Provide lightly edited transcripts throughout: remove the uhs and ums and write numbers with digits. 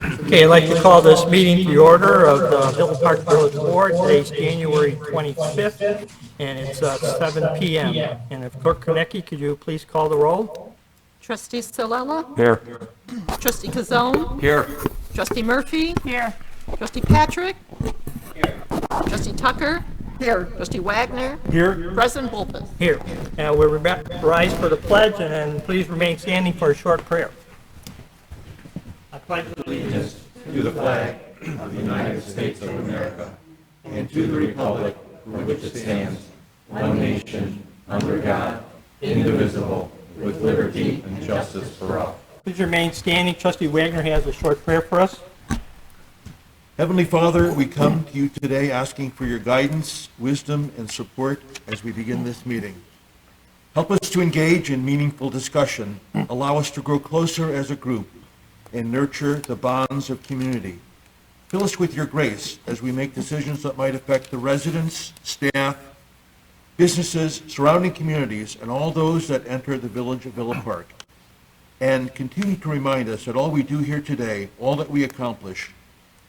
Okay, I'd like to call this meeting to the order of the Villa Park Village Board. Today's January 25th, and it's 7 p.m. And if Clerk Konecki, could you please call the roll? Trustee Solella? Here. Trustee Kazone? Here. Trustee Murphy? Here. Trustee Patrick? Here. Trustee Tucker? Here. Trustee Wagner? Here. President Volpez? Here. And we'll rise for the pledge, and then please remain standing for a short prayer. I pledge allegiance to the flag of the United States of America and to the republic for which it stands, one nation, under God, indivisible, with liberty and justice for all. Please remain standing. Trustee Wagner has a short prayer for us. Heavenly Father, we come to you today asking for your guidance, wisdom, and support as we begin this meeting. Help us to engage in meaningful discussion, allow us to grow closer as a group, and nurture the bonds of community. Fill us with your grace as we make decisions that might affect the residents, staff, businesses, surrounding communities, and all those that enter the village of Villa Park. And continue to remind us that all we do here today, all that we accomplish,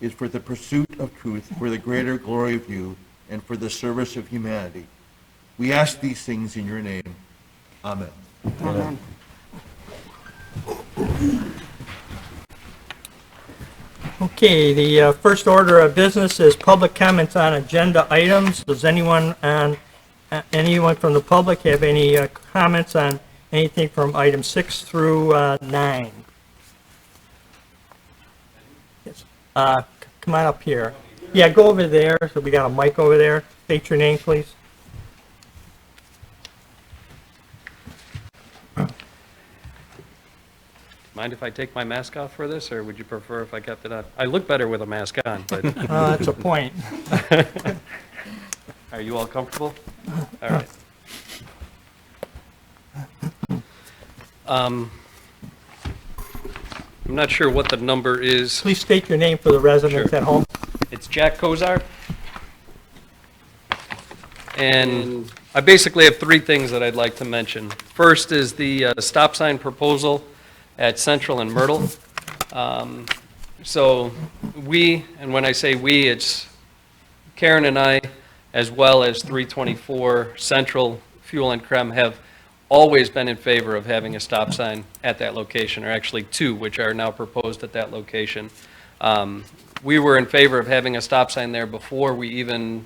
is for the pursuit of truth, for the greater glory of you, and for the service of humanity. We ask these things in your name. Amen. Amen. Okay, the first order of business is public comments on agenda items. Does anyone from the public have any comments on anything from item 6 through 9? Yes. Come on up here. Yeah, go over there. So we got a mic over there. State your name, please. Mind if I take my mask off for this, or would you prefer if I kept it on? I look better with a mask on, but That's a point. are you all comfortable? All right. I'm not sure what the number is. Please state your name for the residents Sure. at home. It's Jack Kozar. And I basically have three things that I'd like to mention. First is the stop sign proposal at Central and Myrtle. So we, and when I say we, it's Karen and I, as well as 324 Central Fuel and Creme, have always been in favor of having a stop sign at that location, or actually two, which are now proposed at that location. We were in favor of having a stop sign there before we even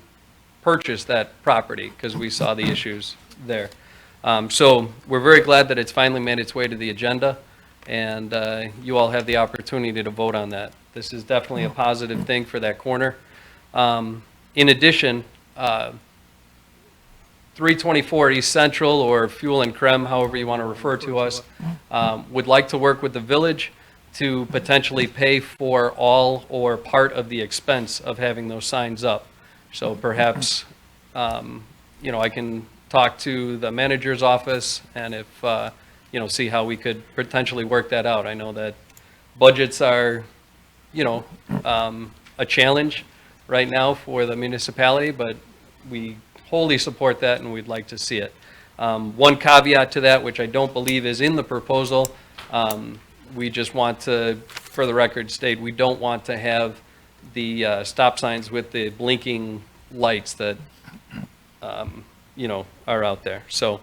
purchased that property, because we saw the issues there. So we're very glad that it's finally made its way to the agenda, and you all have the opportunity to vote on that. This is definitely a positive thing for that corner. In addition, 324 East Central, or Fuel and Creme, however you want to refer to us, would like to work with the village to potentially pay for all or part of the expense of having those signs up. So perhaps, I can talk to the manager's office, and if, see how we could potentially work that out. I know that budgets are, a challenge right now for the municipality, but we wholly support that, and we'd like to see it. One caveat to that, which I don't believe is in the proposal, we just want to, for the record, state we don't want to have the stop signs with the blinking lights that, are out there. So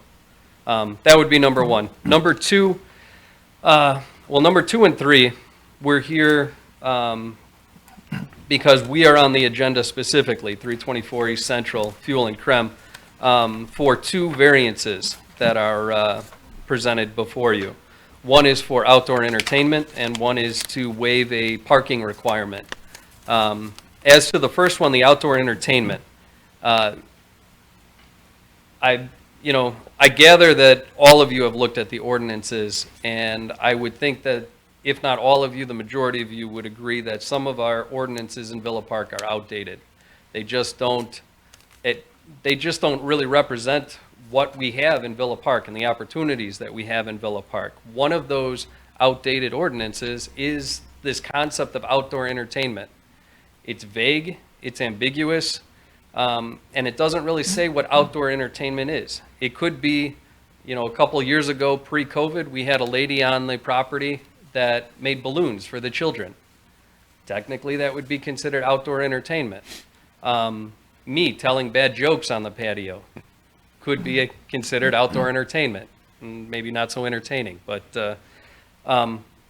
that would be number one. Number two, number 2 and 3, we're here because we are on the agenda specifically, 324 East Central, Fuel and Creme, for two variances that are presented before you. One is for outdoor entertainment, and one is to waive a parking requirement. As to the first one, the outdoor entertainment, I gather that all of you have looked at the ordinances, and I would think that if not all of you, the majority of you would agree that some of our ordinances in Villa Park are outdated. They just don't really represent what we have in Villa Park and the opportunities that we have in Villa Park. One of those outdated ordinances is this concept of outdoor entertainment. It's vague, it's ambiguous, and it doesn't really say what outdoor entertainment is. It could be, a couple years ago, pre-COVID, we had a lady on the property that made balloons for the children. Technically, that would be considered outdoor entertainment. Me telling bad jokes on the patio could be considered outdoor entertainment. Maybe not so entertaining, but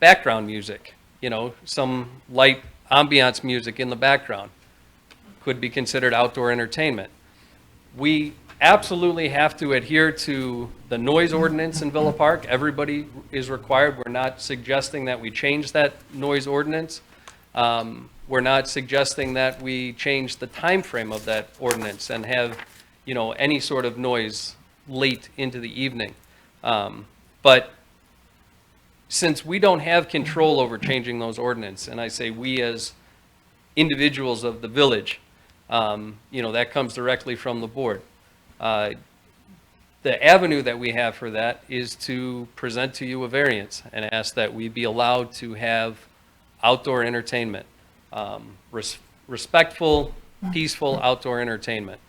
background music, some light ambiance music in the background could be considered outdoor entertainment. We absolutely have to adhere to the noise ordinance in Villa Park. Everybody is required. We're not suggesting that we change that noise ordinance. We're not suggesting that we change the time frame of that ordinance and have, any sort of noise late into the evening. But since we don't have control over changing those ordinances, and I say we as individuals of the village, that comes directly from the board. The avenue that we have for that is to present to you a variance and ask that we be allowed to have outdoor entertainment, respectful, peaceful outdoor entertainment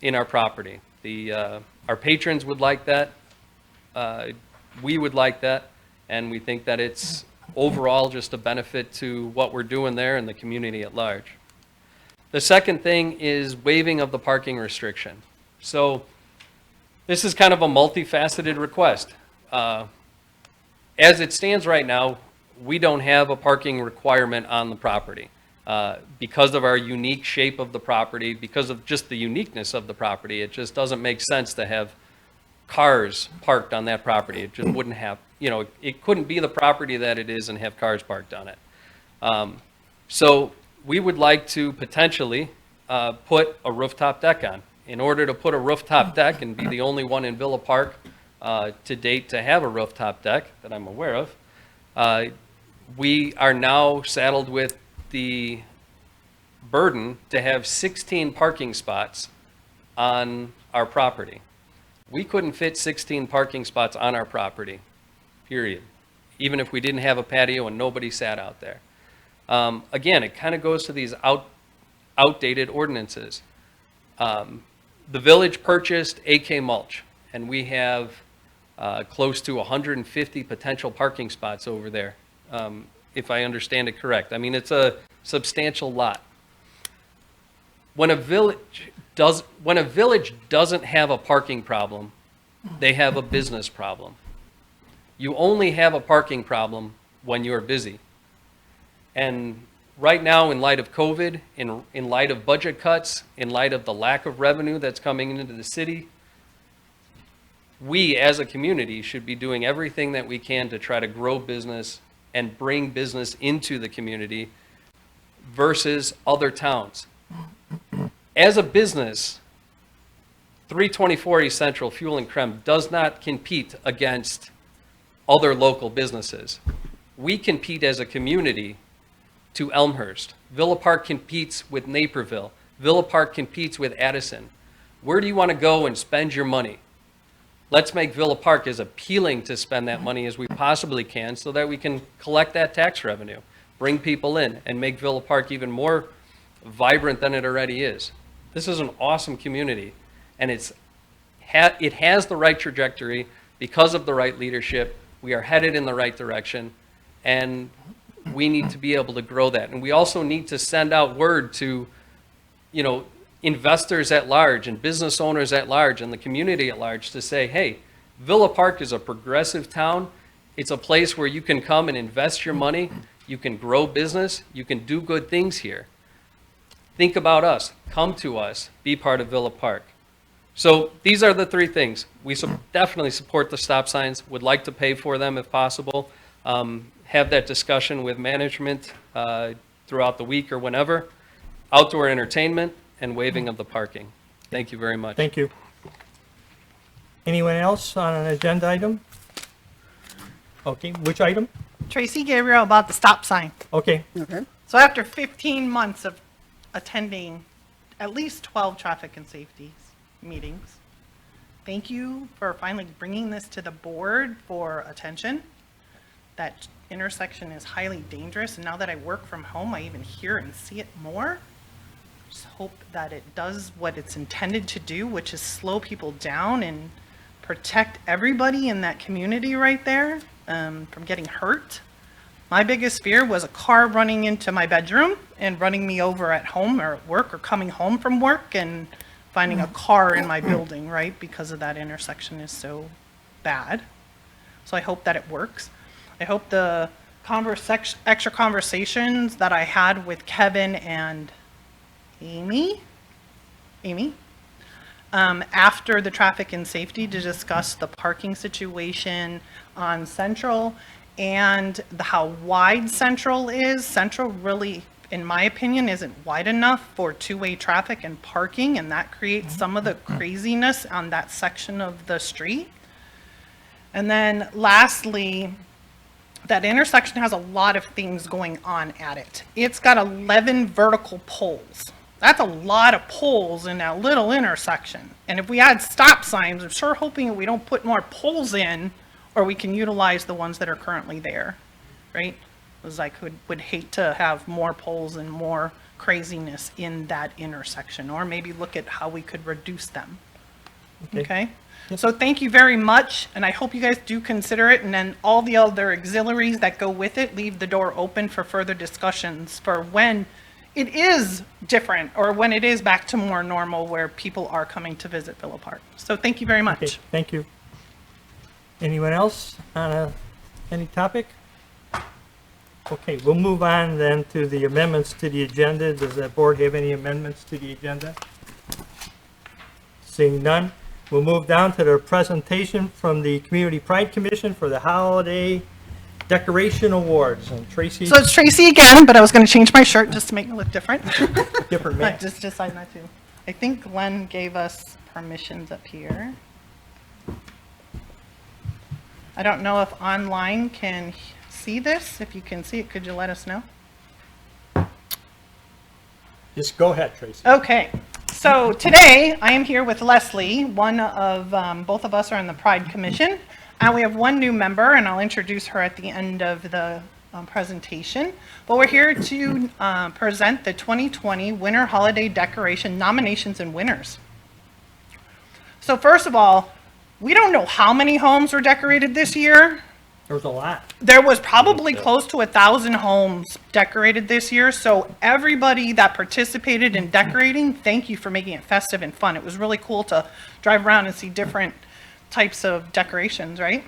in our property. Our patrons would like that. We would like that, and we think that it's overall just a benefit to what we're doing there and the community at large. The second thing is waiving of the parking restriction. So this is kind of a multifaceted request. As it stands right now, we don't have a parking requirement on the property. Because of our unique shape of the property, because of just the uniqueness of the property, it just doesn't make sense to have cars parked on that property. It just wouldn't have, it couldn't be the property that it is and have cars parked on it. So we would like to potentially put a rooftop deck on. In order to put a rooftop deck and be the only one in Villa Park to date to have a rooftop deck that I'm aware of, we are now saddled with the burden to have 16 parking spots on our property. We couldn't fit 16 parking spots on our property, period, even if we didn't have a patio and nobody sat out there. Again, it kind of goes to these outdated ordinances. The village purchased AK mulch, and we have close to 150 potential parking spots over there, if I understand it correct. I mean, it's a substantial lot. When a village doesn't have a parking problem, they have a business problem. You only have a parking problem when you're busy. And right now, in light of COVID, in light of budget cuts, in light of the lack of revenue that's coming into the city, we as a community should be doing everything that we can to try to grow business and bring business into the community versus other towns. As a business, 324 East Central Fuel and Creme does not compete against other local businesses. We compete as a community to Elmhurst. Villa Park competes with Naperville. Villa Park competes with Addison. Where do you want to go and spend your money? Let's make Villa Park as appealing to spend that money as we possibly can so that we can collect that tax revenue, bring people in, and make Villa Park even more vibrant than it already is. This is an awesome community, and it has the right trajectory because of the right leadership. We are headed in the right direction, and we need to be able to grow that. And we also need to send out word to, investors at large and business owners at large and the community at large to say, hey, Villa Park is a progressive town. It's a place where you can come and invest your money. You can grow business. You can do good things here. Think about us. Come to us. Be part of Villa Park. So these are the three things. We definitely support the stop signs, would like to pay for them if possible. Have that discussion with management throughout the week or whenever. Outdoor entertainment and waiving of the parking. Thank you very much. Thank you. Anyone else on an agenda item? Okay, which item? Tracy Gabriel about the stop sign. Okay, So after 15 months of attending at least 12 traffic and safety meetings, thank you for finally bringing this to the board for attention. That intersection is highly dangerous, and now that I work from home, I even hear and see it more. Just hope that it does what it's intended to do, which is slow people down and protect everybody in that community right there from getting hurt. My biggest fear was a car running into my bedroom and running me over at home or at work or coming home from work and finding a car in my building, right? Because of that intersection is so bad. So I hope that it works. I hope the extra conversations that I had with Kevin and Amy, after the traffic and safety to discuss the parking situation on Central and how wide Central is. Central really, in my opinion, isn't wide enough for two-way traffic and parking, and that creates some of the craziness on that section of the street. And then lastly, that intersection has a lot of things going on at it. It's got 11 vertical poles. That's a lot of poles in that little intersection. And if we add stop signs, I'm sure hoping we don't put more poles in, or we can utilize the ones that are currently there, right? Because I would hate to have more poles and more craziness in that intersection, or maybe look at how we could reduce them. Okay? So thank you very much, and I hope you guys do consider it, and then all the other auxiliaries that go with it, leave the door open for further discussions for when it is different, or when it is back to more normal where people are coming to visit Villa Park. So thank you very much. Okay, thank you. Anyone else on any topic? Okay, we'll move on then to the amendments to the agenda. Does the board have any amendments to the agenda? Seeing none, we'll move down to the presentation from the Community Pride Commission for the Holiday Decoration Awards. And Tracy, So it's Tracy again, but I was going to change my shirt just to make it look different. different I man. just decided not to. I think Glenn gave us permissions up here. I don't know if online can see this. If you can see it, could you let us know? Just go ahead, Tracy. Okay, so today I am here with Leslie. One of, both of us are in the Pride Commission. And we have one new member, and I'll introduce her at the end of the presentation. But we're here to present the 2020 Winter Holiday Decoration nominations and winners. So first of all, we don't know how many homes were decorated this year. There was a lot. There was probably close to 1,000 homes decorated this year. So everybody that participated in decorating, thank you for making it festive and fun. It was really cool to drive around and see different types of decorations, right?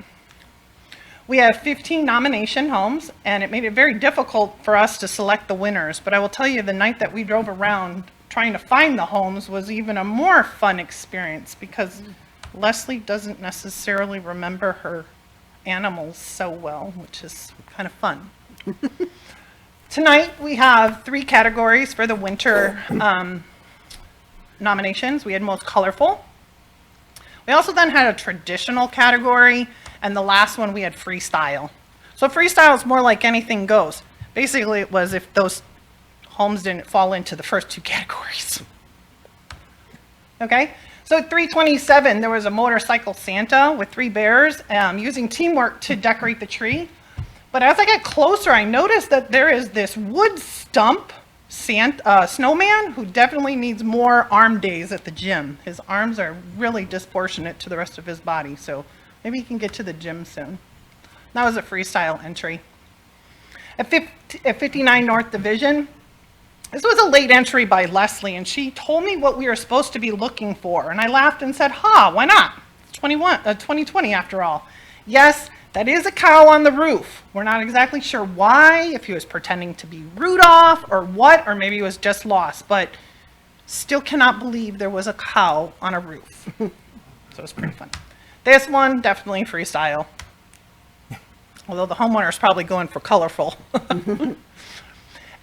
We have 15 nomination homes, and it made it very difficult for us to select the winners. But I will tell you, the night that we drove around trying to find the homes was even a more fun experience, because Leslie doesn't necessarily remember her animals so well, which is kind of fun. Tonight we have 3 categories for the winter nominations. We had most colorful. We also then had a traditional category, and the last one we had freestyle. So freestyle is more like anything goes. Basically it was if those homes didn't fall into the first 2 categories. Okay? So at 327, there was a motorcycle Santa with 3 bears using teamwork to decorate the tree. But as I got closer, I noticed that there is this wood stump snowman who definitely needs more arm days at the gym. His arms are really disproportionate to the rest of his body, so maybe he can get to the gym soon. That was a freestyle entry. At 59 North Division, this was a late entry by Leslie, and she told me what we were supposed to be looking for. And I laughed and said, why not? It's 2020 after all. Yes, that is a cow on the roof. We're not exactly sure why, if he was pretending to be Rudolph or what, or maybe he was just lost. But still cannot believe there was a cow on a roof. So it's pretty fun. This one, definitely freestyle. Although the homeowner is probably going for colorful.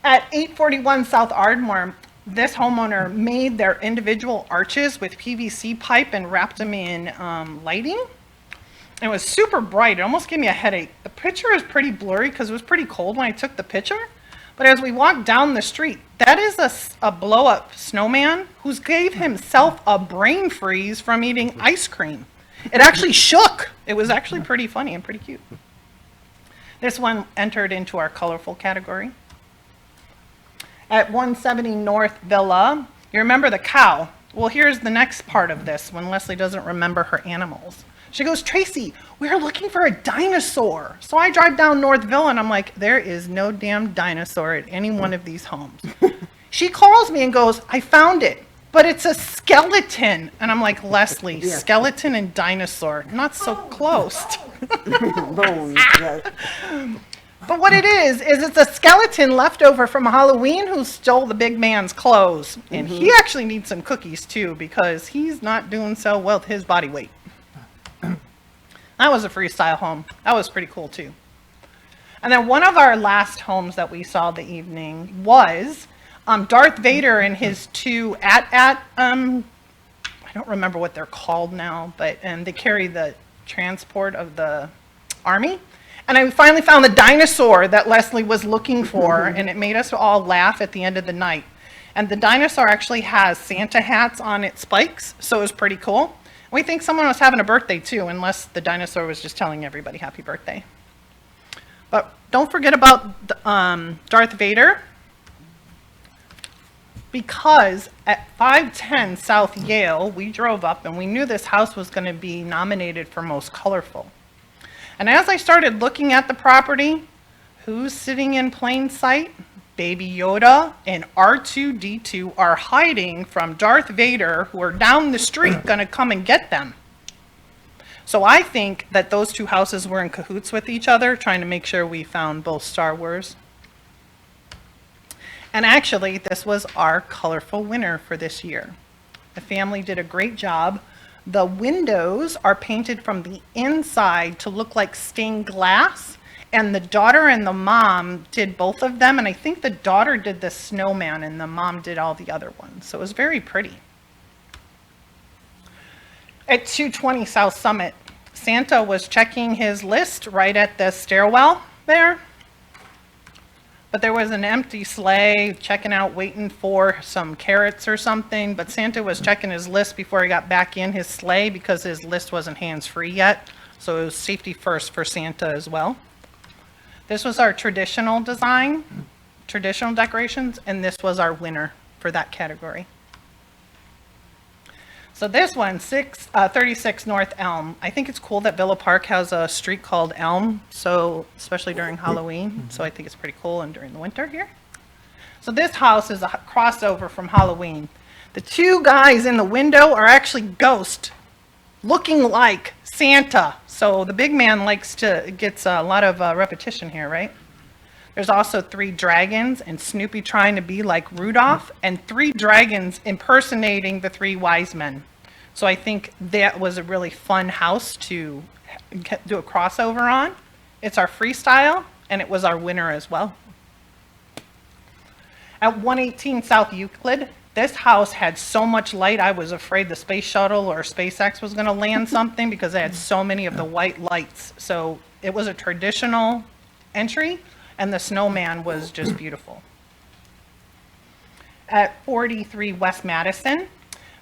At 841 South Ardmore, this homeowner made their individual arches with PVC pipe and wrapped them in lighting. It was super bright. It almost gave me a headache. The picture is pretty blurry because it was pretty cold when I took the picture. But as we walked down the street, that is a blow-up snowman who gave himself a brain freeze from eating ice cream. It actually shook. It was actually pretty funny and pretty cute. This one entered into our colorful category. At 170 North Villa, you remember the cow. Well, here's the next part of this when Leslie doesn't remember her animals. She goes, Tracy, we're looking for a dinosaur. So I drive down Northville and I'm like, there is no damn dinosaur at any one of these homes. She calls me and goes, I found it, but it's a skeleton. And I'm like, Leslie, skeleton and dinosaur, not so close. Bones. Yes. But what it is it's a skeleton left over from Halloween who stole the big man's clothes. And he actually needs some cookies too, because he's not doing so well with his body weight. That was a freestyle home. That was pretty cool too. And then one of our last homes that we saw the evening was Darth Vader and his two I don't remember what they're called now, but they carry the transport of the army. And I finally found the dinosaur that Leslie was looking for, and it made us all laugh at the end of the night. And the dinosaur actually has Santa hats on its spikes, so it was pretty cool. We think someone was having a birthday too, unless the dinosaur was just telling everybody happy birthday. But don't forget about Darth Vader, because at 510 South Yale, we drove up and we knew this house was going to be nominated for most colorful. And as I started looking at the property, who's sitting in plain sight? Baby Yoda and R2-D2 are hiding from Darth Vader, who are down the street going to come and get them. So I think that those two houses were in cahoots with each other, trying to make sure we found both Star Wars. And actually, this was our colorful winner for this year. The family did a great job. The windows are painted from the inside to look like stained glass. And the daughter and the mom did both of them. And I think the daughter did the snowman and the mom did all the other ones. So it was very pretty. At 220 South Summit, Santa was checking his list right at the stairwell there. But there was an empty sleigh, checking out, waiting for some carrots or something. But Santa was checking his list before he got back in his sleigh because his list wasn't hands-free yet. So it was safety first for Santa as well. This was our traditional design, traditional decorations, and this was our winner for that category. So this one, 36 North Elm. I think it's cool that Villa Park has a street called Elm, so especially during Halloween. So I think it's pretty cool and during the winter here. So this house is a crossover from Halloween. The two guys in the window are actually ghosts looking like Santa. So the big man gets a lot of repetition here, right? There's also 3 dragons and Snoopy trying to be like Rudolph, and 3 dragons impersonating the 3 wise men. So I think that was a really fun house to do a crossover on. It's our freestyle, and it was our winner as well. At 118 South Euclid, this house had so much light, I was afraid the space shuttle or SpaceX was going to land something because it had so many of the white lights. So it was a traditional entry, and the snowman was just beautiful. At 43 West Madison,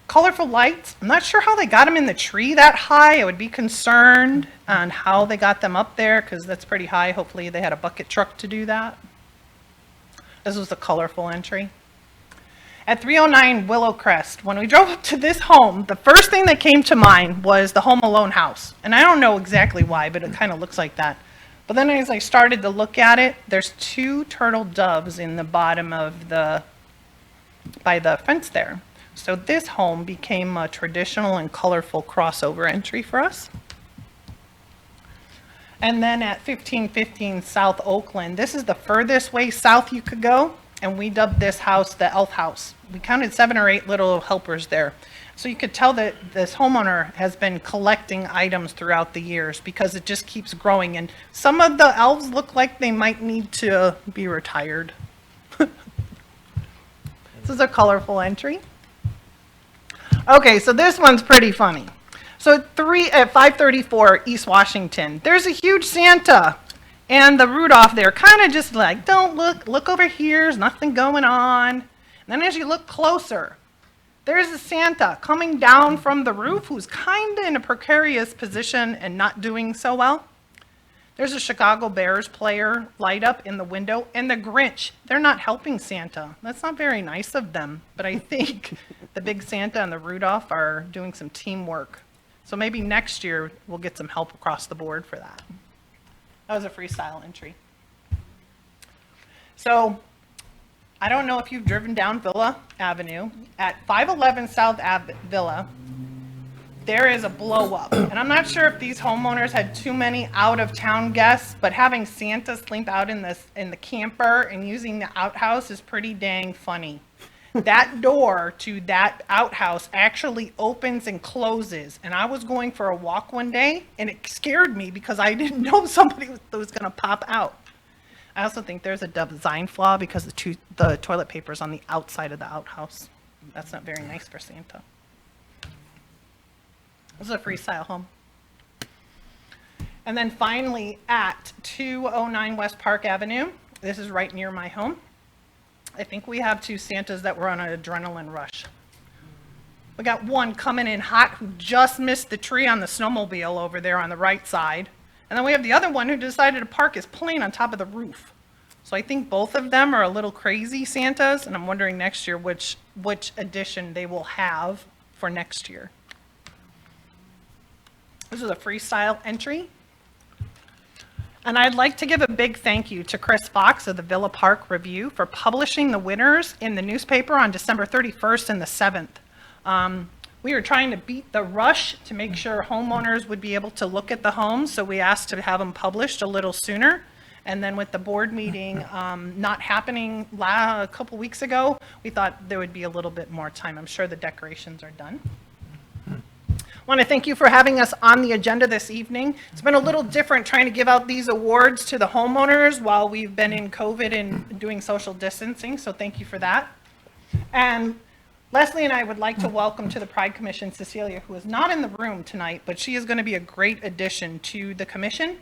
colorful lights. I'm not sure how they got them in the tree that high. I would be concerned on how they got them up there because that's pretty high. Hopefully they had a bucket truck to do that. This was the colorful entry. At 309 Willowcrest, when we drove up to this home, the first thing that came to mind was the Home Alone house. And I don't know exactly why, but it kind of looks like that. But then as I started to look at it, there's 2 turtle doves in the bottom of by the fence there. So this home became a traditional and colorful crossover entry for us. And then at 1515 South Oakland, this is the furthest way south you could go, and we dubbed this house the Elf House. We counted 7 or 8 little helpers there. So you could tell that this homeowner has been collecting items throughout the years because it just keeps growing. And some of the elves look like they might need to be retired. This is a colorful entry. Okay, so this one's pretty funny. So at 534 East Washington, there's a huge Santa. And the Rudolph there kind of just like, don't look over here, there's nothing going on. And then as you look closer, there's a Santa coming down from the roof who's kind of in a precarious position and not doing so well. There's a Chicago Bears player light up in the window, and the Grinch, they're not helping Santa. That's not very nice of them, but I think the big Santa and the Rudolph are doing some teamwork. So maybe next year we'll get some help across the board for that. That was a freestyle entry. So I don't know if you've driven down Villa Avenue. At 511 South Villa, there is a blow up. And I'm not sure if these homeowners had too many out of town guests, but having Santa sleep out in the camper and using the outhouse is pretty dang funny. That door to that outhouse actually opens and closes. And I was going for a walk one day and it scared me because I didn't know somebody was going to pop out. I also think there's a design flaw because the toilet paper is on the outside of the outhouse. That's not very nice for Santa. This is a freestyle home. And then finally at 209 West Park Avenue, this is right near my home. I think we have two Santas that were on an adrenaline rush. We got one coming in hot who just missed the tree on the snowmobile over there on the right side. And then we have the other one who decided to park his plane on top of the roof. So I think both of them are a little crazy Santas, and I'm wondering next year which edition they will have for next year. This is a freestyle entry. And I'd like to give a big thank you to Chris Fox of the Villa Park Review for publishing the winners in the newspaper on December 31st and the 7th. We were trying to beat the rush to make sure homeowners would be able to look at the homes, so we asked to have them published a little sooner. And then with the board meeting not happening a couple weeks ago, we thought there would be a little bit more time. I'm sure the decorations are done. I want to thank you for having us on the agenda this evening. It's been a little different trying to give out these awards to the homeowners while we've been in COVID and doing social distancing, so thank you for that. And Leslie and I would like to welcome to the Pride Commission Cecilia, who is not in the room tonight, but she is going to be a great addition to the commission.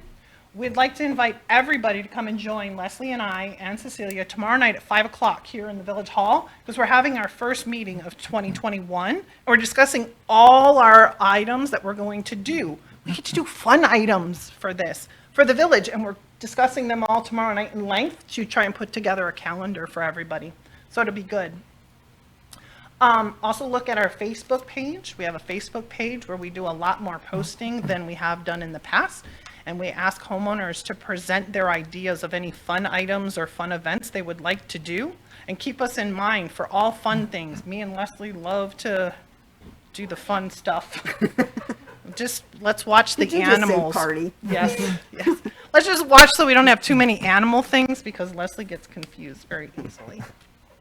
We'd like to invite everybody to come and join Leslie and I and Cecilia tomorrow night at 5 o'clock here in the Village Hall, because we're having our first meeting of 2021. We're discussing all our items that we're going to do. We get to do fun items for this, for the village, and we're discussing them all tomorrow night in length to try and put together a calendar for everybody. So it'll be good. Also look at our Facebook page. We have a Facebook page where we do a lot more posting than we have done in the past. And we ask homeowners to present their ideas of any fun items or fun events they would like to do, and keep us in mind for all fun things. Me and Leslie love to do the fun stuff. Just let's watch the Did you just say animals. party? Yes, yes. Let's just watch so we don't have too many animal things, because Leslie gets confused very easily.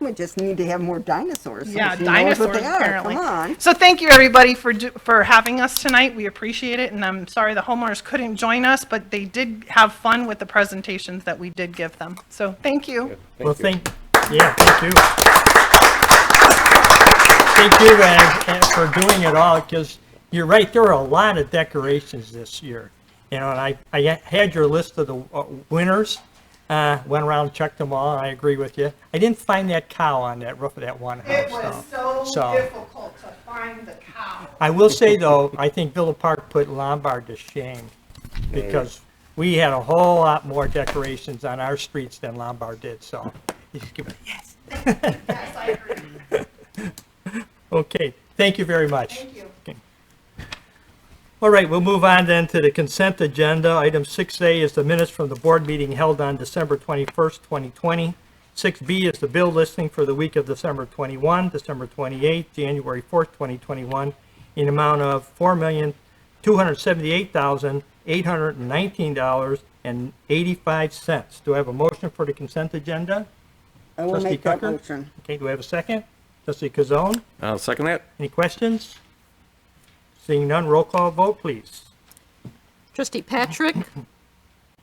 We just need to have more dinosaurs. so Yeah, she knows what dinosaurs they are. apparently. Come on. So thank you, everybody, for having us tonight. We appreciate it, and I'm sorry the homeowners couldn't join us, but they did have fun with the presentations that we did give them. So thank you. Well, thank you. Thank you for doing it all, because you're right, there were a lot of decorations this year. You know, and I had your list of the winners. Went around and checked them all, and I agree with you. I didn't find that cow on that roof of that one house. It was so So- difficult to find the cow. I will say, though, I think Villa Park put Lombard to shame, because we had a whole lot more decorations on our streets than Lombard did, so. You just give it a yes. Yes, I agree. Okay, thank you very much. Thank you. Okay. All right, we'll move on then to the consent agenda. Item 6A is the minutes from the board meeting held on December 21st, 2020. 6B is the bill listing for the week of December 21, December 28, January 4th, 2021, in amount of $4,278,819.85. Do I have a motion for the consent agenda? I will Trustee make that Tucker? motion. Okay, do I have a second? Trustee Kazone? I'll second that. Any questions? Seeing none, roll call vote, please. Trustee Patrick?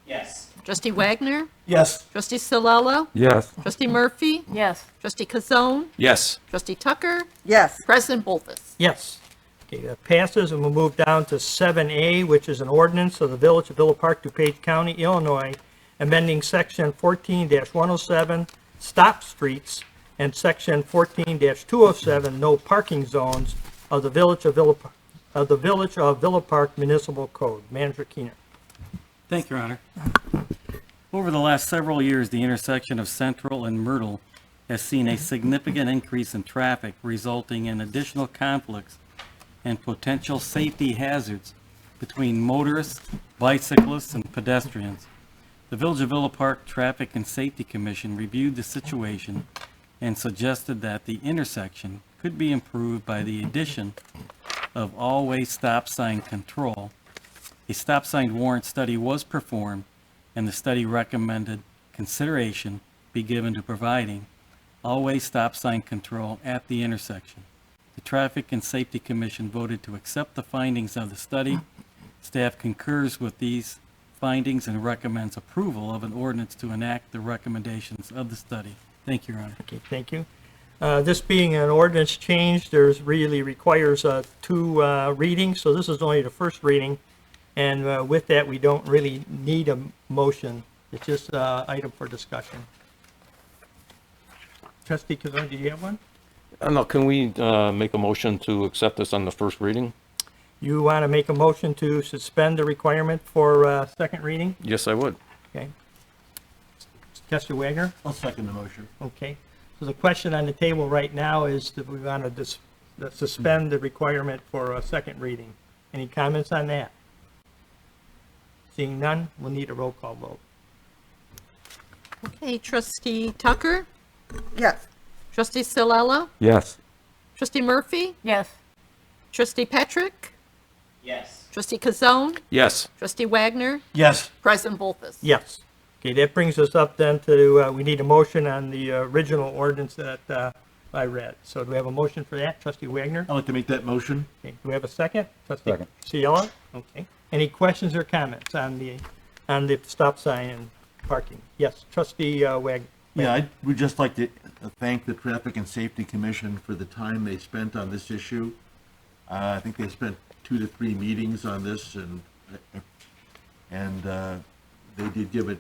Yes. Trustee Wagner? Yes. Trustee Salella? Yes. Trustee Murphy? Yes. Trustee Kazone? Yes. Trustee Tucker? Yes. President Bolfus? Yes. Okay, that passes, and we'll move down to 7A, which is an ordinance of the Village of Villa Park, DuPage County, Illinois, amending Section 14-107, stop streets, and Section 14-207, no parking zones of the Village of Villa Park Municipal Code. Manager Keener. Thank you, Your Honor. Over the last several years, the intersection of Central and Myrtle has seen a significant increase in traffic, resulting in additional conflicts and potential safety hazards between motorists, bicyclists, and pedestrians. The Village of Villa Park Traffic and Safety Commission reviewed the situation and suggested that the intersection could be improved by the addition of all-way stop sign control. A stop sign warrant study was performed, and the study recommended consideration be given to providing all-way stop sign control at the intersection. The Traffic and Safety Commission voted to accept the findings of the study. Staff concurs with these findings and recommends approval of an ordinance to enact the recommendations of the study. Thank you, Your Honor. Okay, thank you. This being an ordinance change, there's really requires two readings, so this is only the first reading. And with that, we don't really need a motion. It's just an item for discussion. Trustee Kazan, do you have one? No, can we make a motion to accept this on the first reading? You want to make a motion to suspend the requirement for second reading? Yes, I would. Okay. Trustee Wagner? I'll second the motion. Okay. So the question on the table right now is that we want to suspend the requirement for a second reading. Any comments on that? Seeing none, we'll need a roll call vote. Okay, trustee Tucker, Yes. trustee Silella, Yes. trustee Murphy, Yes. trustee Petrick, Yes. trustee Kazone, Yes. trustee Wagner, Yes. President Bolfus. Yes. Okay, that brings us up then to, we need a motion on the original ordinance that I read. So do we have a motion for that? Trustee Wagner? I'd like to make that motion. Okay, do we have a second? Trustee Second. Cielo? Okay. Any questions or comments on the stop sign and parking? Yes, trustee Wagner. Yeah, I would just like to thank the Traffic and Safety Commission for the time they spent on this issue. I think they spent 2 to 3 meetings on this, and they did give it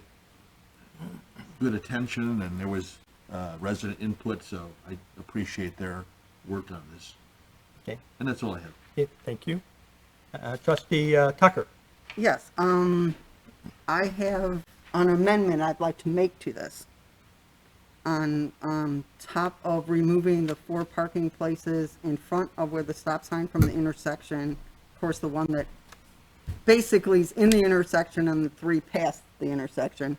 good attention, and there was resident input, so I appreciate their work on this. Okay. And that's all I have. Okay, thank you. Trustee Tucker? Yes, I have an amendment I'd like to make to this. On top of removing the 4 parking places in front of where the stop sign from the intersection, of course, the one that basically is in the intersection and the 3 past the intersection.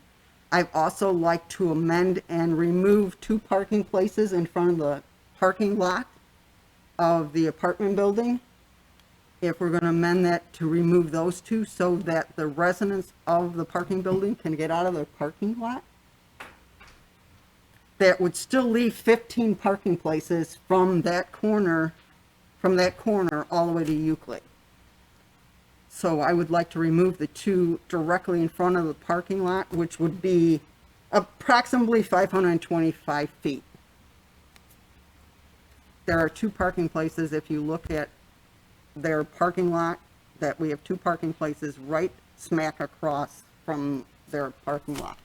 I'd also like to amend and remove 2 parking places in front of the parking lot of the apartment building. If we're going to amend that to remove those 2 so that the residents of the parking building can get out of their parking lot. That would still leave 15 parking places from that corner all the way to Euclid. So I would like to remove the 2 directly in front of the parking lot, which would be approximately 525 feet. There are 2 parking places, if you look at their parking lot, that we have 2 parking places right smack across from their parking lot.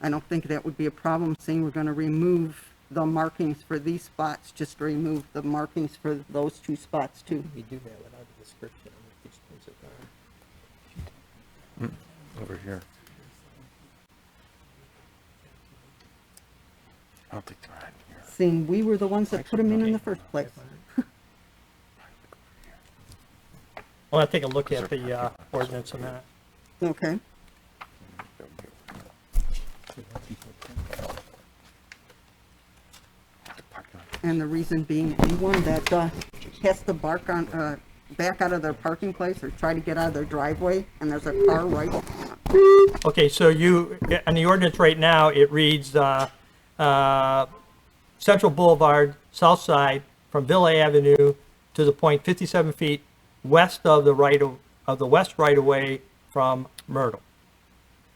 I don't think that would be a problem, seeing we're going to remove the markings for these spots, just remove the markings for those 2 spots too. We do that without a description of what these places are. Over here. I don't think they're right here. Seeing we were the ones that put them in the first place. I want to take a look at the ordinance on that. Okay. And the reason being, anyone that has to back out of their parking place or try to get out of their driveway, and there's a car right. Okay, so on the ordinance right now, it reads Central Boulevard, south side, from Villa Avenue to the point 57 feet west of the west right-of-way from Myrtle.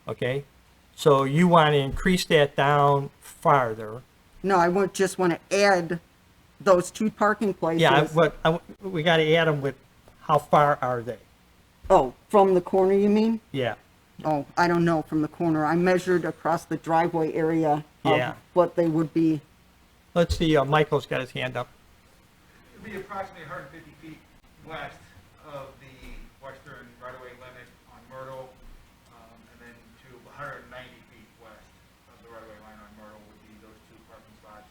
Okay? So you want to increase that down farther. No, I just want to add those 2 parking places. Yeah, we got to add them with how far are they? Oh, from the corner, you mean? Yeah. Oh, I don't know, from the corner. I measured across the driveway area Yeah. of what they would be. Let's see, Michael's got his hand up. It'd be approximately 150 feet west of the western right-of-way limit on Myrtle, and then to 190 feet west of the right-of-way line on Myrtle would be those 2 parking spots.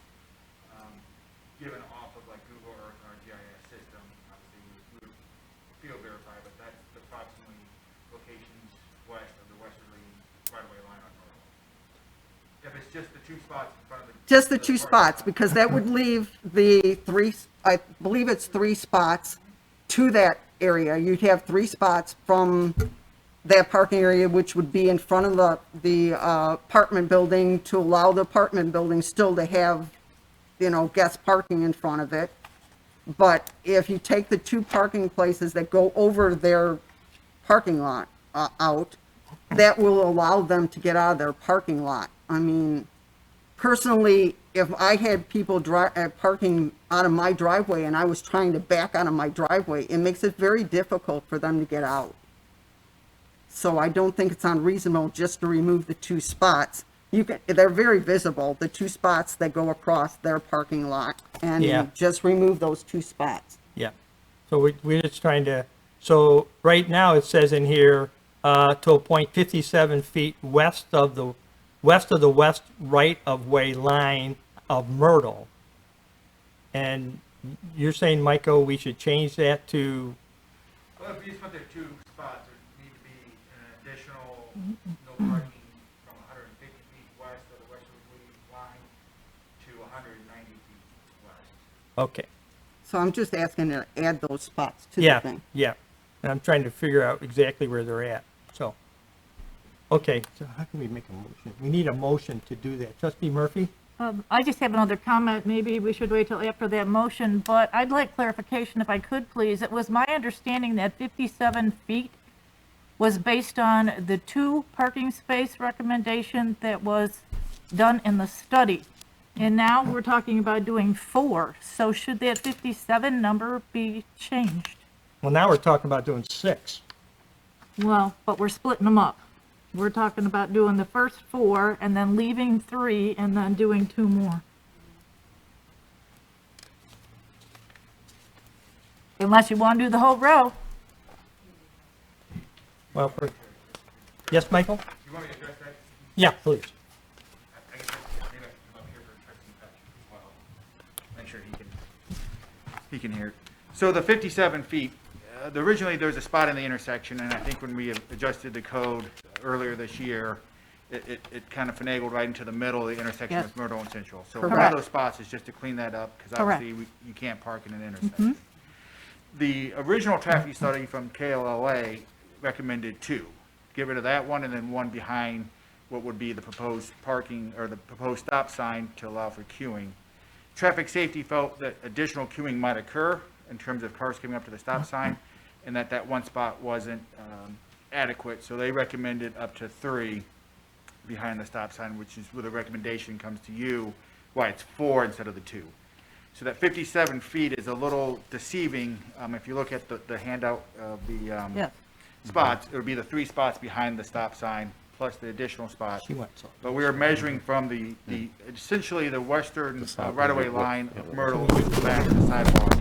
it's just the 2 spots in front of the. Just the 2 parking spots, lot. because that would leave the 3, I believe it's 3 spots to that area. You'd have 3 spots from that parking area, which would be in front of the apartment building, to allow the apartment building still to have, guest parking in front of it. But if you take the 2 parking places that go over their parking lot out, that will allow them to get out of their parking lot. I mean, personally, if I had people parking out of my driveway and I was trying to back out of my driveway, it makes it very difficult for them to get out. So I don't think it's unreasonable just to remove the 2 spots. They're very visible, the 2 spots that go across their parking lot, Yeah. and just remove those 2 spots. Yeah. So we're just trying to, so right now it says in here, to a point 57 feet west of the west right-of-way line of Myrtle. And you're saying, Michael, we should change that to, Well, if you just put there 2 spots, there need to be an additional no parking from 150 feet west of the westerly line to 190 feet west. okay. So I'm just asking to add those spots to the Yeah, thing. yeah. And I'm trying to figure out exactly where they're at, so. Okay, so how can we make a motion? We need a motion to do that. Trustee Murphy? I just have another comment. Maybe we should wait till after that motion, but I'd like clarification if I could, please. It was my understanding that 57 feet was based on the 2 parking space recommendation that was done in the study. And now we're talking about doing 4. So should that 57 number be changed? Well, now we're talking about doing 6. Well, but we're splitting them up. We're talking about doing the first 4 and then leaving 3 and then doing 2 more. Unless you want to do the whole row. Well, yes, Michael? You want me to address that? Yeah, please. I guess maybe I can come up here for Trustee Patrick as well. Make sure he can hear it. So the 57 feet, originally there was a spot in the intersection, and I think when we adjusted the code earlier this year, it kind of finagled right into the middle of the intersection Yes. with Myrtle and Central. So one Correct. of those spots is just to clean that up, because Correct. obviously you can't park in an intersection. The original traffic study from KLLA recommended 2. Get rid of that one, and then 1 behind what would be the proposed parking, or the proposed stop sign to allow for queuing. Traffic safety felt that additional queuing might occur in terms of cars coming up to the stop sign, and that 1 spot wasn't adequate, so they recommended up to 3 behind the stop sign, which is where the recommendation comes to you, why it's 4 instead of the 2. So that 57 feet is a little deceiving. If you look at the handout of the Yes. spots, it would be the 3 spots behind the stop sign, plus the additional spot. She went, so. But we are measuring from the essentially the western right-of-way line of Myrtle back to the sidewalk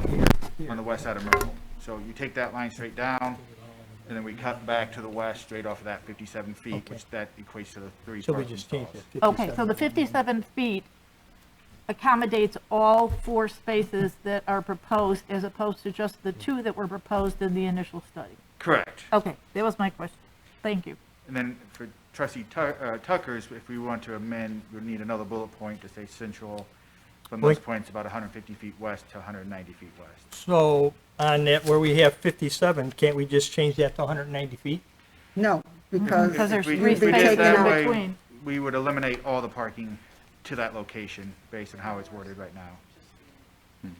here on the west side of Myrtle. So you take that line straight down, and then we cut back to the west straight off of that 57 feet, Okay. which that equates to the 3 So we parking just changed stalls. it. Okay, so the 57 feet accommodates all 4 spaces that are proposed as opposed to just the 2 that were proposed in the initial study. Correct. Okay, that was my question. Thank you. And then for Trustee Tucker's, if we want to amend, we'd need another bullet point to say central from those Wait. points about 150 feet west to 190 feet west. So on that, where we have 57, can't we just change that to 190 feet? No, because Because there's If we- 3 if we did spaces it that in way, between. We would eliminate all the parking to that location based on how it's worded right now.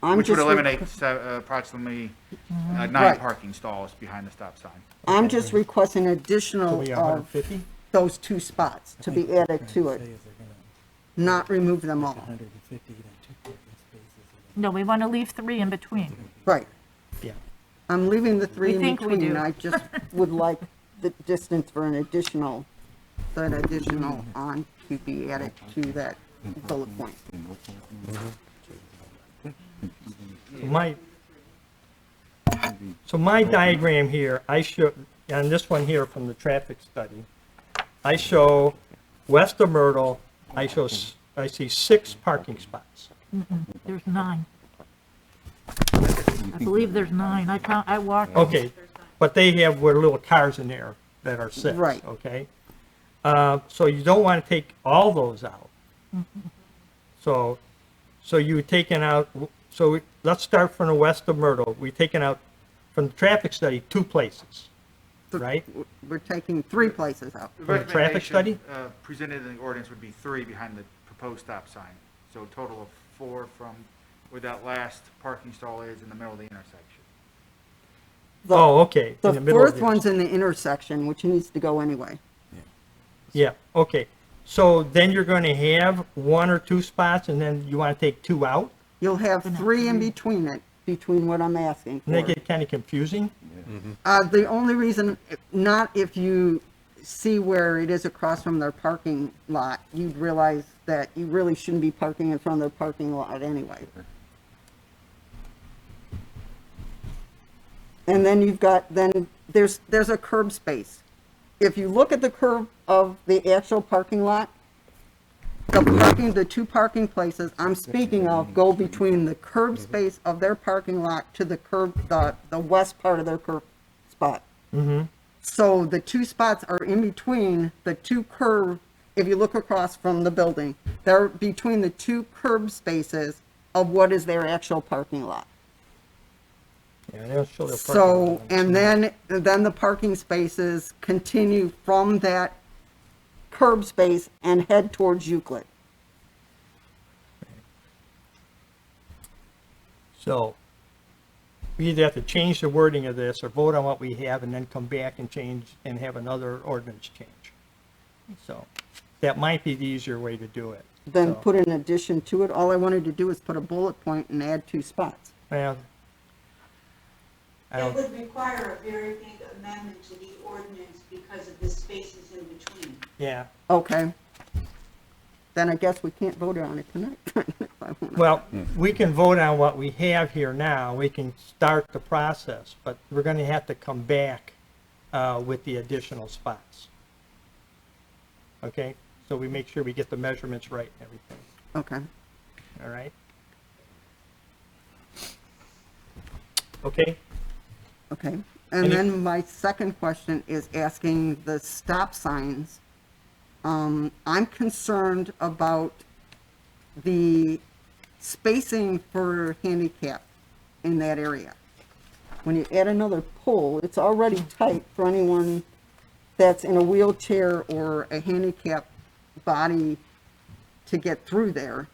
I'm Which would just, eliminate approximately 9 Right. parking stalls behind the stop sign. I'm just requesting So additional we have of 150? those 2 spots to be added to it, not remove them all. No, we want to leave 3 in between. Right. Yeah. I'm leaving the 3 We in think we between. do. I just would like the distance for an additional, that additional on to be added to that bullet point. So my diagram here, I show, on this one here from the traffic study, I show west of Myrtle, I see 6 parking spots. There's 9. I believe there's 9. I walked. Okay, but they have where little cars in there that are 6. Right. Okay? So you don't want to take all those out. So, so you taken out, let's start from the west of Myrtle. We've taken out, from the traffic study, 2 places, right? We're taking 3 places out. The For the traffic study? recommendation, Presented in the ordinance would be 3 behind the proposed stop sign. So a total of 4 from where that last parking stall is in the middle of the intersection. Oh, okay. in The middle of 4th one's in the intersection, which needs to go anyway. Yeah, okay. So then you're going to have 1 or 2 spots, and then you want to take 2 out? You'll have 3 in between it, between what I'm asking And they for. get kind of confusing? The only reason, not if you see where it is across from their parking lot, you'd realize that you really shouldn't be parking in front of their parking lot anyway. And then you've got, then there's a curb space. If you look at the curb of the actual parking lot, the 2 parking places I'm speaking of go between the curb space of their parking lot to the curb, the west part of their curb spot. So the 2 spots are in between the 2 curb, if you look across from the building, they're between the 2 curb spaces of what is their actual parking lot. Yeah, they don't show their parking So, lot. and then the parking spaces continue from that curb space and head towards Euclid. So, we either have to change the wording of this, or vote on what we have, and then come back and change, and have another ordinance change. So, that might be the easier way to do it. Then So, put an addition to it. All I wanted to do is put a bullet point and add 2 spots. Well, I It don't, would require a very big amendment to the ordinance because of the spaces in between. yeah. Okay. Then I guess we can't vote on it tonight. If I wanna- Well, we can vote on what we have here now, we can start the process, but we're gonna have to come back with the additional spots. Okay, so we make sure we get the measurements right and everything, Okay. all right? Okay, Okay, and then my second question is asking the stop signs. I'm concerned about the spacing for handicap in that area. When you add another pole, it's already tight for anyone that's in a wheelchair or a handicap body to get through there.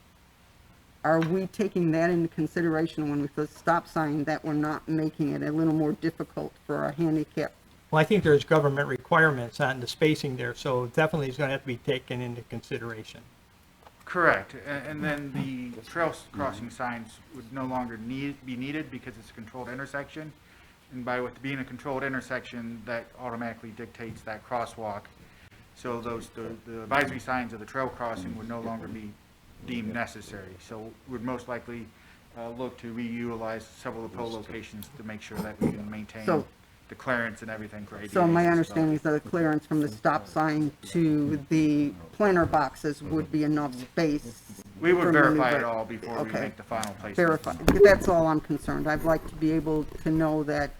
Are we taking that into consideration when we put a stop sign, that we're not making it a little more difficult for a handicap? well, I think there's government requirements on the spacing there, so definitely it's gonna have to be taken into consideration. Correct, and then the trail crossing signs would no longer be needed because it's a controlled intersection. And by with being a controlled intersection, that automatically dictates that crosswalk. So the advisory signs of the trail crossing would no longer be deemed necessary. So we'd most likely look to reutilize several of the pole locations to make sure that we can maintain So- the clearance and everything for ADAs. So my and stuff. understanding is that the clearance from the stop sign to the planter boxes would be enough space. We would for verify it maneuver- all before we Okay. make the final placement. Verify, that's all I'm concerned. I'd like to be able to know that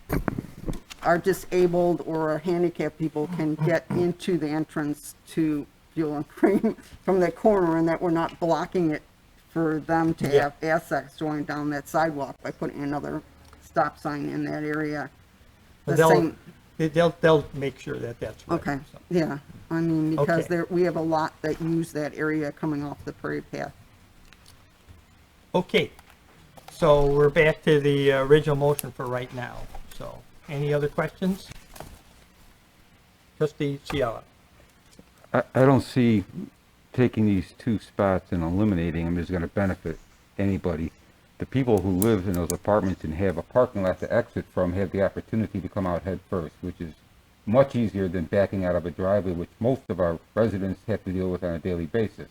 our disabled or our handicapped people can get into the entrance to Fuel and Cream from that corner, and that we're not blocking it for them to have access going down that sidewalk by putting another stop sign in that area. The They'll, same, they'll make sure that that's right. okay, so. yeah, I mean, because Okay. there, we have a lot that use that area coming off the Prairie Path. Okay, so we're back to the original motion for right now, so, any other questions? Trustee Ciala? I don't see taking these 2 spots and eliminating them is gonna benefit anybody. The people who live in those apartments and have a parking lot to exit from have the opportunity to come out head first, which is much easier than backing out of a driveway, which most of our residents have to deal with on a daily basis.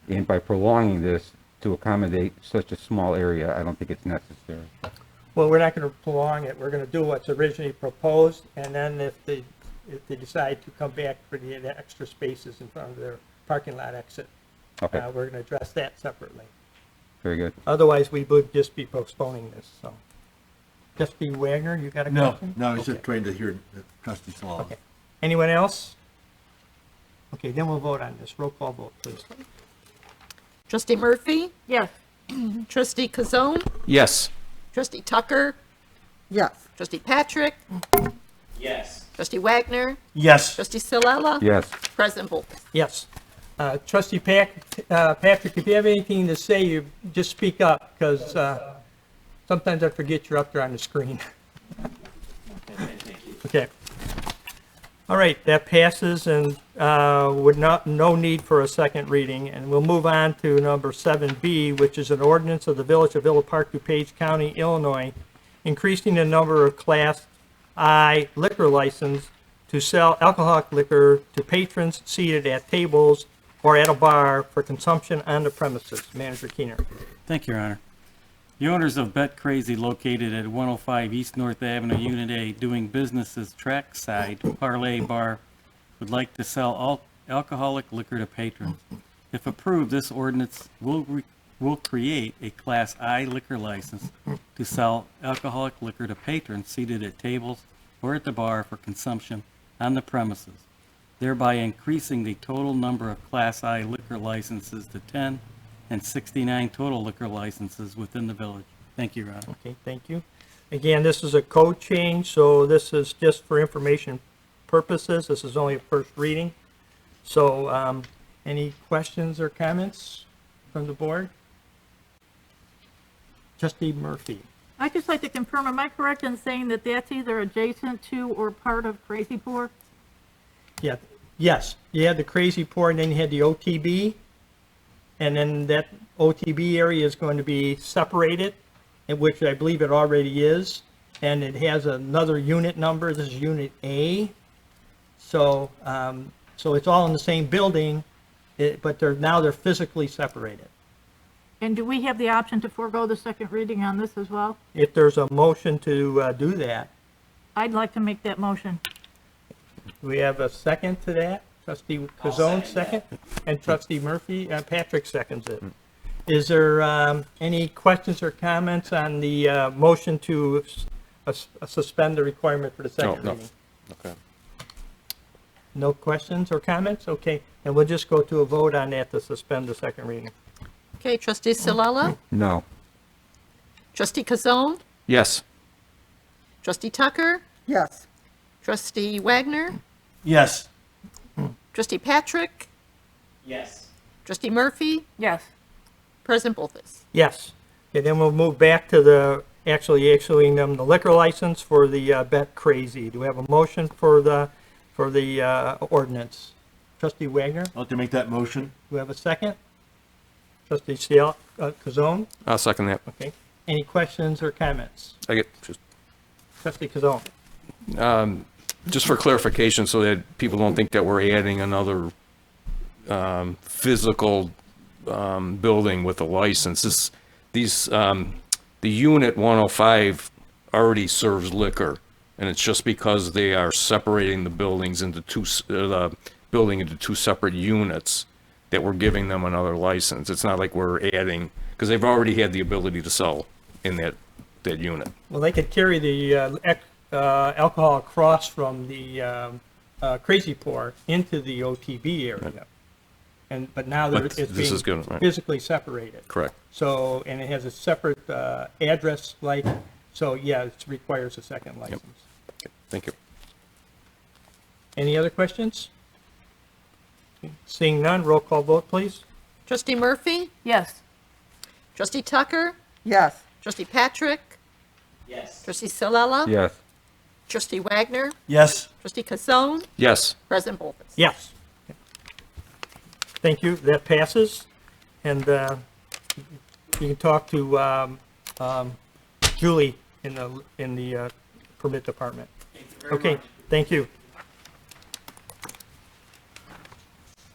And by prolonging this to accommodate such a small area, I don't think it's necessary. Well, we're not gonna prolong it, we're gonna do what's originally proposed, and then if they decide to come back for the extra spaces in front of their parking lot exit, Okay, we're gonna address that separately. very good. Otherwise, we would just be postponing this, so. Trustee Wagner, you got a No, question? no, I was Okay. just trying to hear trustee Salah. Okay. Anyone else? Okay, then we'll vote on this. Roll call vote, please. Trustee Murphy, Yes. trustee Kazone, Yes. trustee Tucker, Yes. trustee Patrick, Yes. trustee Wagner, Yes. trustee Silella, Yes. President Volkes. Yes. Trustee Patrick, if you have anything to say, you just speak up, because sometimes I forget you're up there on the screen. Okay. All right, that passes and no need for a second reading. And we'll move on to number 7B, which is an ordinance of the Village of Villa Park, DuPage County, Illinois, increasing the number of Class I liquor license to sell alcoholic liquor to patrons seated at tables or at a bar for consumption on the premises. Manager Keener. Thank you, Your Honor. The owners of Bet Crazy, located at 105 East North Avenue, Unit A, doing business as Trackside Parlay Bar, would like to sell alcoholic liquor to patrons. If approved, this ordinance will create a Class I liquor license to sell alcoholic liquor to patrons seated at tables or at the bar for consumption on the premises, thereby increasing the total number of Class I liquor licenses to 10 and 69 total liquor licenses within the village. Thank you, Your Honor. Okay, thank you. Again, this is a code change, so this is just for information purposes. This is only a first reading. So, any questions or comments from the board? Trustee Murphy. I'd just like to confirm, am I correct in saying that that's either adjacent to or part of Crazy Pour? Yeah, yes, you had the Crazy Pour, and then you had the OTB, and then that OTB area is going to be separated, in which I believe it already is, and it has another unit number. This is Unit A. So, so it's all in the same building, but they're physically separated. And do we have the option to forego the second reading on this as well? If there's a motion to do that, I'd like to make that motion. do we have a second to that? Trustee Kazone, second, and trustee Murphy, Patrick seconds it. Is there any questions or comments on the motion to suspend the requirement for the second No. reading? Okay. No questions or comments? Okay, and we'll just go to a vote on that to suspend the second reading. Okay, trustee Silella, No. trustee Kazone, Yes. trustee Tucker, Yes. trustee Wagner, Yes. trustee Patrick, Yes. trustee Murphy, Yes. Uh, President Volkes. Yes. Okay, then we'll move back to the actually issuing them the liquor license for the Bet Crazy. Do we have a motion for the ordinance? Trustee Wagner, I'd like to make that motion. do we have a second? Trustee Kazone, I'll second that. okay. Any questions or comments? I get, just, Trustee Kazone. just for clarification, so that people don't think that we're adding another physical building with a license. The unit 105 already serves liquor, and it's just because they are separating the buildings into building into two separate units that we're giving them another license. It's not like we're adding, because they've already had the ability to sell in that unit. Well, they could carry the alcohol across from the Crazy Pour into the OTB area. But now But it's this is being good, right? physically separated. Correct. So, and it has a separate address, like, so yeah, it requires a second license. Thank you. Any other questions? Seeing none, roll call vote, please. Trustee Murphy, Yes. trustee Tucker, Yes. trustee Patrick, Yes. trustee Silella, Yes. trustee Wagner, Yes. trustee Kazone, Yes. President Volkes. Yes. Thank you, that passes. And you can talk to Julie in the permit department. Okay, thank you.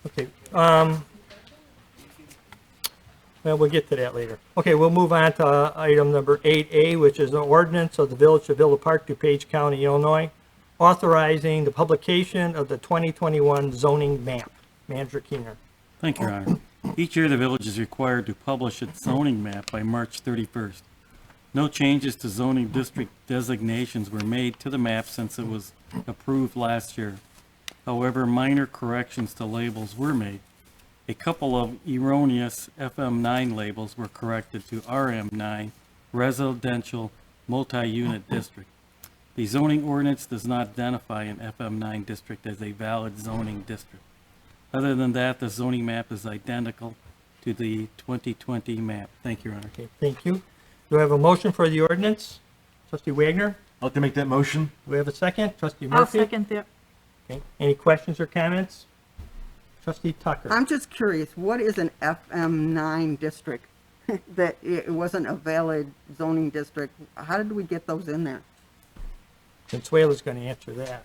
Okay, well, we'll get to that later. Okay, we'll move on to item number 8A, which is an ordinance of the Village of Villa Park, DuPage County, Illinois, authorizing the publication of the 2021 zoning map. Manager Keener. Thank you, Your Honor. Each year, the village is required to publish its zoning map by March 31st. No changes to zoning district designations were made to the map since it was approved last year. However, minor corrections to labels were made. A couple of erroneous FM9 labels were corrected to RM9, Residential Multi-Unit District. The zoning ordinance does not identify an FM9 district as a valid zoning district. Other than that, the zoning map is identical to the 2020 map. Thank you, Your Honor. Okay, thank you. Do I have a motion for the ordinance? Trustee Wagner? I'd like to make that motion. Do we have a second? Trustee I'll Murphy? second that. Okay, any questions or comments? Trustee Tucker? I'm just curious, what is an FM9 district? That it wasn't a valid zoning district. How did we get those in there? Consuela's going to answer that.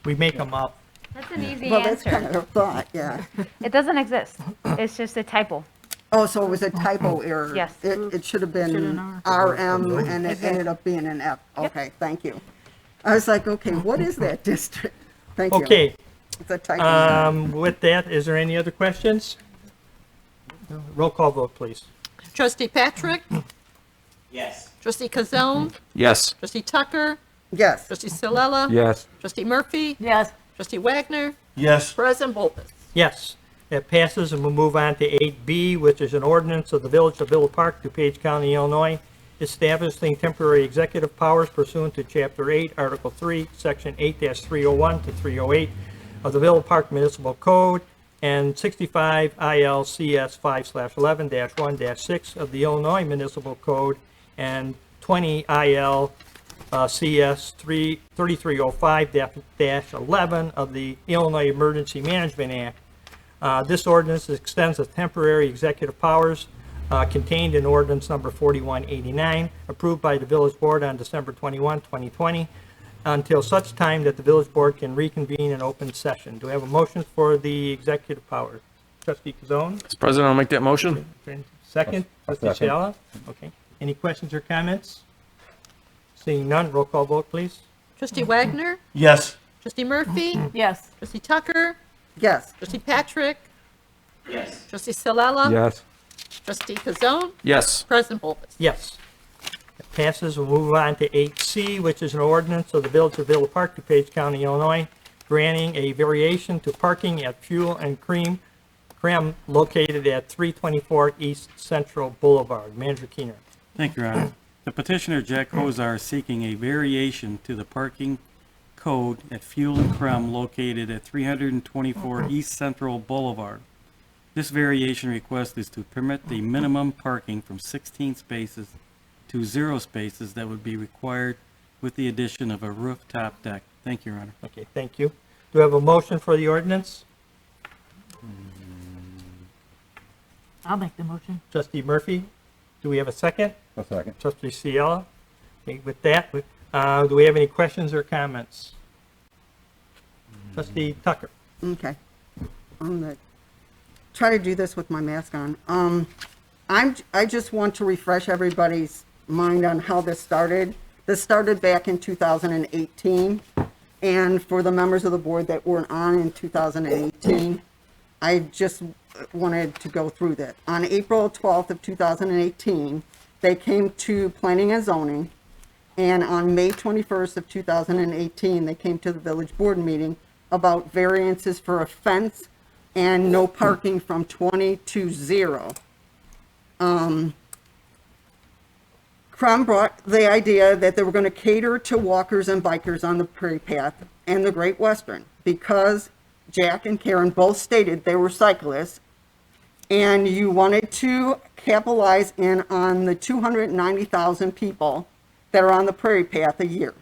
We make them up. That's an easy Well, that's kind answer. of a thought, yeah. It doesn't exist. It's just a typo. Oh, so it was a typo error? Yes. It should have Should been an RM and it ended up being an F. Okay, thank you. I was like, okay, what is that district? Thank you. Okay, It's a typo. with that, is there any other questions? Roll call vote, please. Trustee Patrick? Yes. Trustee Kazone? Yes. Trustee Tucker? Yes. Trustee Silella? Yes. Trustee Murphy? Yes. Trustee Wagner? Yes. President Bolkus? Yes, that passes, and we'll move on to 8B, which is an ordinance of the Village of Villa Park, DuPage County, Illinois, establishing temporary executive powers pursuant to Chapter 8, Article 3, Section 8-301 to 308 of the Villa Park Municipal Code, and 65 ILCS 5/11-1-6 of the Illinois Municipal Code, and 20 ILCS 3305-11 of the Illinois Emergency Management Act. This ordinance extends the temporary executive powers contained in ordinance number 4189, approved by the village board on December 21, 2020, until such time that the village board can reconvene in open session. Do we have a motion for the executive powers? Trustee Kazone? Mr. President, I'll make that motion. Second? I'll Trustee second. Shala? Okay. Any questions or comments? Seeing none, roll call vote, please. Trustee Wagner? Yes. Trustee Murphy? Yes. Trustee Tucker? Yes. Trustee Patrick? Yes. Trustee Silella? Yes. Trustee Kazone? Yes. President Bolkus? Yes. It passes. We'll move on to 8C, which is an ordinance of the Village of Villa Park, DuPage County, Illinois, granting a variation to parking at Fuel and Creme located at 324 East Central Boulevard. Manager Keener. Thank you, Your Honor. The petitioner, Jack Hozar, is seeking a variation to the parking code at Fuel and Creme located at 324 East Central Boulevard. This variation request is to permit the minimum parking from 16 spaces to 0 spaces that would be required with the addition of a rooftop deck. Thank you, Your Honor. Okay, thank you. Do we have a motion for the ordinance? I'll make the motion. Trustee Murphy, do we have a second? A second. Trustee Ciela? Okay, with that, do we have any questions or comments? Trustee Tucker? Okay. I'm gonna try to do this with my mask on. I just want to refresh everybody's mind on how this started. This started back in 2018, and for the members of the board that weren't on in 2018, I just wanted to go through that. On April 12th of 2018, they came to planning and zoning, and on May 21st of 2018, they came to the village board meeting about variances for a fence and no parking from 20 to 0. Crum brought the idea that they were going to cater to walkers and bikers on the Prairie Path and the Great Western, because Jack and Karen both stated they were cyclists, and you wanted to capitalize in on the 290,000 people that are on the Prairie Path a year.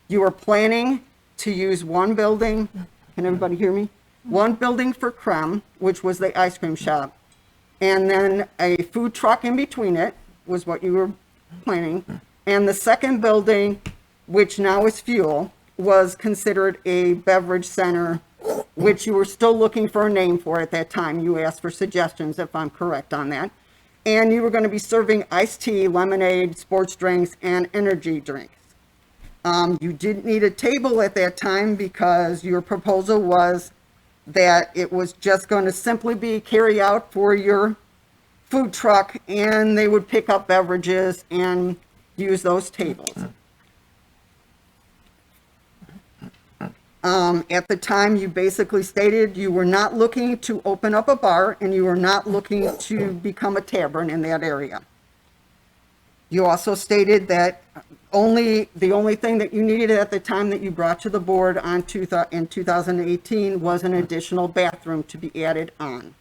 You were planning to use one building, can everybody hear me? One building for Creme, which was the ice cream shop, and then a food truck in between it was what you were planning. And the second building, which now is Fuel, was considered a beverage center, which you were still looking for a name for at that time. You asked for suggestions, if I'm correct on that. And you were going to be serving iced tea, lemonade, sports drinks, and energy drinks. You didn't need a table at that time because your proposal was that it was just going to simply be carry out for your food truck, and they would pick up beverages and use those tables. At the time, you basically stated you were not looking to open up a bar and you were not looking to become a tavern in that area. You also stated that the only thing that you needed at the time that you brought to the board in 2018 was an additional bathroom to be added on.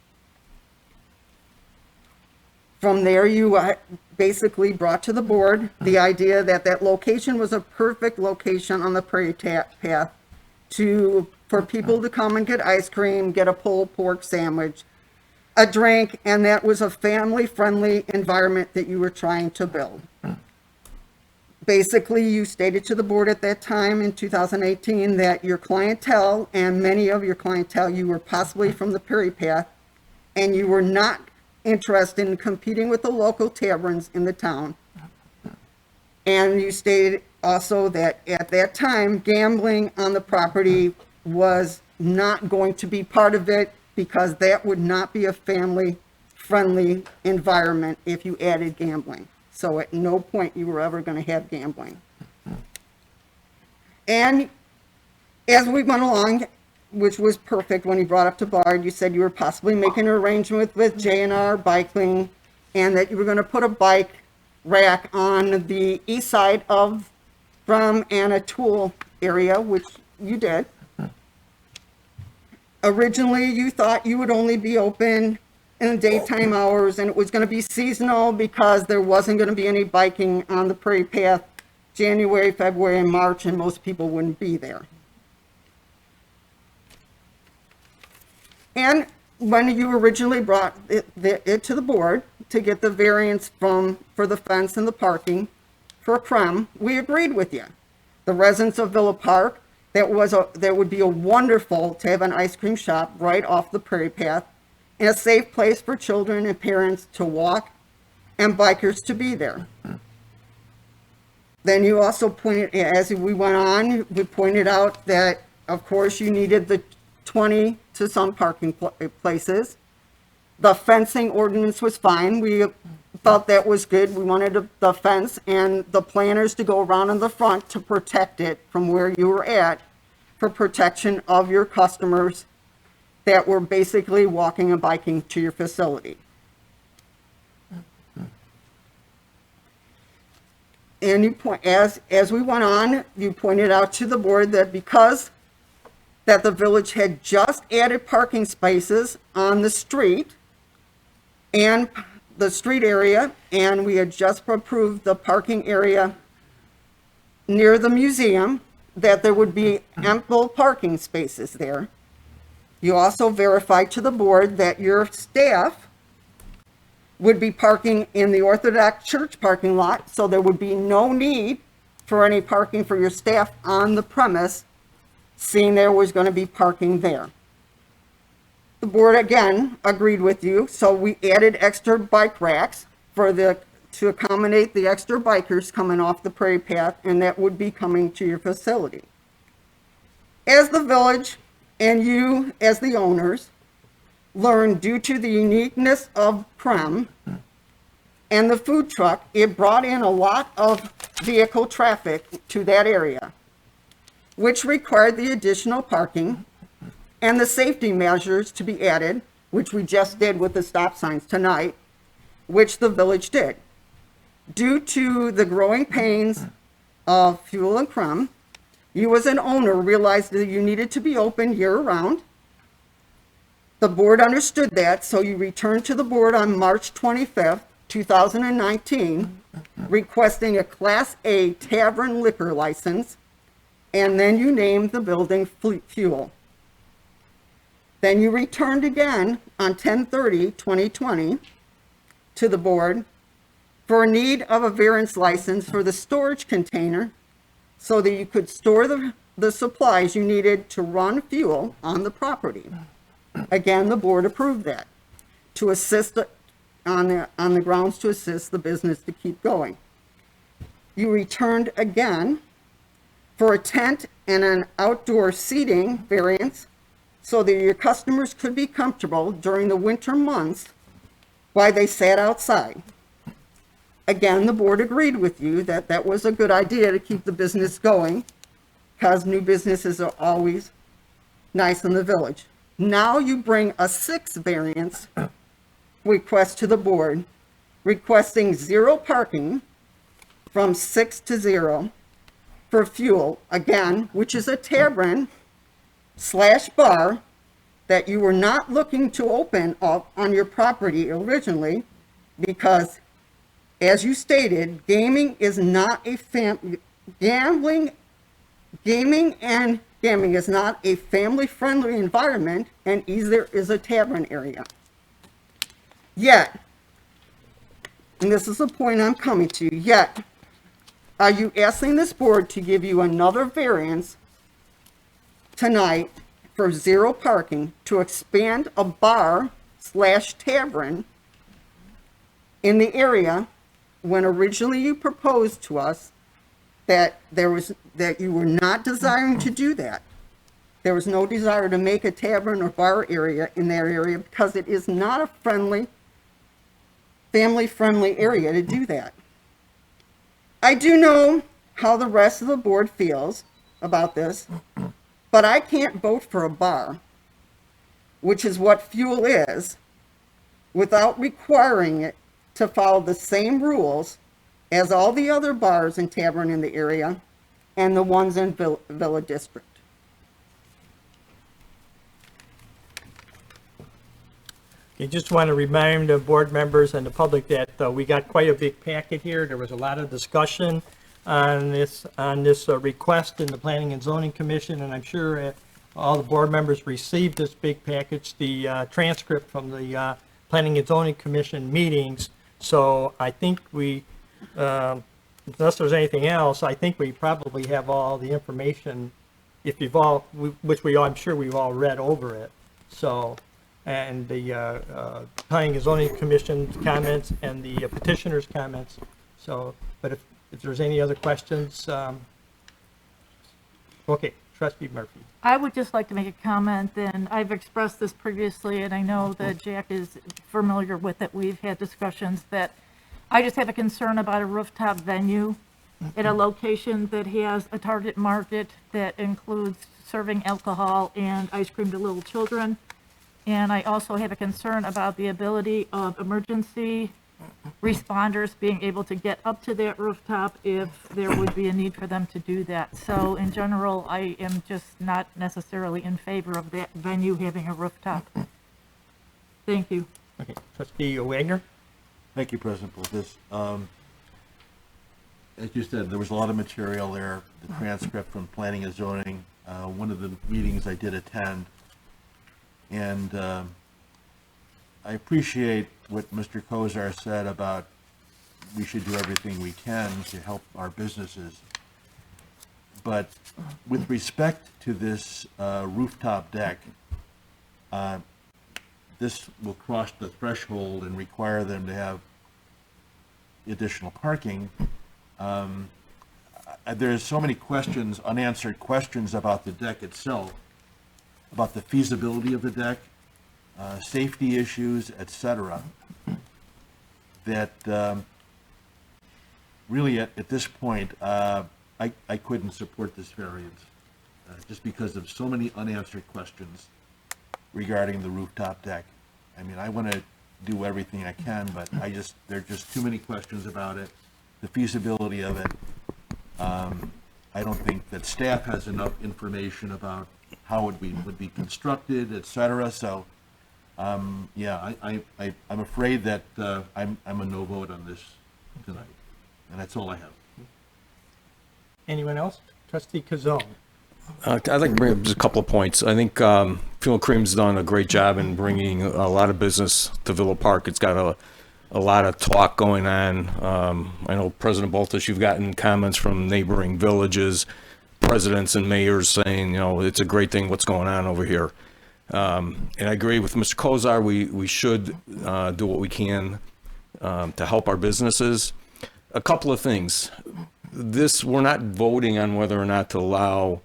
From there, you basically brought to the board the idea that that location was a perfect location on the Prairie Path for people to come and get ice cream, get a pulled pork sandwich, a drink, and that was a family-friendly environment that you were trying to build. Basically, you stated to the board at that time in 2018 that your clientele, and many of your clientele, you were possibly from the Prairie Path, and you were not interested in competing with the local taverns in the town. And you stated also that at that time, gambling on the property was not going to be part of it because that would not be a family-friendly environment if you added gambling. So at no point you were ever going to have gambling. And as we went along, which was perfect when you brought up to Bard, you said you were possibly making an arrangement with J&R Biking and that you were going to put a bike rack on the east side of from Anna Tool area, which you did. Originally, you thought you would only be open in the daytime hours and it was going to be seasonal because there wasn't going to be any biking on the Prairie Path January, February, and March, and most people wouldn't be there. And when you originally brought it to the board to get the variance for the fence and the parking for Creme, we agreed with you. The residents of Villa Park, that would be a wonderful to have an ice cream shop right off the Prairie Path and a safe place for children and parents to walk and bikers to be there. Then you also pointed, as we went on, we pointed out that, of course, you needed the 20 to some parking places. The fencing ordinance was fine. We thought that was good. We wanted the fence and the planters to go around in the front to protect it from where you were at for protection of your customers that were basically walking and biking to your facility. And you as we went on, you pointed out to the board that because that the village had just added parking spaces on the street and the street area, and we had just approved the parking area near the museum, that there would be ample parking spaces there. You also verified to the board that your staff would be parking in the Orthodox Church parking lot, so there would be no need for any parking for your staff on the premise, seeing there was going to be parking there. The board again agreed with you, so we added extra bike racks to accommodate the extra bikers coming off the Prairie Path, and that would be coming to your facility. As the village and you as the owners learned, due to the uniqueness of Creme and the food truck, it brought in a lot of vehicle traffic to that area, which required the additional parking and the safety measures to be added, which we just did with the stop signs tonight, which the village did. Due to the growing pains of Fuel and Creme, you as an owner realized that you needed to be open year-round. The board understood that, so you returned to the board on March 25th, 2019, requesting a Class A tavern liquor license, and then you named the building Fuel. Then you returned again on 10/30/2020 to the board for a need of a variance license for the storage container so that you could store the supplies you needed to run fuel on the property. Again, the board approved that to assist on the grounds to assist the business to keep going. You returned again for a tent and an outdoor seating variance so that your customers could be comfortable during the winter months while they sat outside. Again, the board agreed with you that that was a good idea to keep the business going. because new businesses are always nice in the village. Now you bring a 6 variance request to the board, requesting 0 parking from 6 to 0 for fuel, again, which is a tavern / bar that you were not looking to open up on your property originally, because, as you stated, gaming is not a gambling is not a family-friendly environment, and either is a tavern area. Yet, and this is the point I'm coming to, yet, are you asking this board to give you another variance tonight for 0 parking to expand a bar / tavern in the area when originally you proposed to us that you were not desiring to do that? There was no desire to make a tavern or bar area in that area because it is not a family-friendly area to do that. I do know how the rest of the board feels about this, but I can't vote for a bar, which is what fuel is, without requiring it to follow the same rules as all the other bars and tavern in the area and the ones in Villa District. I just want to remind the board members and the public that we got quite a big packet here. There was a lot of discussion on this request in the Planning and Zoning Commission, and I'm sure all the board members received this big package, the transcript from the Planning and Zoning Commission meetings. So I think unless there's anything else, I think we probably have all the information, if you've all, which I'm sure we've all read over it. So, and the Planning and Zoning Commission's comments and the petitioner's comments. So, but if there's any other questions, okay, Trustee Murphy. I would just like to make a comment, and I've expressed this previously, and I know that Jack is familiar with it. We've had discussions that I just have a concern about a rooftop venue at a location that has a target market that includes serving alcohol and ice cream to little children. And I also have a concern about the ability of emergency responders being able to get up to that rooftop if there would be a need for them to do that. So in general, I am just not necessarily in favor of that venue having a rooftop. Thank you. Okay, Trustee Wagner. Thank you, President Poltis. As you said, there was a lot of material there, the transcript from Planning and Zoning, one of the meetings I did attend. And I appreciate what Mr. Kozar said about we should do everything we can to help our businesses. But with respect to this rooftop deck, this will cross the threshold and require them to have additional parking. There's so many questions, unanswered questions about the deck itself, about the feasibility of the deck, safety issues, etc., that really at this point, I couldn't support this variance, just because of so many unanswered questions regarding the rooftop deck. I mean, I want to do everything I can, but there are just too many questions about it, the feasibility of it. I don't think that staff has enough information about how it would be constructed, et cetera. So, yeah, I'm afraid that I'm a no vote on this tonight, and that's all I have. Anyone else? Trustee Kazone. I'd like to bring up just a couple of points. I think Fuel and Cream's done a great job in bringing a lot of business to Villa Park. It's got a lot of talk going on. I know, President Boltis, you've gotten comments from neighboring villages, presidents and mayors saying, it's a great thing what's going on over here. And I agree with Mr. Kozar, we should do what we can to help our businesses. A couple of things. We're not voting on whether or not to allow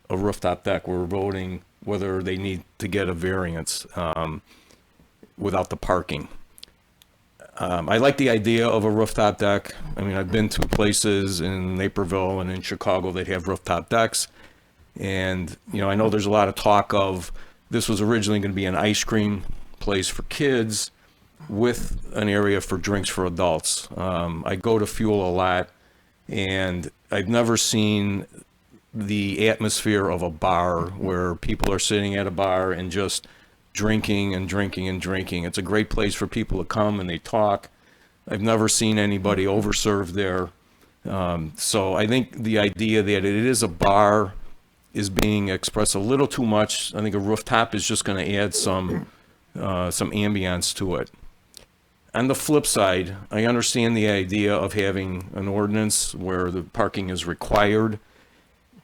a rooftop deck. We're voting whether they need to get a variance without the parking. I like the idea of a rooftop deck. I mean, I've been to places in Naperville and in Chicago that have rooftop decks. And, I know there's a lot of talk of this was originally going to be an ice cream place for kids with an area for drinks for adults. I go to Fuel a lot, and I've never seen the atmosphere of a bar where people are sitting at a bar and just drinking and drinking and drinking. It's a great place for people to come and they talk. I've never seen anybody overserved there. So I think the idea that it is a bar is being expressed a little too much. I think a rooftop is just going to add some ambiance to it. On the flip side, I understand the idea of having an ordinance where the parking is required.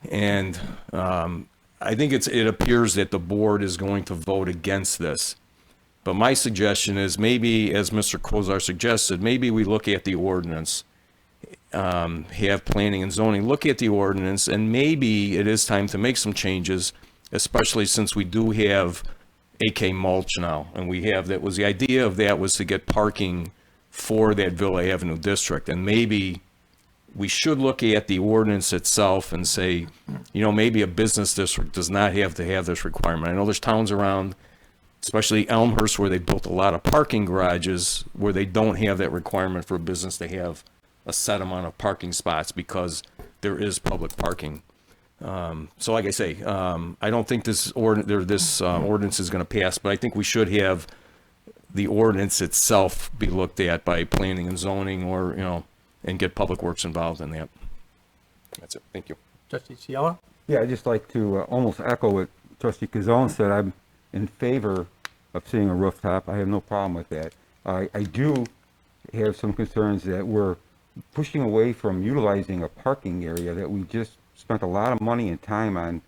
And I think it appears that the board is going to vote against this. But my suggestion is maybe, as Mr. Kozar suggested, maybe we look at the ordinance, have planning and zoning look at the ordinance, and maybe it is time to make some changes, especially since we do have AK mulch now. And that was the idea of that was to get parking for that Villa Avenue district. And maybe we should look at the ordinance itself and say, maybe a business district does not have to have this requirement. I know there's towns around, especially Elmhurst, where they built a lot of parking garages where they don't have that requirement for a business to have a set amount of parking spots because there is public parking. So like I say, I don't think this ordinance is going to pass, but I think we should have the ordinance itself be looked at by planning and zoning or, and get Public Works involved in that. That's it. Thank you. Trustee Cielo? Yeah, I'd just like to almost echo what Trustee Kazone said. I'm in favor of seeing a rooftop. I have no problem with that. I do have some concerns that we're pushing away from utilizing a parking area that we just spent a lot of money and time on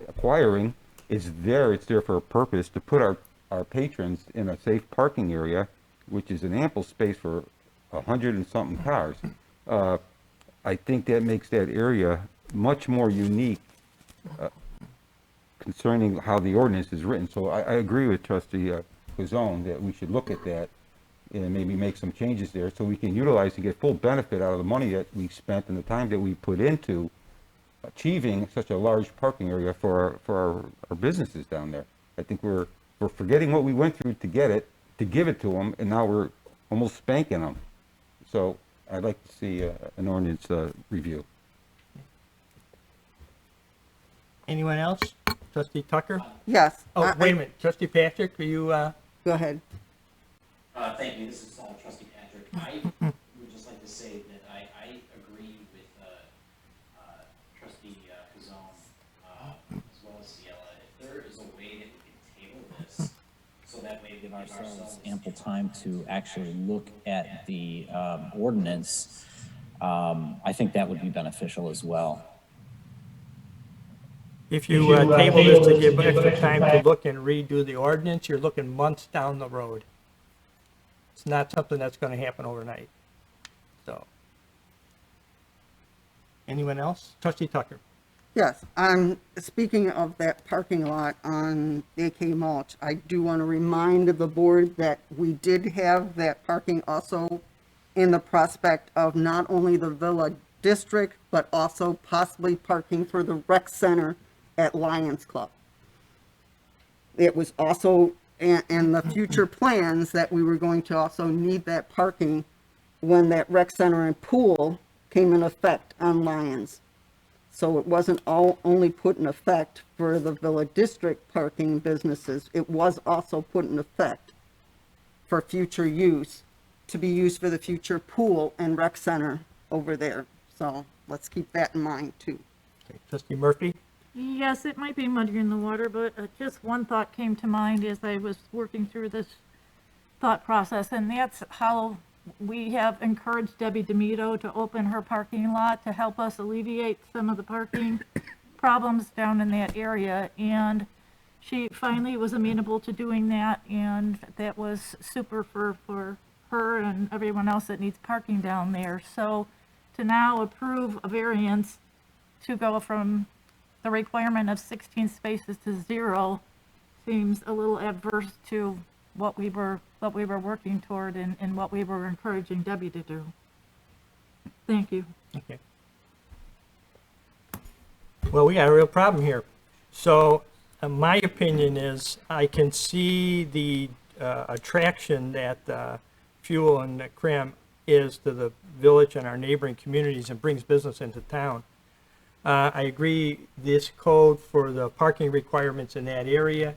acquiring. It's there for a purpose to put our patrons in a safe parking area, which is an ample space for 100 and something cars. I think that makes that area much more unique concerning how the ordinance is written. So I agree with Trustee Kazone that we should look at that and maybe make some changes there so we can utilize and get full benefit out of the money that we spent and the time that we put into achieving such a large parking area for our businesses down there. I think we're forgetting what we went through to get it, to give it to them, and now we're almost spanking them. So I'd like to see an ordinance review. Anyone else? Trustee Tucker? Yes. Oh, wait a minute. Trustee Patrick, are you, Go ahead. Thank you. This is Trustee Patrick. I would just like to say that I agree with Trustee Kazone as well as Ciela. If there is a way that we can table this so that way we give ourselves ample time to actually look at the ordinance, I think that would be beneficial as well. if you table this to give extra time to look and redo the ordinance, you're looking months down the road. It's not something that's going to happen overnight. So, anyone else? Trustee Tucker. Yes, speaking of that parking lot on AK Mulch, I do want to remind the board that we did have that parking also in the prospect of not only the Villa District, but also possibly parking for the rec center at Lions Club. It was also in the future plans that we were going to also need that parking when that rec center and pool came in effect on Lions. So it wasn't only put in effect for the Villa District parking businesses, it was also put in effect for future use, to be used for the future pool and rec center over there. So let's keep that in mind too. Okay. Trustee Murphy. Yes, it might be muddying the water, but just one thought came to mind as I was working through this thought process, and that's how we have encouraged Debbie DeMito to open her parking lot to help us alleviate some of the parking problems down in that area. And she finally was amenable to doing that, and that was super for her and everyone else that needs parking down there. So to now approve a variance to go from the requirement of 16 spaces to 0 seems a little adverse to what we were working toward and what we were encouraging Debbie to do. Thank you. Okay. Well, we got a real problem here. So, my opinion is, I can see the attraction that fuel and creme is to the village and our neighboring communities and brings business into town. I agree, this code for the parking requirements in that area,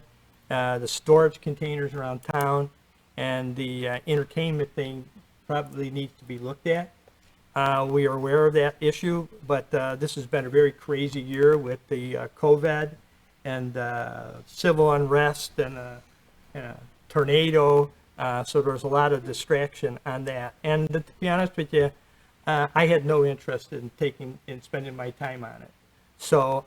the storage containers around town, and the entertainment thing probably needs to be looked at. We are aware of that issue, but this has been a very crazy year with the COVID and civil unrest and a tornado. So there's a lot of distraction on that. And to be honest with you, I had no interest in spending my time on it. So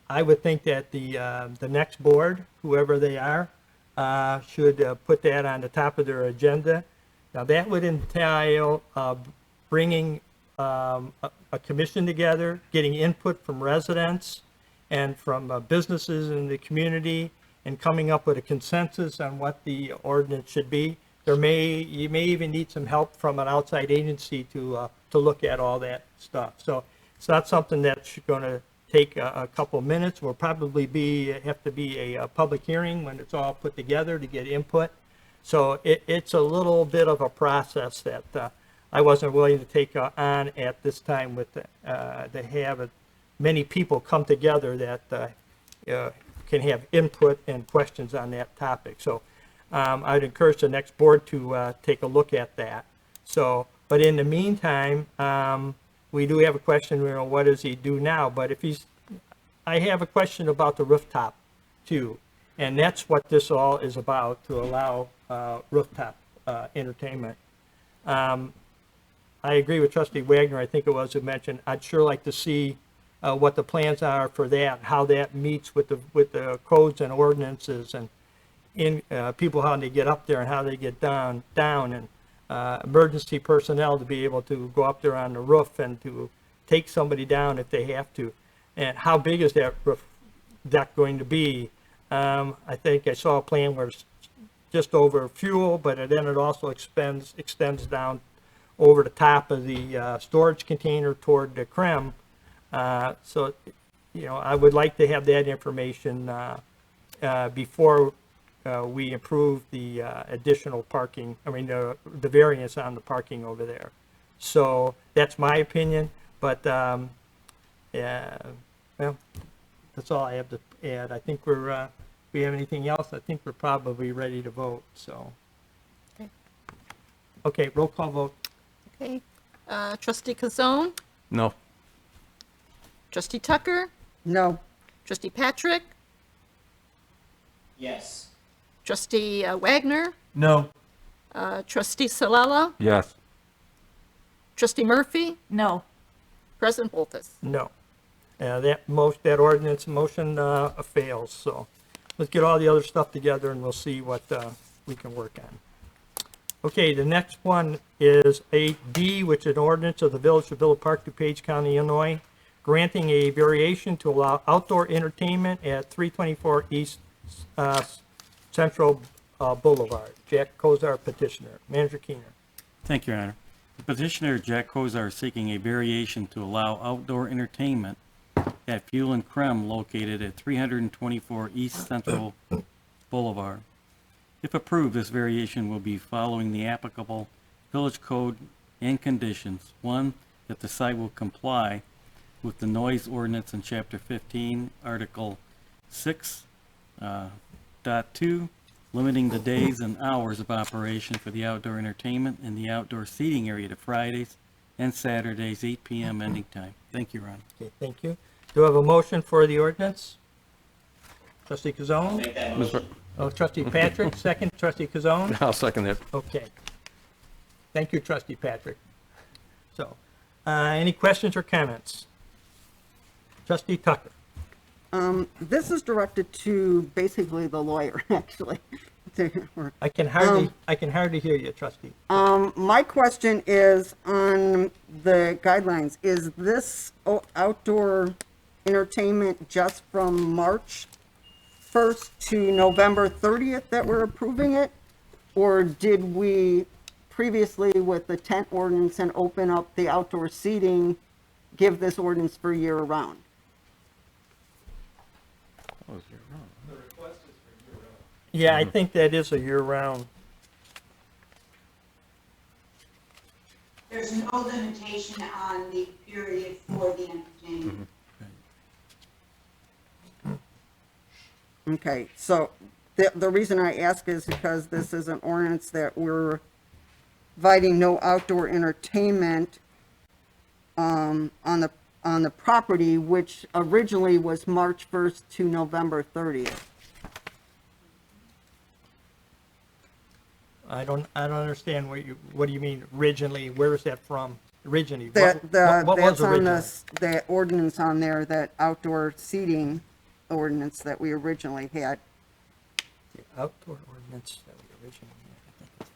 I would think that the next board, whoever they are, should put that on the top of their agenda. Now, that would entail bringing a commission together, getting input from residents and from businesses in the community, and coming up with a consensus on what the ordinance should be. You may even need some help from an outside agency to look at all that stuff. So it's not something that's going to take a couple of minutes. Will probably have to be a public hearing when it's all put together to get input. So it's a little bit of a process that I wasn't willing to take on at this time with to have many people come together that can have input and questions on that topic. So I'd encourage the next board to take a look at that. So, but in the meantime, we do have a question, what does he do now? But I have a question about the rooftop too. And that's what this all is about, to allow rooftop entertainment. I agree with Trustee Wagner, I think it was, who mentioned, I'd sure like to see what the plans are for that, how that meets with the codes and ordinances, and people, how they get up there and how they get down, and emergency personnel to be able to go up there on the roof and to take somebody down if they have to. And how big is that roof deck going to be? I think I saw a plan where it's just over fuel, but then it also extends down over the top of the storage container toward the creme. So, I would like to have that information before we approve the additional parking, the variance on the parking over there. So that's my opinion, but, well, that's all I have to add. I think if we have anything else, I think we're probably ready to vote, so. Okay, roll call vote. Okay. Trustee Kazone, No. trustee Tucker, No. trustee Patrick, Yes. trustee Wagner, No. trustee Salala, Yes. trustee Murphy, No. President Boltus. No. That ordinance motion fails, so let's get all the other stuff together and we'll see what we can work on. Okay, the next one is 8D, which is an ordinance of the Village of Villa Park, DuPage County, Illinois, granting a variation to allow outdoor entertainment at 324 East Central Boulevard. Jack Kozar, petitioner. Manager Keener. Thank you, Your Honor. The petitioner, Jack Kozar, is seeking a variation to allow outdoor entertainment at Fuel and Creme located at 324 East Central Boulevard. If approved, this variation will be following the applicable village code and conditions. One, that the site will comply with the noise ordinance in Chapter 15, Article 6.2, limiting the days and hours of operation for the outdoor entertainment and the outdoor seating area to Fridays and Saturdays, 8 p.m. ending time. Thank you, Ron. Okay, thank you. Do I have a motion for the ordinance? Trustee Kazone? Make that motion. Oh, trustee Patrick, second. Trustee Kazone? I'll second that. Okay. Thank you, trustee Patrick. So, any questions or comments? Trustee Tucker? This is directed to basically the lawyer, actually. I can hardly hear you, trustee. My question is on the guidelines. Is this outdoor entertainment just from March 1st to November 30th that we're approving it? Or did we previously, with the tent ordinance and open up the outdoor seating, give this ordinance for year round? Yeah, I think that is a year-round. There's no limitation on the period for the entertainment. Okay, so the reason I ask is because this is an ordinance that we're providing no outdoor entertainment on the property, which originally was March 1st to November 30th. I don't understand what do you mean originally? Where is that from originally? That, What was that's on originally? the ordinance on there, that outdoor seating ordinance that we originally had. Outdoor ordinance that we originally had.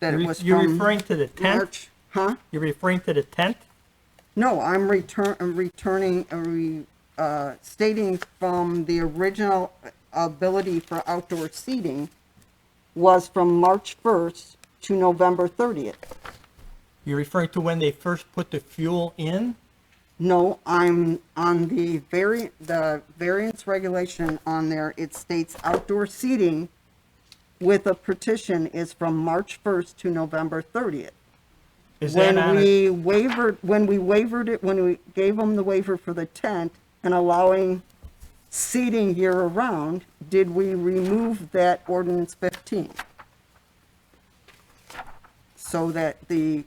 That it was You're from referring to the tent? March, huh? You're referring to the tent? No, I'm stating from the original ability for outdoor seating was from March 1st to November 30th. You're referring to when they first put the fuel in? No, I'm on the variance regulation on there. It states outdoor seating with a petition is from March 1st to November 30th. Is that on a, When we gave them the waiver for the tent and allowing seating year-round, did we remove that ordinance 15? So that the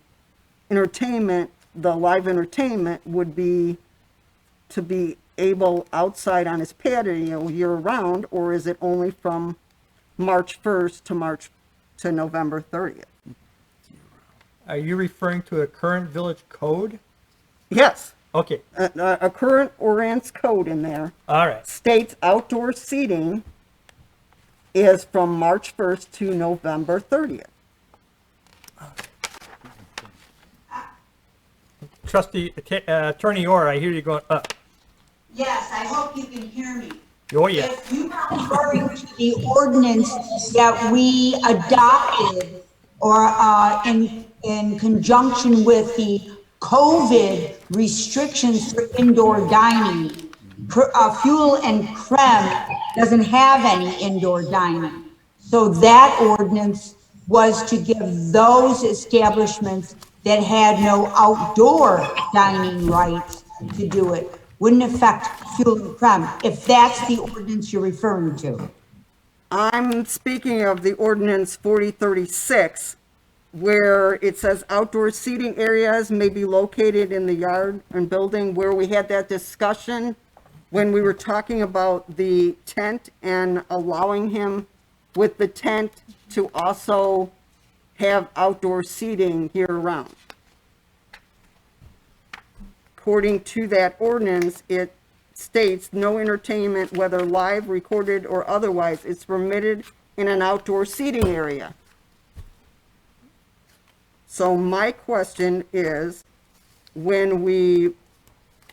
entertainment, the live entertainment would be to be able outside on his patio year-round, or is it only from March 1st to November 30th? are you referring to a current village code? Yes, Okay, a current ordinance code in there all right. states outdoor seating is from March 1st to November 30th. Trustee, Attorney Orr, I hear you going up. Yes, I hope you can hear me. Oh, yeah. If you are referring to the ordinance that we adopted or in conjunction with the COVID restrictions for indoor dining, Fuel and Creme doesn't have any indoor dining. So that ordinance was to give those establishments that had no outdoor dining rights to do it. Wouldn't affect Fuel and Creme, if that's the ordinance you're referring to. I'm speaking of the ordinance 4036, where it says outdoor seating areas may be located in the yard and building, where we had that discussion when we were talking about the tent and allowing him with the tent to also have outdoor seating year-round. According to that ordinance, it states no entertainment, whether live, recorded, or otherwise, is permitted in an outdoor seating area. So my question is, when we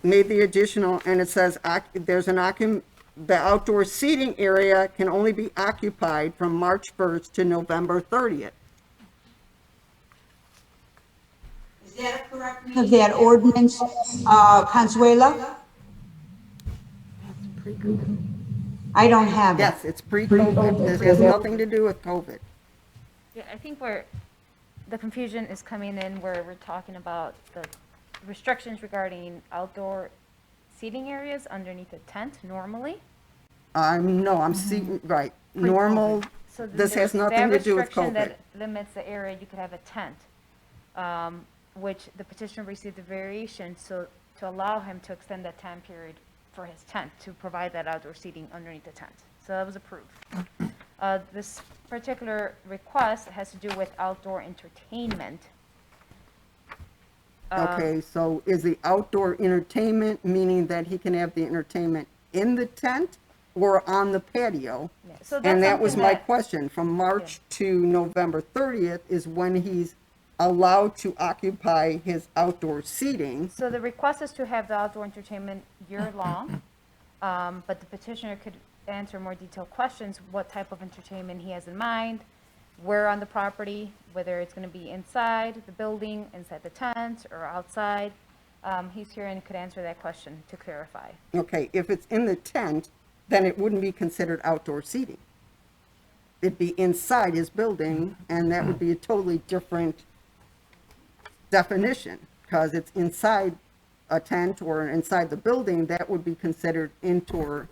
made the additional, and it says the outdoor seating area can only be occupied from March 1st to November 30th. Is that a correct reading of that ordinance, Consuela? I don't have it. Yes, it's pre-COVID. This has nothing to do with COVID. Yeah, I think the confusion is coming in where we're talking about the restrictions regarding outdoor seating areas underneath a tent normally. I'm seeing, right, normal, So this has there's nothing that to do with restriction COVID. that limits the area you could have a tent, which the petitioner received a variation so to allow him to extend that time period for his tent to provide that outdoor seating underneath the tent. So that was approved. This particular request has to do with outdoor entertainment. Okay, so is the outdoor entertainment meaning that he can have the entertainment in the tent or on the patio? Yeah, so that's And that was something my that- question. From March to November 30th is when he's allowed to occupy his outdoor seating. So the request is to have the outdoor entertainment year-long, but the petitioner could answer more detailed questions, what type of entertainment he has in mind, where on the property, whether it's going to be inside the building, inside the tent, or outside. He's here and could answer that question to clarify. Okay, if it's in the tent, then it wouldn't be considered outdoor seating. It'd be inside his building, and that would be a totally different definition, because it's inside a tent or inside the building. That would be considered indoor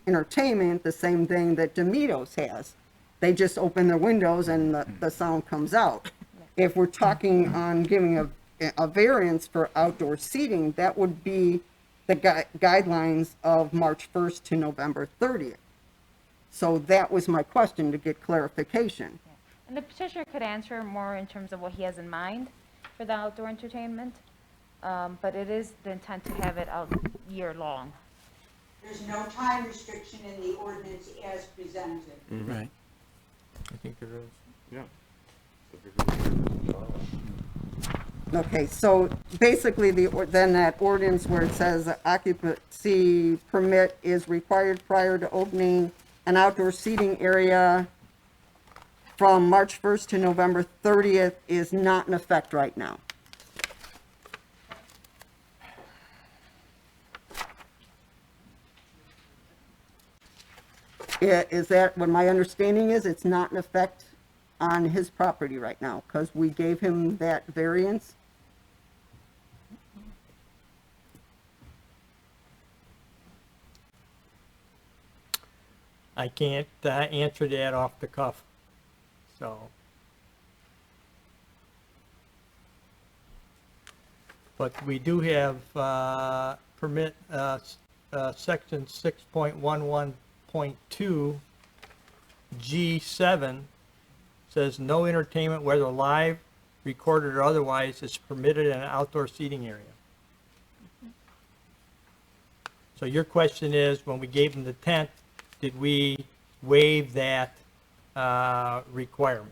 entertainment, the same thing that Demito's has. They just open their windows and the sound comes out. If we're talking on giving a variance for outdoor seating, that would be the guidelines of March 1st to November 30th. So that was my question, to get clarification. And the petitioner could answer more in terms of what he has in mind for the outdoor entertainment, but it is the intent to have it out year long. There's no time restriction in the ordinance as presented. Right. I think there is. Yeah. Okay, so basically, then that ordinance where it says occupancy permit is required prior to opening an outdoor seating area from March 1st to November 30th is not in effect right now. Is that what my understanding is? It's not in effect on his property right now, because we gave him that variance? I can't answer that off the cuff, so. But we do have permit, section 6.11.2 G7 says no entertainment, whether live, recorded, or otherwise, is permitted in an outdoor seating area. So your question is, when we gave them the tent, did we waive that requirement?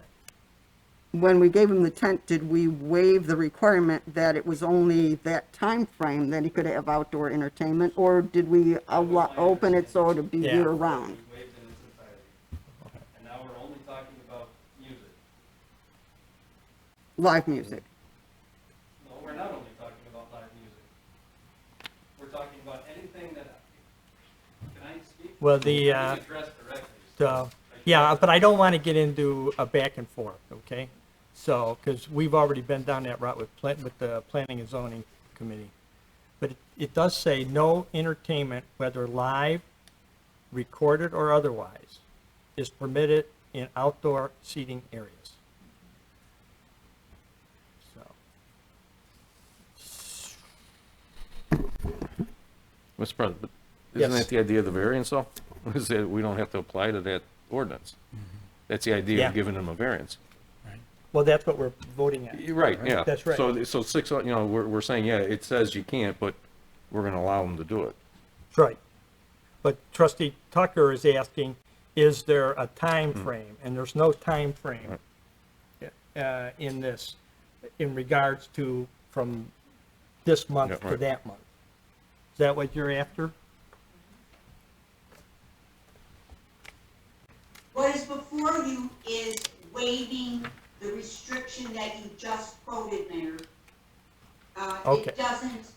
When we gave him the tent, did we waive the requirement that it was only that time frame that he could have outdoor entertainment, or did we open it so it'd be Yeah. year-round? We waived in its entirety. And now we're only talking about music. Live music? No, we're not only talking about live music. We're talking about anything that, can I speak? Well, the, Let me address directly. So, yeah, but I don't want to get into a back and forth, okay? So, because we've already been down that route with the Planning and Zoning Committee. But it does say no entertainment, whether live, recorded, or otherwise, is permitted in outdoor seating areas. So, Mr. President, but isn't Yes. that the idea of the variance, though? Is that we don't have to apply to that ordinance? That's the idea Yeah. of giving them a variance. well, that's what we're voting on. You're right, yeah. That's right. So six, we're saying, yeah, it says you can't, but we're gonna allow them to do it. That's right. But trustee Tucker is asking, is there a time frame? And there's no time frame in this, in regards to from this month Yeah, to right. that month. Is that what you're after? What is before you is waiving the restriction that you just quoted, Mayor. Okay. It doesn't,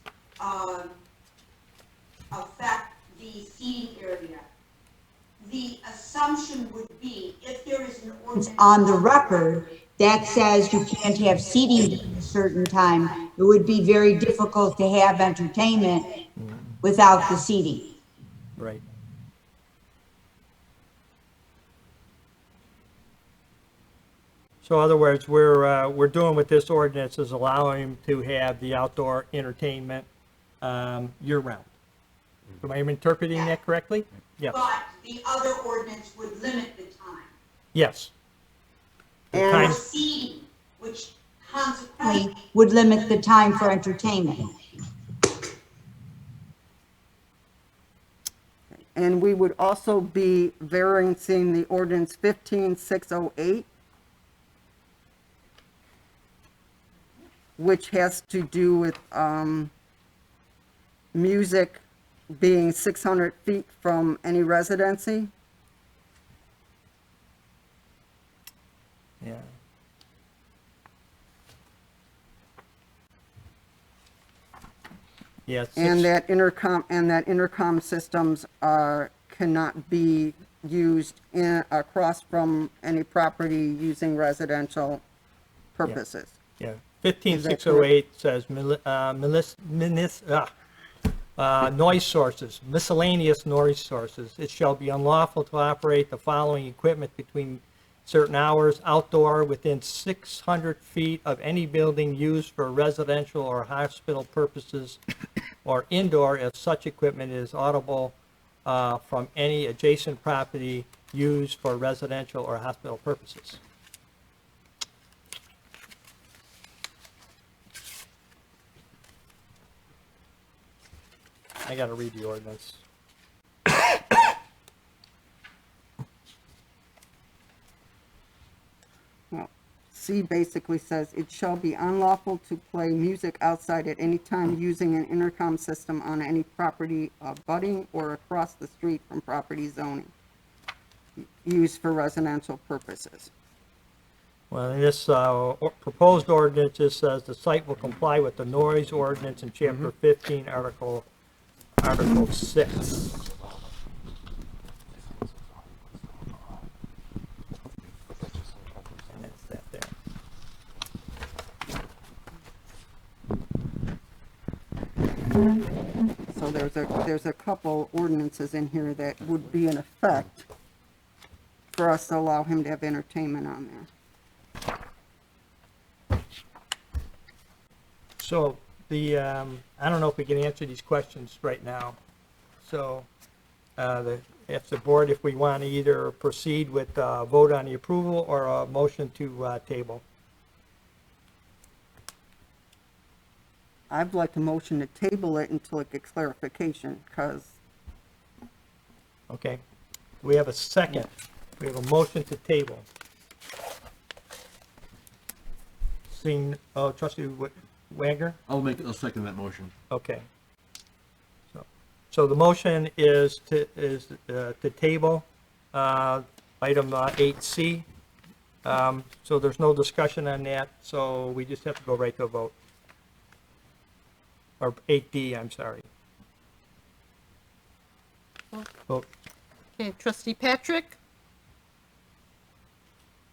affect the seating area. The assumption would be, if there is an ordinance on the record that says you can't have seating at a certain time, it would be very difficult to have entertainment without the seating. Right. So in other words, we're doing with this ordinance is allowing him to have the outdoor entertainment year-round. Am I interpreting that correctly? Yes. But the other ordinance would limit the time. Yes. The And- time, For seating, which consequently would limit the time for entertainment. And we would also be variancing the ordinance 15608, which has to do with music being 600 feet from any residency. yeah. Yes. And that intercom systems cannot be used across from any property using residential purposes. Yeah, 15608 says noise sources, miscellaneous noise sources. It shall be unlawful to operate the following equipment between certain hours: outdoor within 600 feet of any building used for residential or hospital purposes, or indoor if such equipment is audible from any adjacent property used for residential or hospital purposes. I gotta read the ordinance. Well, C basically says, it shall be unlawful to play music outside at any time using an intercom system on any property abutting or across the street from property zoning used for residential purposes. Well, in this proposed ordinance, it says the site will comply with the noise ordinance in chapter 15, article 6. And that's that there. So there's a couple ordinances in here that would be in effect for us to allow him to have entertainment on there. So the, I don't know if we can answer these questions right now. So if the board, if we want to either proceed with a vote on the approval or a motion to table. I'd like a motion to table it until it gets clarification, because Okay. We have a second. We have a motion to table. Seeing, trustee Wagner? I'll second that motion. Okay. So the motion is to table, item 8C. So there's no discussion on that, so we just have to go right to a vote. Or 8D, I'm sorry. Vote. Okay, trustee Patrick,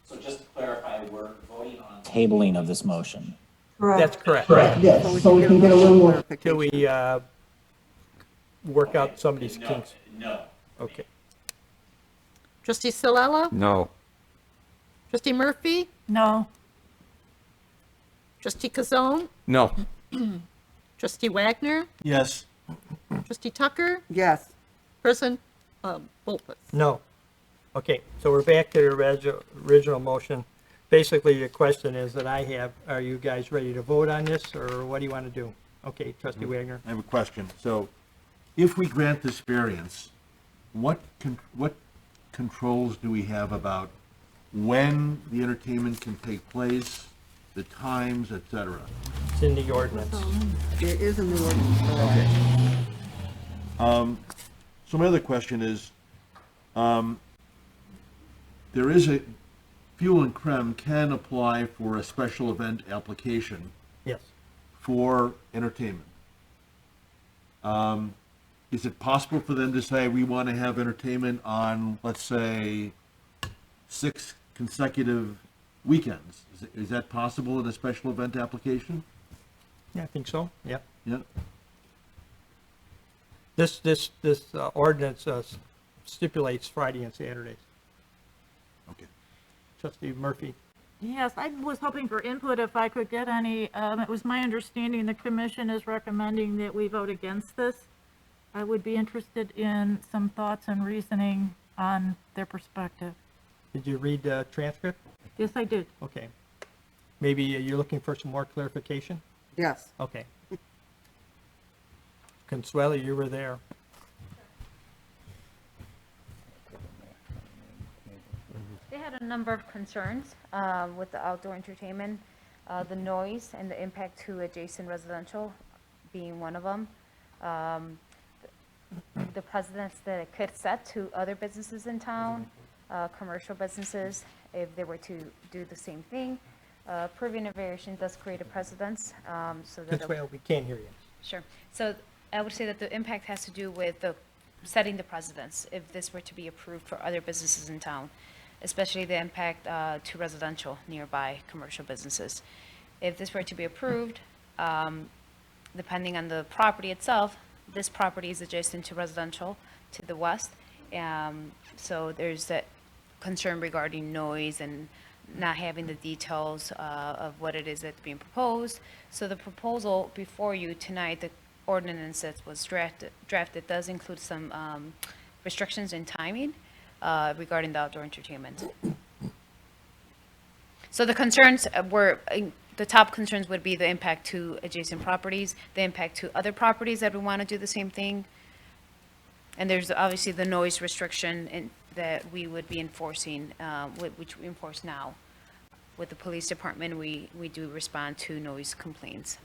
So just to clarify, we're voting on tabling of this motion. That's correct. yes, so we can get a little more Till clarification. we work out some of these kinks. No. Okay. trustee Salella, No. trustee Murphy, No, trustee Kazone, No. trustee Wagner, Yes. trustee Tucker, Yes, President Volpez. No. Okay, so we're back to the original motion. Basically, the question is that I have, are you guys ready to vote on this, or what do you want to do? Okay, trustee Wagner? I have a question. So if we grant this variance, what controls do we have about when the entertainment can take place, the times, et cetera? It's in the ordinance. it is in the ordinance. Okay. So my other question is, there is a, Fuel and Creme can apply for a special event application Yes. for entertainment. Is it possible for them to say, we want to have entertainment on, let's say, 6 consecutive weekends? Is that possible in a special event application? Yeah, I think so, yeah. Yeah. This ordinance stipulates Friday and Saturdays. Okay. Trustee Murphy? yes, I was hoping for input if I could get any. It was my understanding the commission is recommending that we vote against this. I would be interested in some thoughts and reasoning on their perspective. Did you read the transcript? Yes, I did. Okay. Maybe you're looking for some more clarification? Yes, Okay. Consuelo, you were there. They had a number of concerns with the outdoor entertainment, the noise and the impact to adjacent residential being one of them. The precedents that it could set to other businesses in town, commercial businesses, if they were to do the same thing. Approving a variation does create a precedence, so that. Consuelo, we can't hear you. Sure. So I would say that the impact has to do with the setting the precedence if this were to be approved for other businesses in town, especially the impact to residential nearby commercial businesses. If this were to be approved, depending on the property itself, this property is adjacent to residential to the west. So there's that concern regarding noise and not having the details of what it is that's being proposed. So the proposal before you tonight, the ordinance that was drafted does include some restrictions in timing regarding the outdoor entertainment. So the concerns were, the top concerns would be the impact to adjacent properties, the impact to other properties that would want to do the same thing. And there's obviously the noise restriction that we would be enforcing, which we enforce now. With the police department, we do respond to noise complaints.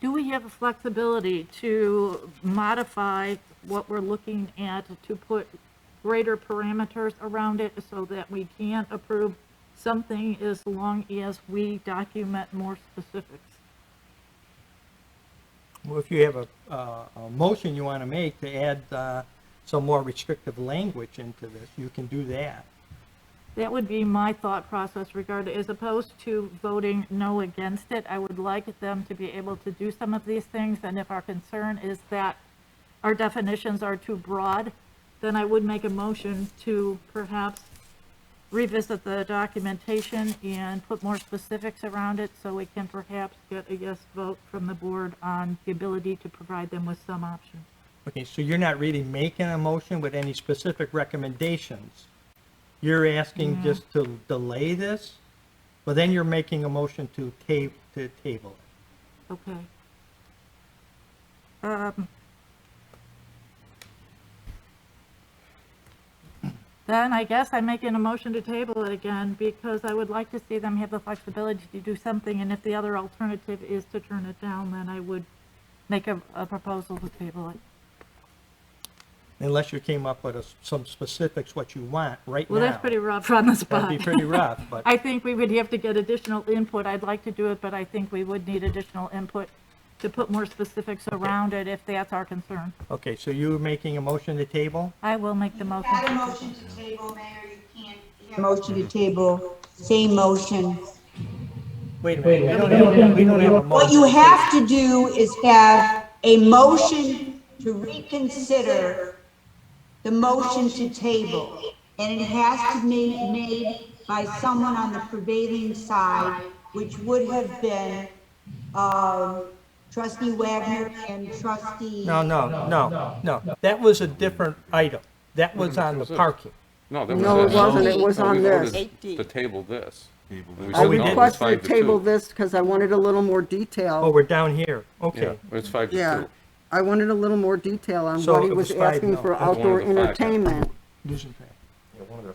Do we have a flexibility to modify what we're looking at to put greater parameters around it so that we can approve something as long as we document more specifics? Well, if you have a motion you want to make to add some more restrictive language into this, you can do that. That would be my thought process regarding, as opposed to voting no against it. I would like them to be able to do some of these things, and if our concern is that our definitions are too broad, then I would make a motion to perhaps revisit the documentation and put more specifics around it so we can perhaps get a yes vote from the board on the ability to provide them with some options. Okay, so you're not really making a motion with any specific recommendations. You're asking just to delay this, but then you're making a motion to table it. Okay. Then I guess I'm making a motion to table it again because I would like to see them have the flexibility to do something, and if the other alternative is to turn it down, then I would make a proposal to table it. Unless you came up with some specifics what you want right now. Well, that's pretty rough on the spot. That'd be pretty rough, but. I think we would have to get additional input. I'd like to do it, but I think we would need additional input to put more specifics around it if that's our concern. Okay, so you're making a motion to table? I will make the motion. Had a motion to table, Mayor, you can't have a motion to table, same motion. Wait a minute, we don't have a motion. What you have to do is have a motion to reconsider the motion to table, and it has to be made by someone on the prevailing side, which would have been Trustee Wagner and Trustee. No. That was a different item. That was on the parking. No, that No, it was wasn't. It was on we this. voted To table this. Table We this. I said no, it's requested 5 to to table 2. this because I wanted a little more Oh, detail. we're down here. Yeah, Okay. it's 5 to 2. Yeah, I wanted a little more detail on So what he it was was 5 asking no. for That's one outdoor of the 5. entertainment. Losing track.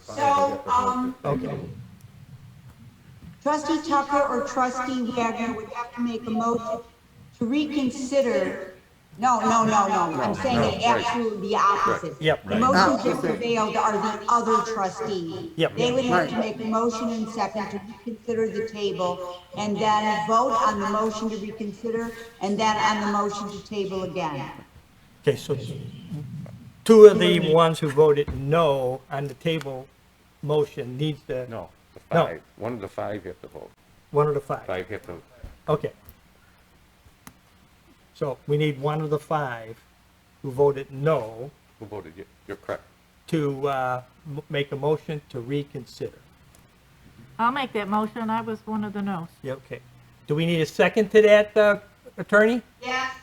So, Okay. Trustee Tucker or Trustee Wagner would have to make a motion to reconsider. No, I'm saying it absolutely the opposite. Yep. The motions that prevailed are the other trustees. Yep. They would have to Right. make a motion and second to reconsider the table, and then vote on the motion to reconsider, and then on the motion to table again. Okay, so two of the ones who voted no on the table motion needs to. No, the No. 5. One of the 5 have to vote. One of the 5. 5 have to, Okay. So we need one of the 5 who voted no who voted? You're correct. to make a motion to reconsider. I'll make that motion. I was one of the no's. Yeah, okay. Do we need a second to that, attorney? Yes.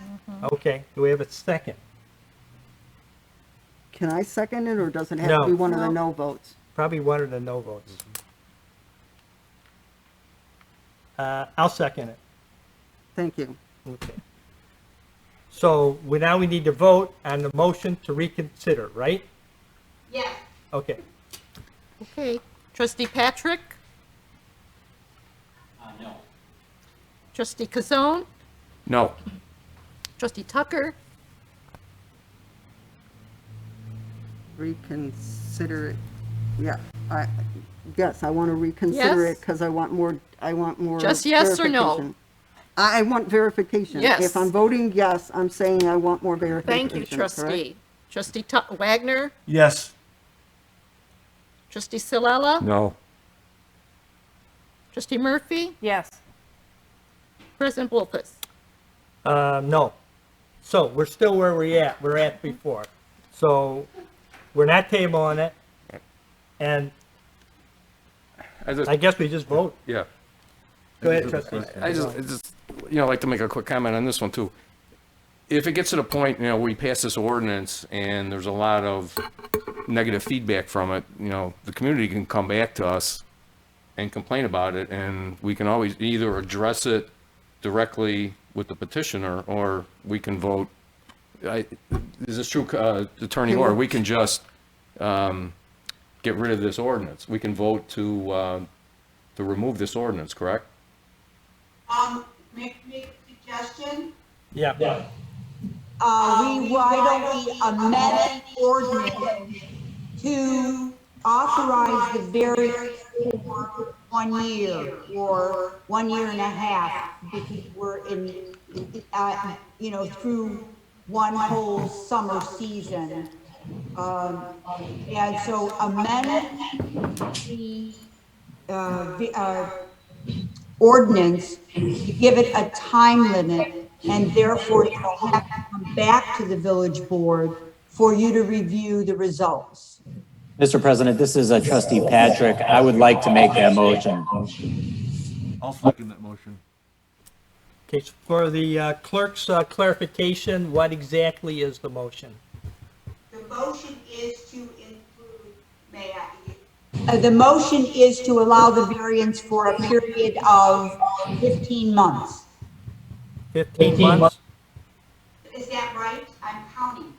Okay, do we have a second? Can I second it, or does it have to be No. one of the no votes? Probably one of the no votes. I'll second it. Thank you. Okay. So now we need to vote on the motion to reconsider, right? Yes. Okay. Okay. Trustee Patrick? No. Trustee Kazone? No. Trustee Tucker? Reconsider it. Yeah, yes, I want to reconsider Yes? it because I want more Just yes or no? clarification. I want verification. Yes. If I'm voting yes, I'm saying I want more verification. Thank you, correct? trustee. Trustee Wagner, Yes. trustee Silella, No. trustee Murphy, Yes. President Wolfus. No. So we're still where we're at before. So we're not tabling it, and I guess we just vote. Yeah. Go ahead, trustee. I just, like to make a quick comment on this one too. If it gets to the point, we pass this ordinance and there's a lot of negative feedback from it, the community can come back to us and complain about it, and we can always either address it directly with the petitioner, or we can vote, is this true, Attorney Orr? We can just, get rid of this ordinance. We can vote to remove this ordinance, correct? Make a suggestion? Yeah. Why don't we amend the ordinance to authorize the variance for 1 year or 1 year and a half, because we're in, through one whole summer season. And so amend the ordinance to give it a time limit, and therefore it will have to come back to the village board for you to review the results. Mr. President, this is trustee Patrick. I would like to make that motion. I'll second that motion. Okay, so for the clerk's clarification, what exactly is the motion? The motion is to include, the motion is to allow the variance for a period of 15 months. 15 months? Is that right? I'm counting.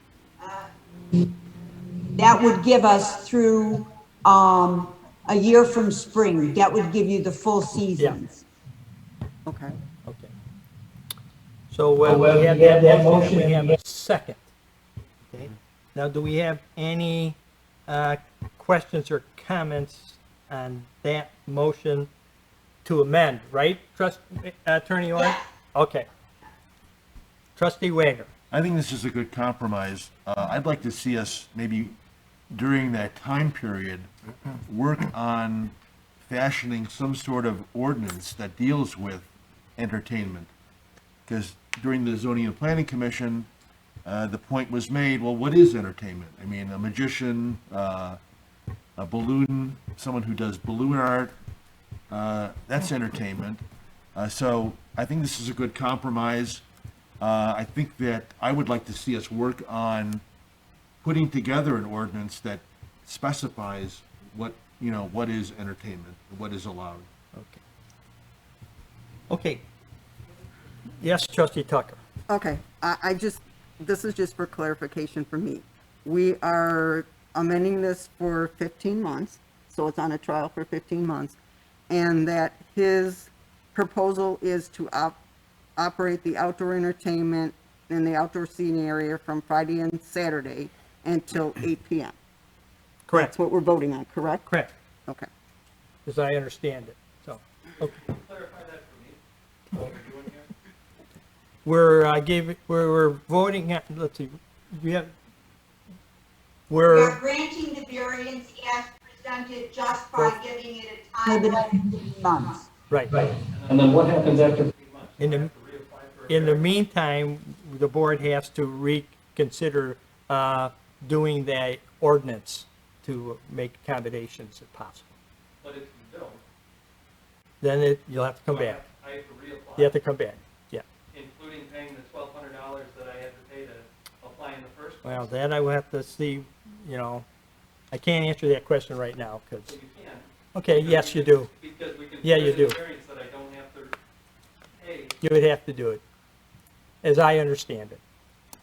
That would give us through a year from spring. That would give you the full seasons. Okay. Okay. So we have that motion, we have a second. Okay. Now, do we have any questions or comments on that motion to amend, right, Attorney Orr? Yeah. Okay. Trustee Wagner. I think this is a good compromise. I'd like to see us maybe during that time period work on fashioning some sort of ordinance that deals with entertainment. Because during the Zoning and Planning Commission, the point was made, well, what is entertainment? I mean, a magician, a balloon, someone who does balloon art, that's entertainment. So I think this is a good compromise. I think that I would like to see us work on putting together an ordinance that specifies what is entertainment, what is allowed. Okay. Okay. Yes, Trustee Tucker. Okay, this is just for clarification for me. We are amending this for 15 months, so it's on a trial for 15 months, and that his proposal is to operate the outdoor entertainment in the outdoor seating area from Friday and Saturday until 8 p.m. Correct. That's what we're voting on, correct? Correct, Okay. as I understand it, so, okay. Clarify that for me, what we're doing here. We're voting, let's see, We're we're, granting the variance as presented just by giving it a time limit of 15 months. right. And then what happens after? In the meantime, the board has to reconsider doing the ordinance to make accommodations if possible. But if you don't, Then you'll have to come back. I have to reapply. You have to come back, yeah. Including paying the $1,200 that I had to pay to apply in the first place. Well, then I will have to see, I can't answer that question right now, because, So you can. okay, yes, you do. Because we can. Yeah, you put in do. a variance that I don't have to pay You would have to do it, as I understand it,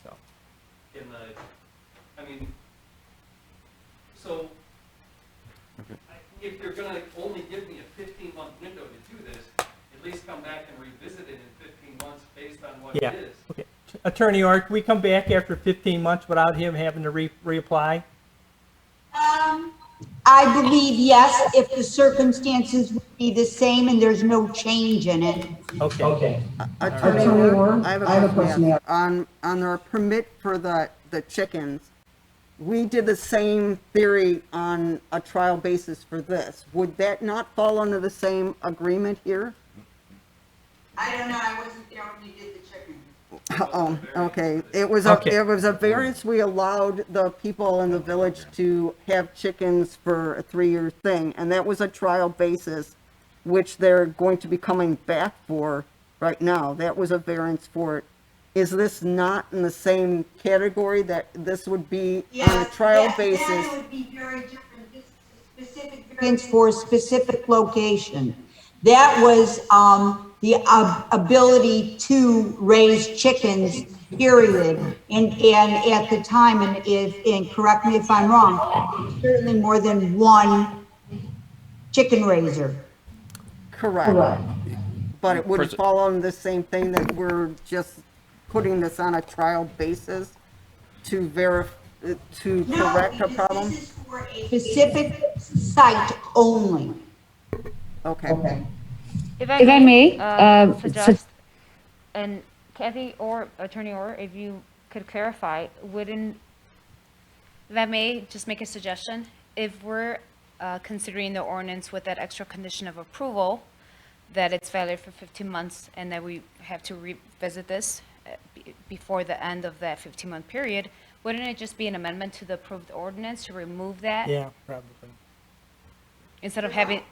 so. in so if you're gonna only give me a 15-month window to do this, at least come back and revisit it in 15 months based on what Yeah, it is. okay. Attorney Art, can we come back after 15 months without him having to reapply? I believe yes, if the circumstances would be the same and there's no change in it. Okay. Attorney Orr, I have a question to ask. On our permit for the chickens, we did the same theory on a trial basis for this. Would that not fall under the same agreement here? I don't know, I wasn't there when you did the chicken. Oh, okay. It was Okay. a variance. We allowed the people in the village to have chickens for a 3-year thing, and that was a trial basis, which they're going to be coming back for right now. That was a variance for it. Is this not in the same category that this would be on a trial basis? That would be very different. This is a specific variance for a specific location. That was, the ability to raise chickens, period. And at the time, and correct me if I'm wrong, certainly more than one chicken raiser. Correct. But it wouldn't fall on the same thing that we're just putting this on a trial basis to correct a problem? This is for a specific site only. Okay. If I may, suggest, and Kathy or Attorney Orr, if you could clarify, wouldn't, if I may just make a suggestion, if we're considering the ordinance with that extra condition of approval, that it's valid for 15 months and that we have to revisit this before the end of that 15-month period, wouldn't it just be an amendment to the approved ordinance to remove that? Yeah, probably. Instead of having,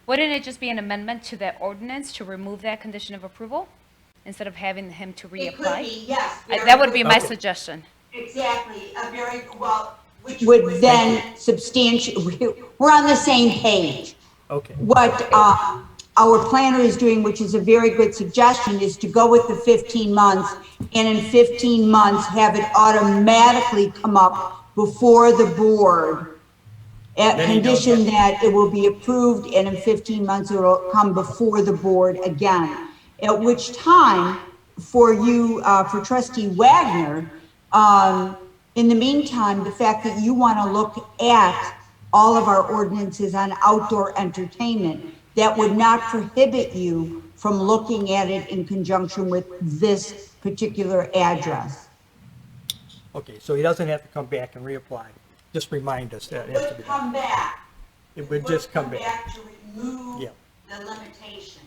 wouldn't it just be an amendment to that ordinance to remove that condition of approval? Instead of having him to reapply? It could be, yes. That would be my Okay. suggestion. Exactly, a very, well, which would then substantiate, we're on the same page. Okay. What our planner is doing, which is a very good suggestion, is to go with the 15 months, and in 15 months, have it automatically come up before the board at Then you don't condition that it will be approved, and in 15 months, it will come before the board again. At which time, for you, for trustee Wagner, in the meantime, the fact that you want to look at all of our ordinances on outdoor entertainment, that would not prohibit you from looking at it in conjunction with this particular address. Okay, so he doesn't have to come back and reapply. Just remind us that it has to be Would done. come back. It would just come back. To remove Yeah. the limitation.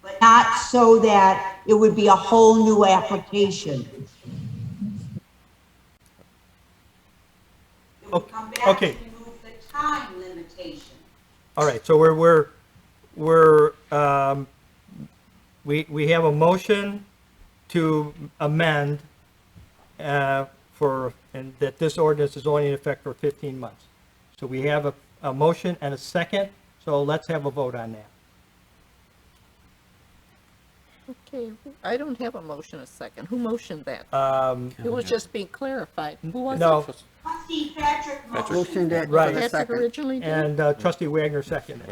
But not so that it would be a whole new application. It would come back Okay. to remove the time limitation. All right, so we have a motion to amend and that this ordinance is only in effect for 15 months. So we have a motion and a second, so let's have a vote on that. Okay, I don't have a motion a second. Who motioned that? It was just being clarified. Who was it? No, Trustee Patrick motioned. Motioned it for Right. the Patrick second. originally did? and trustee Wagner seconded.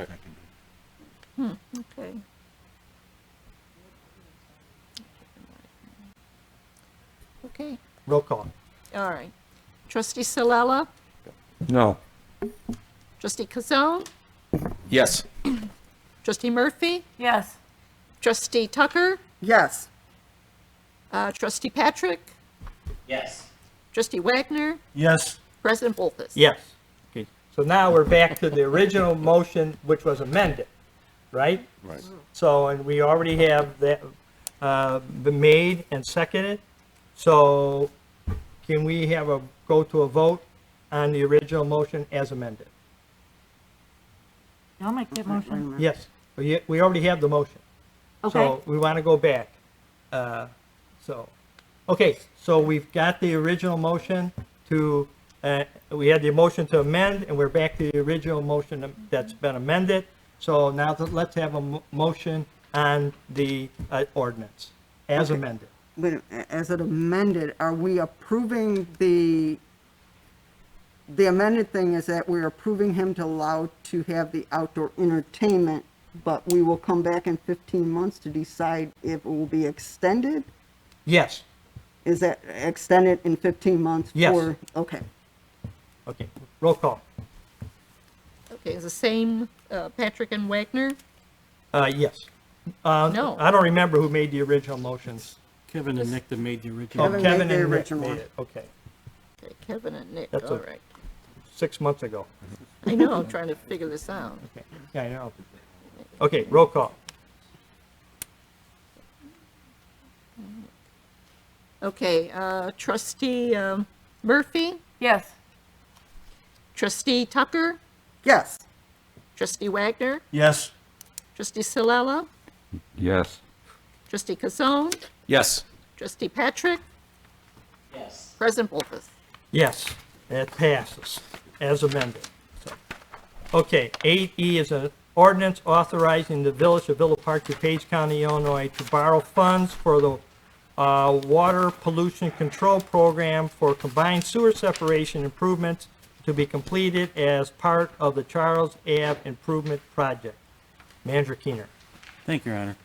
Okay. Okay, Roll call. all right. Trustee Salella? No. Trustee Kazone? Yes. Trustee Murphy? Yes. Trustee Tucker? Yes. Trustee Patrick? Yes. Trustee Wagner? Yes. President Bolfus? Yes. Okay, so now we're back to the original motion, which was amended, right? Right. So, and we already have that been made and seconded. So can we go to a vote on the original motion as amended? I'll make that motion. Yes, we already have the motion. Okay. So we want to go back. Okay, so we've got the original motion we had the motion to amend, and we're back to the original motion that's been amended. So now let's have a motion on the ordinance as amended. But as it amended, are we approving the amended thing is that we're approving him to allow to have the outdoor entertainment, but we will come back in 15 months to decide if it will be extended? Yes, Is that extended in 15 months? Yes. Okay. okay, roll call. Okay, is the same, Patrick and Wagner? Yes. No. I don't remember who made the original motions. Kevin and Nick that made the original. Oh, Kevin Kevin made the and Nick original made one. it, okay. Okay, Kevin and Nick, That's all a- right. 6 months ago. I know, I'm trying to figure this out. Okay, yeah, I know. Okay, roll call. Okay, trustee Murphy, Yes. trustee Tucker, Yes. trustee Wagner, Yes. trustee Silella, Yes. trustee Kazone, Yes. trustee Patrick, Yes. President Wolfus. Yes, that passes as amended. So, okay, 8E is an ordinance authorizing the Village of Villa Park, DuPage County, Illinois, to borrow funds for the Water Pollution Control Program for combined sewer separation improvements to be completed as part of the Charles Ave Improvement Project. Manager Keener. Thank you, Your Honor.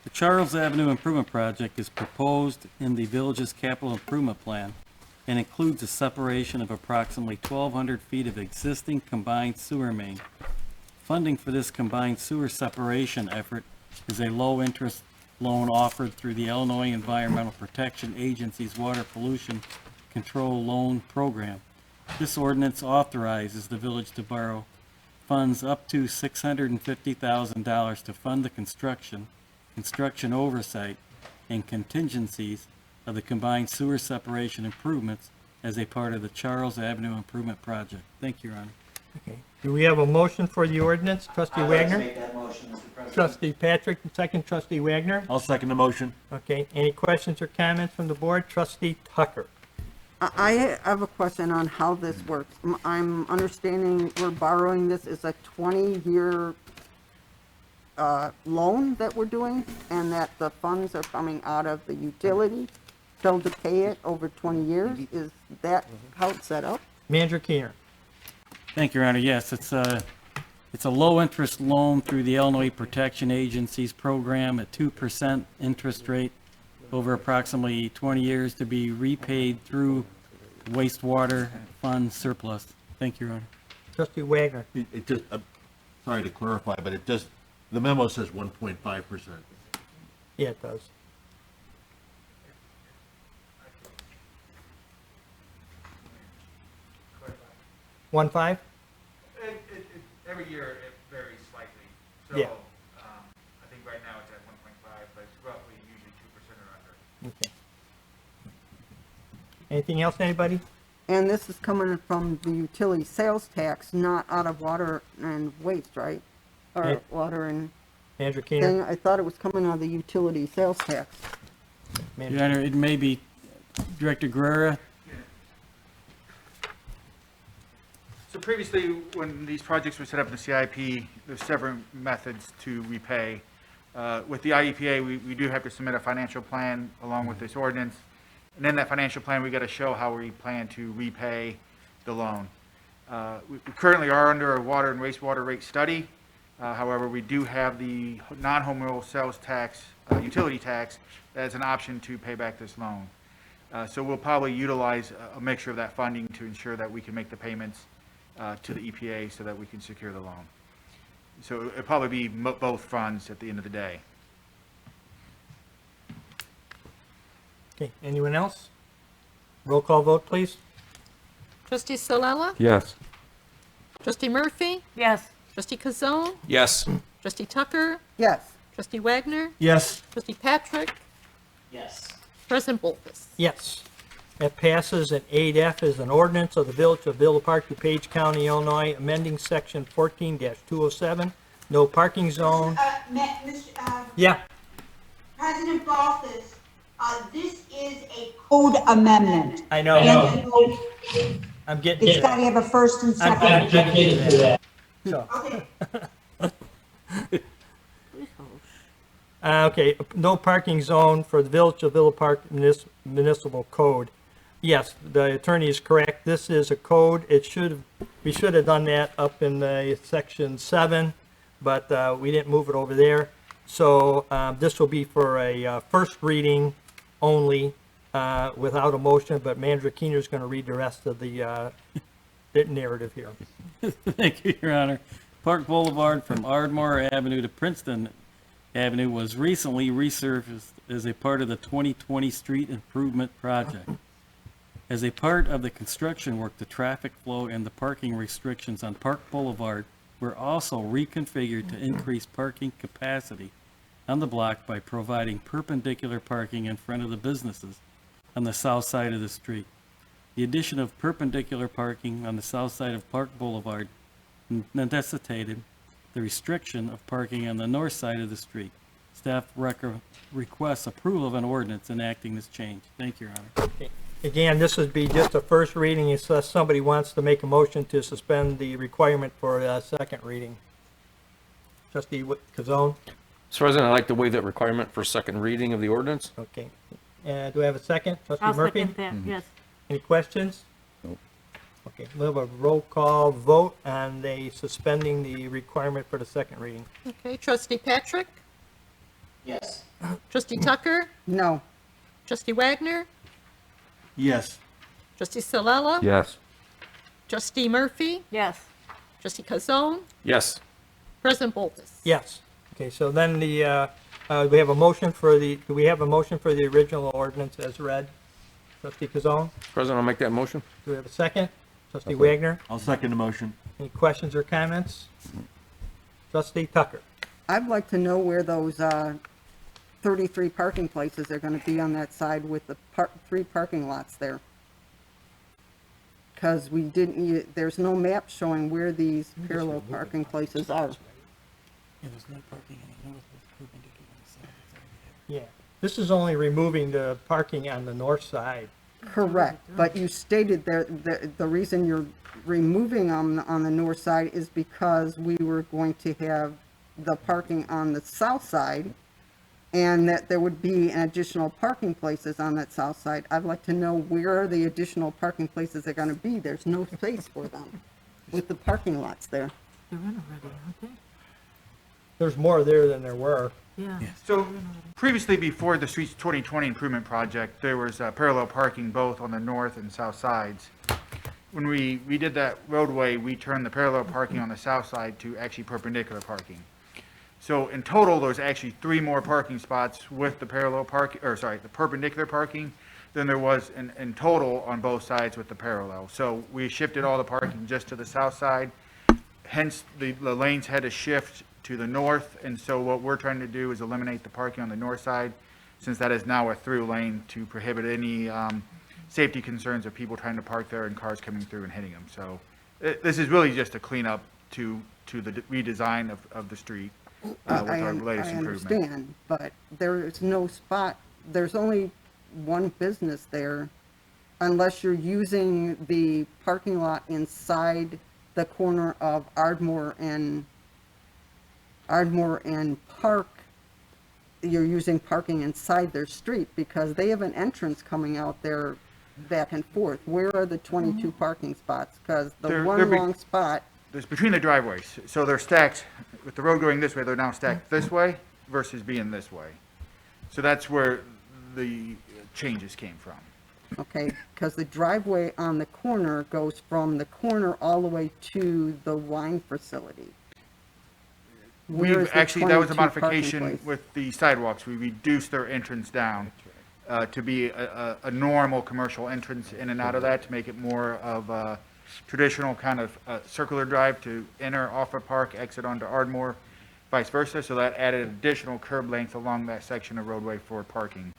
The Charles Avenue Improvement Project is proposed in the village's capital improvement plan and includes the separation of approximately 1,200 feet of existing combined sewer main. Funding for this combined sewer separation effort is a low-interest loan offered through the Illinois Environmental Protection Agency's Water Pollution Control Loan Program. This ordinance authorizes the village to borrow funds up to $650,000 to fund the construction oversight, and contingencies of the combined sewer separation improvements as a part of the Charles Avenue Improvement Project. Thank you, Your Honor. Okay. Do we have a motion for the ordinance? Trustee Wagner? Make that motion, Mr. President. Trustee Patrick, second trustee Wagner. I'll second the motion. Okay, any questions or comments from the board? Trustee Tucker. I have a question on how this works. I'm understanding we're borrowing this as a 20-year loan that we're doing, and that the funds are coming out of the utility bill to pay it over 20 years? Is that how it's set up? Manager Keener. Thank you, Your Honor. Yes, it's a low-interest loan through the Illinois Protection Agency's program at 2% interest rate over approximately 20 years to be repaid through wastewater fund surplus. Thank you, Your Honor. Trustee Wagner. It just, I'm sorry to clarify, but it just, the memo says 1.5%. Yeah, it does. One five? Every year it varies slightly. So, Yeah. I think right now it's at 1.5, but it's roughly usually 2% or under. Okay. Anything else, anybody? And this is coming from the utility sales tax, not out of water and waste, right? Yeah. Or water and Manager thing. Keener? I thought it was coming out of the utility sales tax. Manager- Your Honor, it may be Director Guerra. So previously, when these projects were set up in the CIP, there's several methods to repay. With the IEPA, we do have to submit a financial plan along with this ordinance. And in that financial plan, we got to show how we plan to repay the loan. We currently are under a water and wastewater rate study. However, we do have the non-home rule sales tax, utility tax, as an option to pay back this loan. So we'll probably utilize a mixture of that funding to ensure that we can make the payments to the EPA so that we can secure the loan. So it'll probably be both funds at the end of the day. Okay, anyone else? Roll call vote, please. Trustee Silella, Yes. trustee Murphy, Yes. trustee Kazone, Yes. trustee Tucker, Yes. trustee Wagner, Yes. trustee Patrick, Yes. President Wolfus. Yes. That passes, and 8F is an ordinance of the Village of Villa Park, DuPage County, Illinois, amending section 14-207, no parking zone. Mr. Yeah, President Boffice, this is a code amendment. I know. And so I'm getting it's to got to that. have a first and I'm second. getting to that. So, Okay. okay, no parking zone for the Village of Villa Park Municipal Code. Yes, the attorney is correct. This is a code. We should have done that up in the section 7, but we didn't move it over there. So this will be for a first reading only, without a motion, but Manager Keener is going to read the rest of the narrative here. Thank you, Your Honor. Park Boulevard from Ardmore Avenue to Princeton Avenue was recently resurfaced as a part of the 2020 Street Improvement Project. As a part of the construction work, the traffic flow and the parking restrictions on Park Boulevard were also reconfigured to increase parking capacity on the block by providing perpendicular parking in front of the businesses on the south side of the street. The addition of perpendicular parking on the south side of Park Boulevard necessitated the restriction of parking on the north side of the street. Staff requests approval of an ordinance enacting this change. Thank you, Your Honor. Okay. Again, this would be just a first reading unless somebody wants to make a motion to suspend the requirement for a second reading. Trustee Kazone? Mr. President, I'd like to waive that requirement for second reading of the ordinance. Okay. Do I have a second? Trustee I'll Murphy? second that, yes. Any questions? Nope. Okay, we'll have a roll call vote on the suspending the requirement for the second reading. Okay, trustee Patrick? Yes. Trustee Tucker? No. Trustee Wagner? Yes. Trustee Salella? Yes. Trustee Murphy? Yes. Trustee Cazone? Yes. President Boltus? Yes. Okay, so then we have a motion for do we have a motion for the original ordinance as read? Trustee Kazone? Mr. President, I'll make that motion. Do we have a second? Trustee Wagner? I'll second the motion. Any questions or comments? Trustee Tucker? I'd like to know where those 33 parking places are going to be on that side with the 3 parking lots there. Because we didn't, there's no map showing where these parallel parking places are. Yeah. This is only removing the parking on the north side. Correct, but you stated there, the reason you're removing them on the north side is because we were going to have the parking on the south side, and that there would be an additional parking places on that south side. I'd like to know where the additional parking places are gonna be. There's no space for them with the parking lots there. They're in already, aren't they? There's more there than there were. Yeah. So previously, before the Streets 2020 Improvement Project, there was parallel parking both on the north and south sides. When we did that roadway, we turned the parallel parking on the south side to actually perpendicular parking. So in total, there's actually 3 more parking spots with the parallel parking, or sorry, the perpendicular parking than there was in total on both sides with the parallel. So we shifted all the parking just to the south side. Hence, the lanes had to shift to the north, and so what we're trying to do is eliminate the parking on the north side, since that is now a through lane to prohibit any safety concerns of people trying to park there and cars coming through and hitting them. So this is really just a cleanup to the redesign of the street with our latest I improvement. understand, but there is no spot, there's only one business there unless you're using the parking lot inside the corner of Ardmore and Park. You're using parking inside their street because they have an entrance coming out there back and forth. Where are the 22 parking spots? Because the They're one long spot, There's between the driveways, so they're stacked, with the road going this way, they're now stacked this way versus being this way. So that's where the changes came from. okay, because the driveway on the corner goes from the corner all the way to the wine facility. Where is the Actually, that was a 22 parking modification place? with the sidewalks. We reduced their entrance down to be a normal commercial entrance in and out of that, to make it more of a traditional kind of circular drive to enter off of Park, exit onto Ardmore, vice versa. So that added additional curb length along that section of roadway for parking.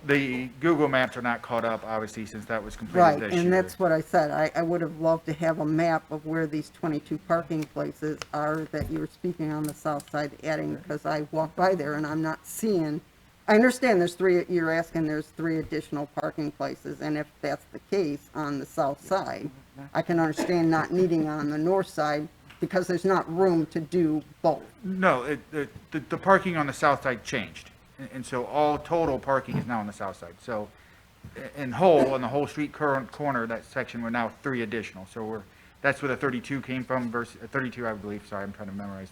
The Google Maps are not caught up, obviously, since that was completed Right, this year. and that's what I said. I would have loved to have a map of where these 22 parking places are that you were speaking on the south side adding, because I walk by there and I'm not seeing, I understand there's 3, you're asking there's 3 additional parking places, and if that's the case on the south side, I can understand not needing on the north side, because there's not room to do both. No, the parking on the south side changed. And so all total parking is now on the south side. So in whole, on the whole street current corner, that section, we're now 3 additional. So that's where the 32 came from versus, 32, I believe, sorry, I'm trying to memorize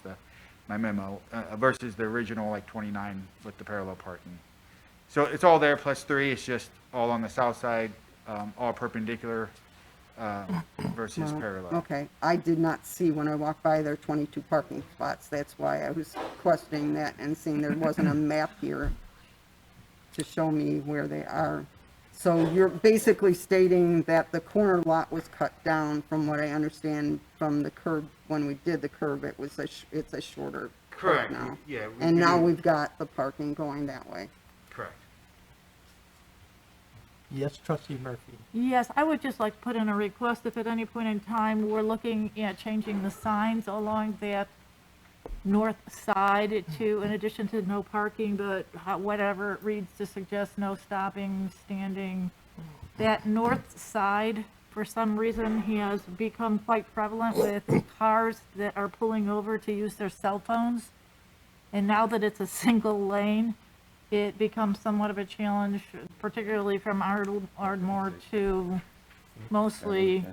my memo, versus the original like 29 with the parallel parking. So it's all there plus 3, it's just all on the south side, all perpendicular versus Well, parallel. Okay, I did not see when I walked by there 22 parking spots. That's why I was questioning that and seeing there wasn't a map here to show me where they are. So you're basically stating that the corner lot was cut down, from what I understand from the curb. When we did the curb, it's a shorter curb Correct. now. Yeah. And now do- we've got the parking going that way. Correct. Yes, trustee Murphy. Yes, I would just like to put in a request if at any point in time we're looking at changing the signs along that north side to, in addition to no parking, but whatever it reads to suggest no stopping, standing. That north side, for some reason, has become quite prevalent with cars that are pulling over to use their cell phones. And now that it's a single lane, it becomes somewhat of a challenge, particularly from Ardmore to mostly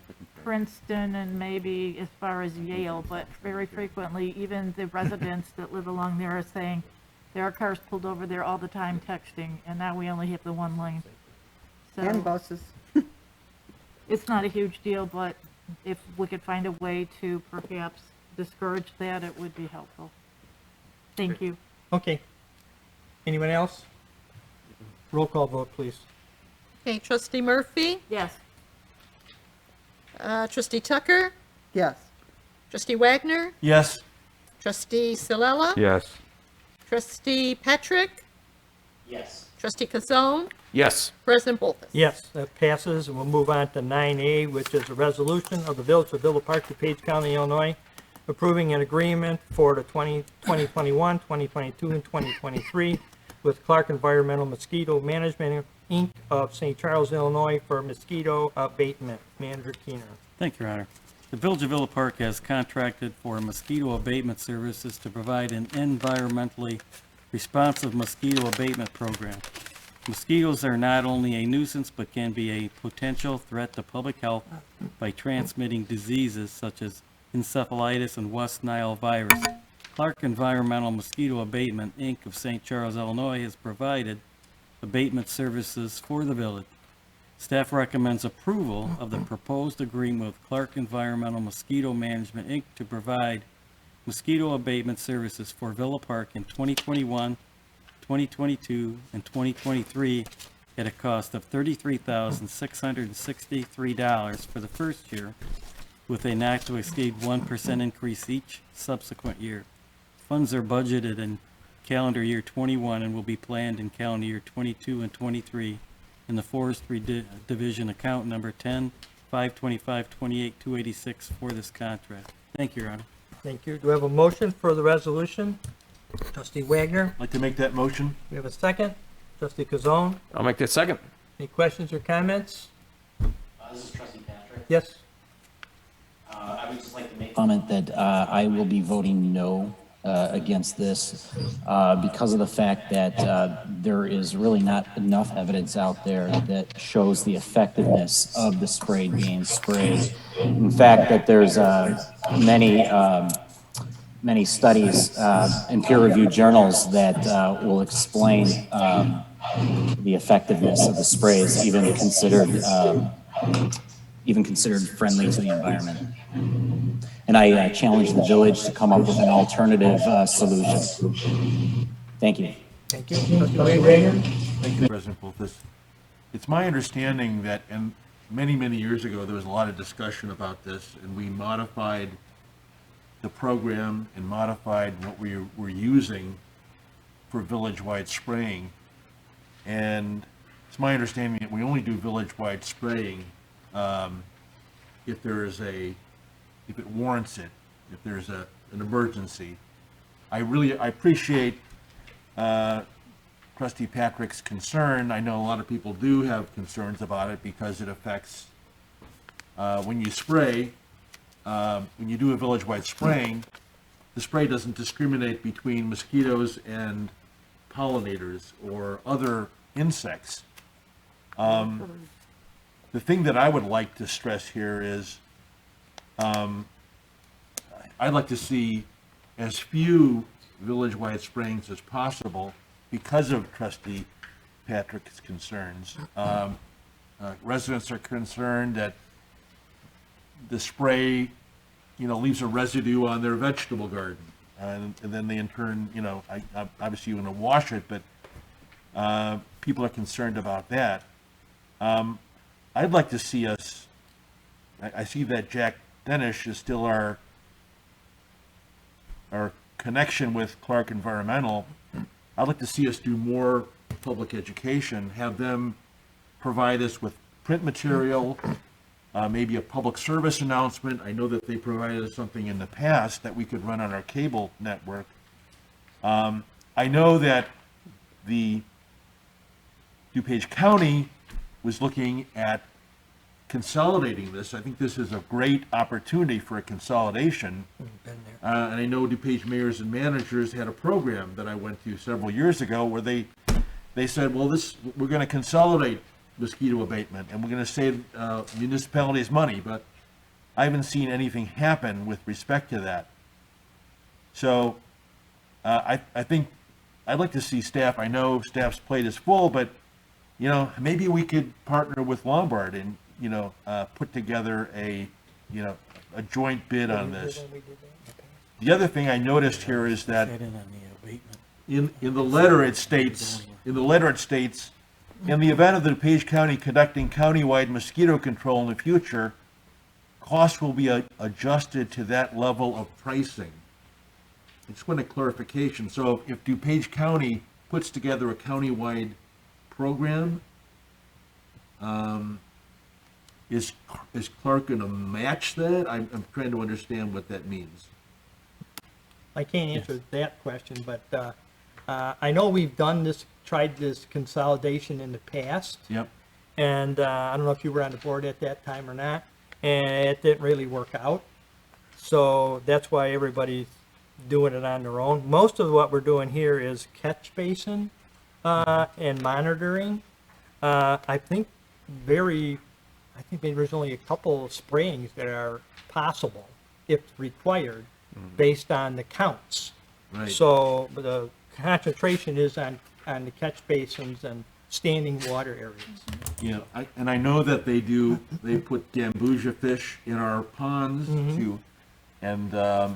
Princeton and maybe as far as Yale, but very frequently, even the residents that live along there are saying there are cars pulled over there all the time texting, and now we only have the one lane. And So buses. it's not a huge deal, but if we could find a way to perhaps discourage that, it would be helpful. Thank you. Okay. Anyone else? Roll call vote, please. Okay, trustee Murphy, Yes. trustee Tucker, Yes. trustee Wagner, Yes. trustee Silella, Yes. trustee Patrick, Yes. trustee Kazone, Yes. President Bolfus. Yes, that passes, and we'll move on to 9A, which is a resolution of the Village of Villa Park, DuPage County, Illinois, approving an agreement for the 2021, 2022, and 2023 with Clark Environmental Mosquito Management, Inc. of St. Charles, Illinois, for mosquito abatement. Manager Keener. Thank you, Your Honor. The Village of Villa Park has contracted for mosquito abatement services to provide an environmentally responsive mosquito abatement program. Mosquitoes are not only a nuisance, but can be a potential threat to public health by transmitting diseases such as encephalitis and West Nile virus. Clark Environmental Mosquito Abatement, Inc. of St. Charles, Illinois, has provided abatement services for the village. Staff recommends approval of the proposed agreement with Clark Environmental Mosquito Management, Inc. to provide mosquito abatement services for Villa Park in 2021, 2022, and 2023 at a cost of $33,663 for the first year, with a not to exceed 1% increase each subsequent year. Funds are budgeted in calendar year 21 and will be planned in calendar year 22 and 23 in the Forestry Division account number 10-525-28-286 for this contract. Thank you, Your Honor. Thank you. Do we have a motion for the resolution? Trustee Wagner, I'd like to make that motion. we have a second. Trustee Kazone, I'll make that second. any questions or comments? This is trustee Patrick. Yes? I would just like to make a comment that I will be voting no against this because of the fact that there is really not enough evidence out there that shows the effectiveness of the spray being sprayed. In fact, that there's many studies in peer-reviewed journals that will explain the effectiveness of the sprays, even considered friendly to the environment. And I challenge the village to come up with an alternative solution. Thank you. Thank you. Trustee Wagner? Thank you, President Bolfus. It's my understanding that, and many, many years ago, there was a lot of discussion about this, and we modified the program and modified what we were using for village-wide spraying. And it's my understanding that we only do village-wide spraying if there is if it warrants it, if there's an emergency. I appreciate Trustee Patrick's concern. I know a lot of people do have concerns about it because it affects, when you spray, when you do a village-wide spraying, the spray doesn't discriminate between mosquitoes and pollinators or other insects. The thing that I would like to stress here is I'd like to see as few village-wide sprayings as possible because of Trustee Patrick's concerns. Residents are concerned that the spray, leaves a residue on their vegetable garden. And then they in turn, obviously you want to wash it, but people are concerned about that. I'd like to see us, I see that Jack Denish is still our connection with Clark Environmental. I'd like to see us do more public education, have them provide us with print material, maybe a public service announcement. I know that they provided us something in the past that we could run on our cable network. I know that the DuPage County was looking at consolidating this. I think this is a great opportunity for a consolidation. And I know DuPage mayors and managers had a program that I went to several years ago where they said, well, we're going to consolidate mosquito abatement and we're going to save municipalities money, but I haven't seen anything happen with respect to that. So I think I'd like to see staff, I know staff's plate is full, but maybe we could partner with Lombard and, put together a joint bid on this. The other thing I noticed here is that in the letter it states, in the event of the DuPage County conducting countywide mosquito control in the future, costs will be adjusted to that level of pricing. I just want a clarification. So if DuPage County puts together a countywide program, is Clark going to match that? I'm trying to understand what that means. I can't answer that question, but I know we've tried this consolidation in the past. Yep. And I don't know if you were on the board at that time or not, and it didn't really work out. So that's why everybody's doing it on their own. Most of what we're doing here is catch basin and monitoring. I think maybe there's only a couple of sprayings that are possible if required based on the counts. Right. So the concentration is on the catch basins and standing water areas. I know that they put gambusia fish in our ponds too, and I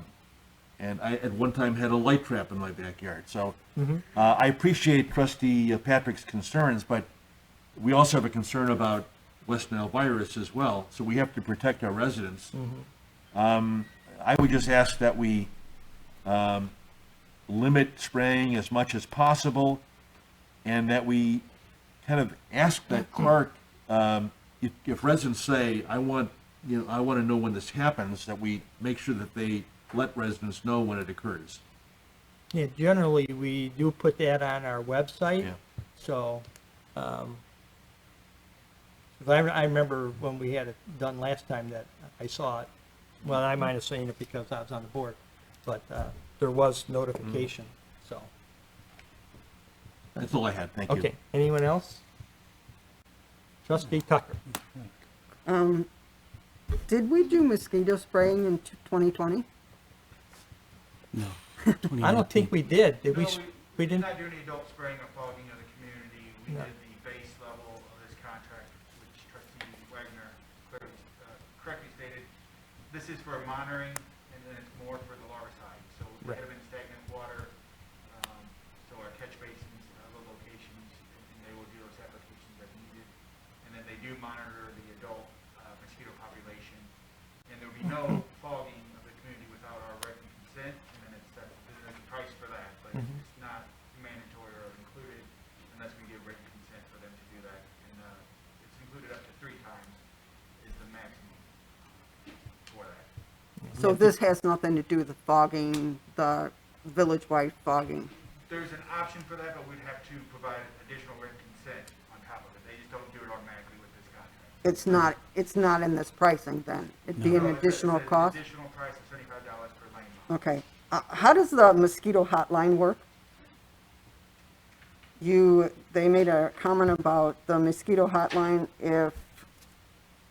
at one time had a light trap in my backyard. So I appreciate Trustee Patrick's concerns, but we also have a concern about West Nile virus as well. So we have to protect our residents. I would just ask that we limit spraying as much as possible, and that we kind of ask that Clark, if residents say, I want to know when this happens, that we make sure that they let residents know when it occurs. Yeah, generally, we do put that on our website. Yeah. So, 'cause I remember when we had it done last time that I saw it. Well, I might have seen it because I was on the board, but there was notification, so. That's all I had. Thank you. Okay, anyone else? Trustee Tucker. Did we do mosquito spraying in 2020? No. I don't think we did. Did we? No, We didn't? Not doing the adult spraying or fogging of the community. We No. did the base level of this contract, which Trustee Wagner correctly stated. This is for monitoring, and then it's more for the larvicide. So we Right. have in stagnant water, so our catch basins, other locations, and they will do those applications as needed. And then they do monitor the adult mosquito population. And there will be no fogging of the community without our written consent, and then there's a price for that, but it's not mandatory or included unless we give written consent for them to do that. And it's included up to 3 times is the maximum for that. So this has nothing to do with the fogging, the village-wide fogging? There's an option for that, but we'd have to provide additional written consent on top of it. They just don't do it automatically with this contract. It's not in this pricing then? It'd be an So additional it's an cost? Additional price of $75 per lane mile. Okay. How does the mosquito hotline work? They made a comment about the mosquito hotline,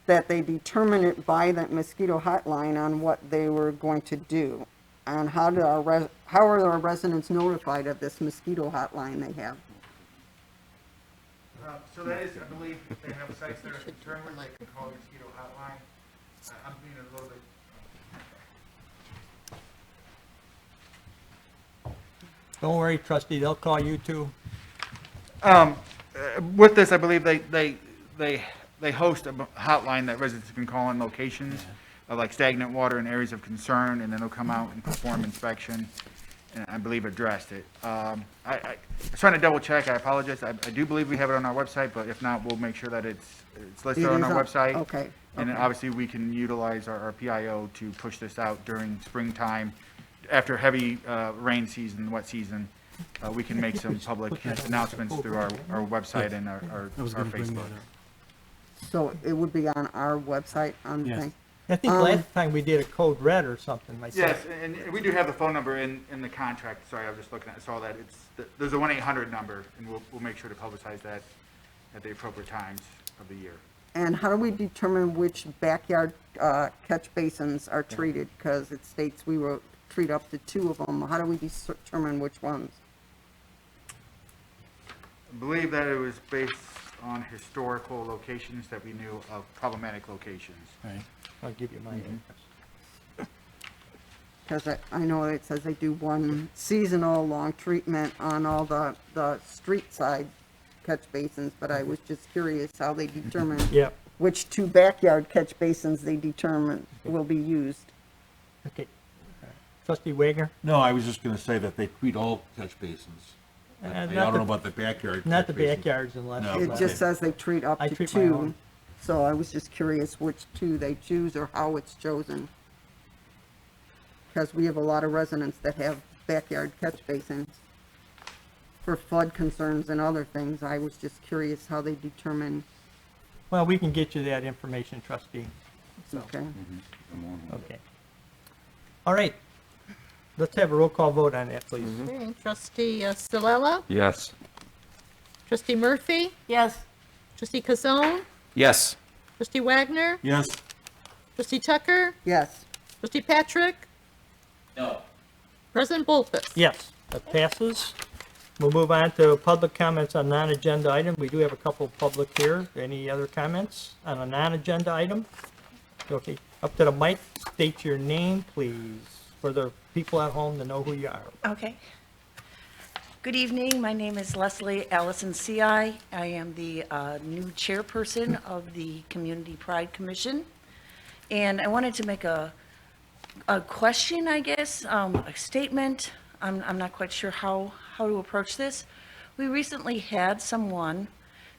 that they determine it by that mosquito hotline on what they were going to do. And how are our residents notified of this mosquito hotline they have? So that is, I believe, if they have sites that are concerned with, they can call the mosquito hotline. I'm being a little bit. Don't worry, trustee, they'll call you too. With this, I believe they host a hotline that residents can call on locations of like stagnant water in areas of concern, and then they'll come out and perform inspection, and I believe addressed it. I was trying to double check, I apologize, I do believe we have it on our website, but if not, we'll make sure that it's listed It on is our website. Okay. And then okay. obviously, we can utilize our PIO to push this out during springtime. After heavy rain season, wet season, we can make some public announcements through our website and our I was gonna bring that Facebook. up. So it would be on our website on Yes. thing? I think last time we did a code red or something like that. Yes, and we do have the phone number in the contract. Sorry, I was just looking at, saw that. There's a 1-800 number, and we'll make sure to publicize that at the appropriate times of the year. And how do we determine which backyard catch basins are treated? Because it states we will treat up to 2 of them. How do we determine which ones? I believe that it was based on historical locations that we knew of, problematic locations. Right. I'll give you my address. Because I know it says they do one seasonal long treatment on all the street side catch basins, but I was just curious how they determine Yep, which 2 backyard catch basins they determine will be used. okay. Trustee Wagner? No, I was just going to say that they treat all catch basins. I not don't the- know about the backyard. Not catch the basins. backyards unless. No. It just says they treat up I to treat my 2, own. so I was just curious which 2 they choose or how it's chosen. Because we have a lot of residents that have backyard catch basins for flood concerns and other things. I was just curious how they determine, Well, we can get you that information, trustee. okay? Okay. All right. Let's have a roll call vote on that, please. Okay, trustee Stilella, Yes. trustee Murphy, Yes, trustee Kazone, Yes. trustee Wagner, Yes, trustee Tucker, Yes, trustee Patrick, No. President Bolfus. Yes, that passes. We'll move on to public comments on non-agenda item. We do have a couple of public here. Any other comments on a non-agenda item? Okay, up to the mic, state your name, please, for the people at home to know who you are. Okay. Good evening. My name is Leslie Allison C.I. I am the new chairperson of the Community Pride Commission. And I wanted to make a question, I guess, a statement. I'm not quite sure how to approach this. We recently had someone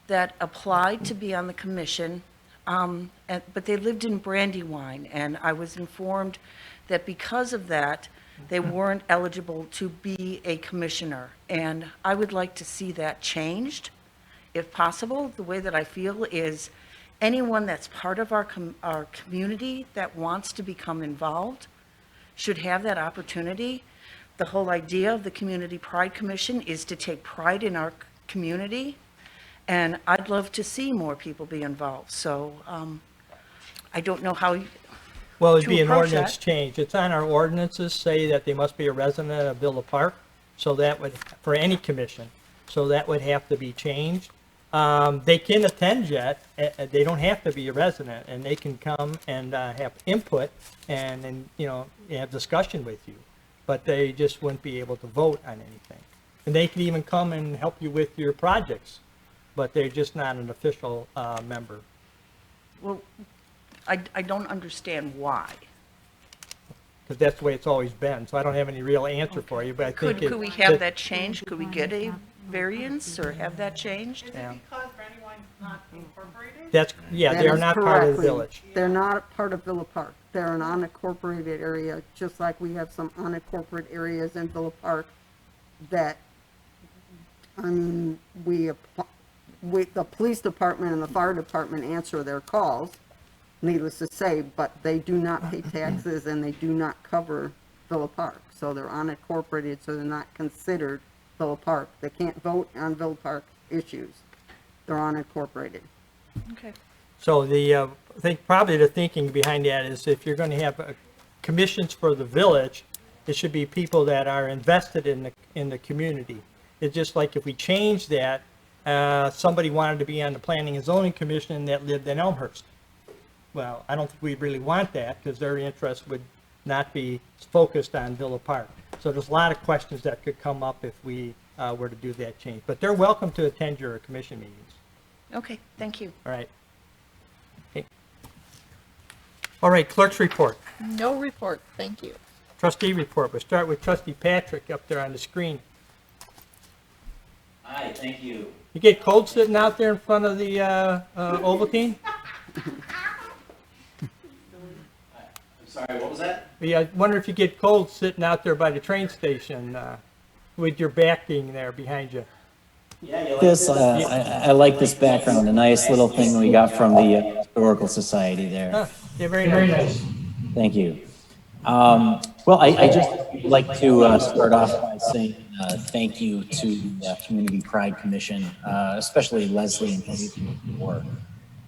that applied to be on the commission, but they lived in Brandywine, and I was informed that because of that, they weren't eligible to be a commissioner. And I would like to see that changed, if possible. The way that I feel is anyone that's part of our community that wants to become involved should have that opportunity. The whole idea of the Community Pride Commission is to take pride in our community, and I'd love to see more people be involved. So I don't know how. Well, it'd To be an approach ordinance that. change. It's on our ordinances, say that they must be a resident of Villa Park, so that would, for any commission, so that would have to be changed. They can attend yet, they don't have to be a resident, and they can come and have input and, you know, have discussion with you, but they just wouldn't be able to vote on anything. And they can even come and help you with your projects, but they're just not an official member. Well, I don't understand why. Because that's the way it's always been, so I don't have any real answer for you, but I think. Could we have that changed? Could we get a variance or have that changed? Is it Yeah. because Brandywine's not incorporated? That's, yeah, That they are is not part of the correctly. village. They're not part of Villa Park. They're an unincorporated area, just like we have some unincorporated areas in Villa Park that, I mean, the police department and the fire department answer their calls, needless to say, but they do not pay taxes and they do not cover Villa Park. So they're unincorporated, so they're not considered Villa Park. They can't vote on Villa Park issues. They're unincorporated. Okay. So I think probably the thinking behind that is if you're going to have commissions for the village, it should be people that are invested in the community. It's just like if we change that, somebody wanted to be on the Planning and Zoning Commission that lived in Elmhurst. Well, I don't think we really want that, because their interest would not be focused on Villa Park. So there's a lot of questions that could come up if we were to do that change. But they're welcome to attend your commission meetings. Okay, thank you. All right. Okay. All right, clerk's report. No report, thank you. Trustee report. We'll start with trustee Patrick up there on the screen. Hi, thank you. You get cold sitting out there in front of the Ovaltine? I'm sorry, what was that? Yeah, I wonder if you get cold sitting out there by the train station with your back being there behind you. Yeah, you like this? I like this background, a nice little thing we got from the Historical Society there. Huh, yeah, very nice. Thank you. Well, I just would like to start off by saying thank you to the Community Pride Commission, especially Leslie and Katie for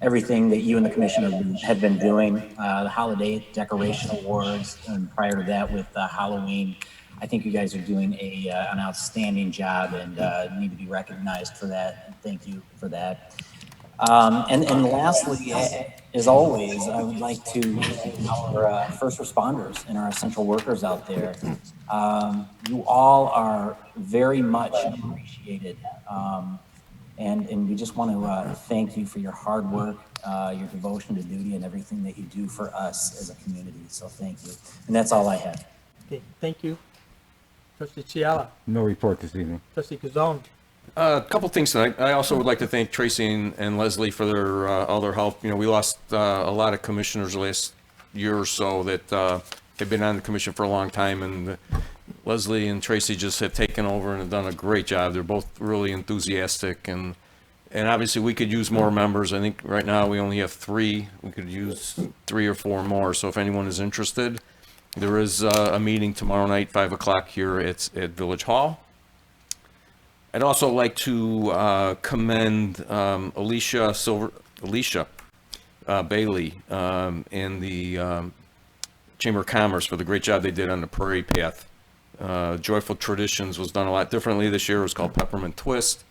everything that you and the commission have been doing. The holiday decoration awards, and prior to that with Halloween. I think you guys are doing an outstanding job and need to be recognized for that. And thank you for that. And lastly, as always, I would like to thank our first responders and our essential workers out there. You all are very much appreciated. And we just want to thank you for your hard work, your devotion to duty, and everything that you do for us as a community. So thank you. And that's all I have. Okay, thank you. Trustee Chiala. No report this evening. Trustee Kazone. A couple things tonight. I also would like to thank Tracy and Leslie for their all their help. You know, we lost a lot of commissioners last year or so that have been on the commission for a long time, and Leslie and Tracy just have taken over and have done a great job. They're both really enthusiastic, and obviously we could use more members. I think right now we only have 3. We could use 3 or 4 more. So if anyone is interested, there is a meeting tomorrow night, 5 o'clock here at Village Hall. I'd also like to commend Alicia Bailey and the Chamber of Commerce for the great job they did on the Prairie Path. Joyful Traditions was done a lot differently this year. It was called Peppermint Twist,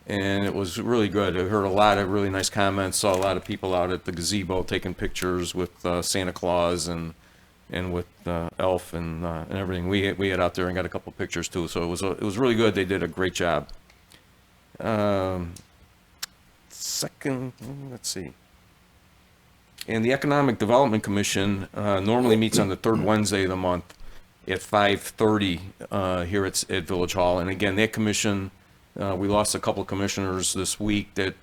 and it was really good. I heard a lot of really nice comments, saw a lot of people out at the gazebo taking pictures with Santa Claus and with Elf and everything. We had out there and got a couple pictures too, so it was really good. They did a great job. Second, let's see. And the Economic Development Commission normally meets on the 3rd Wednesday of the month at 5:30 here at Village Hall. And again, that commission, we lost a couple commissioners this week that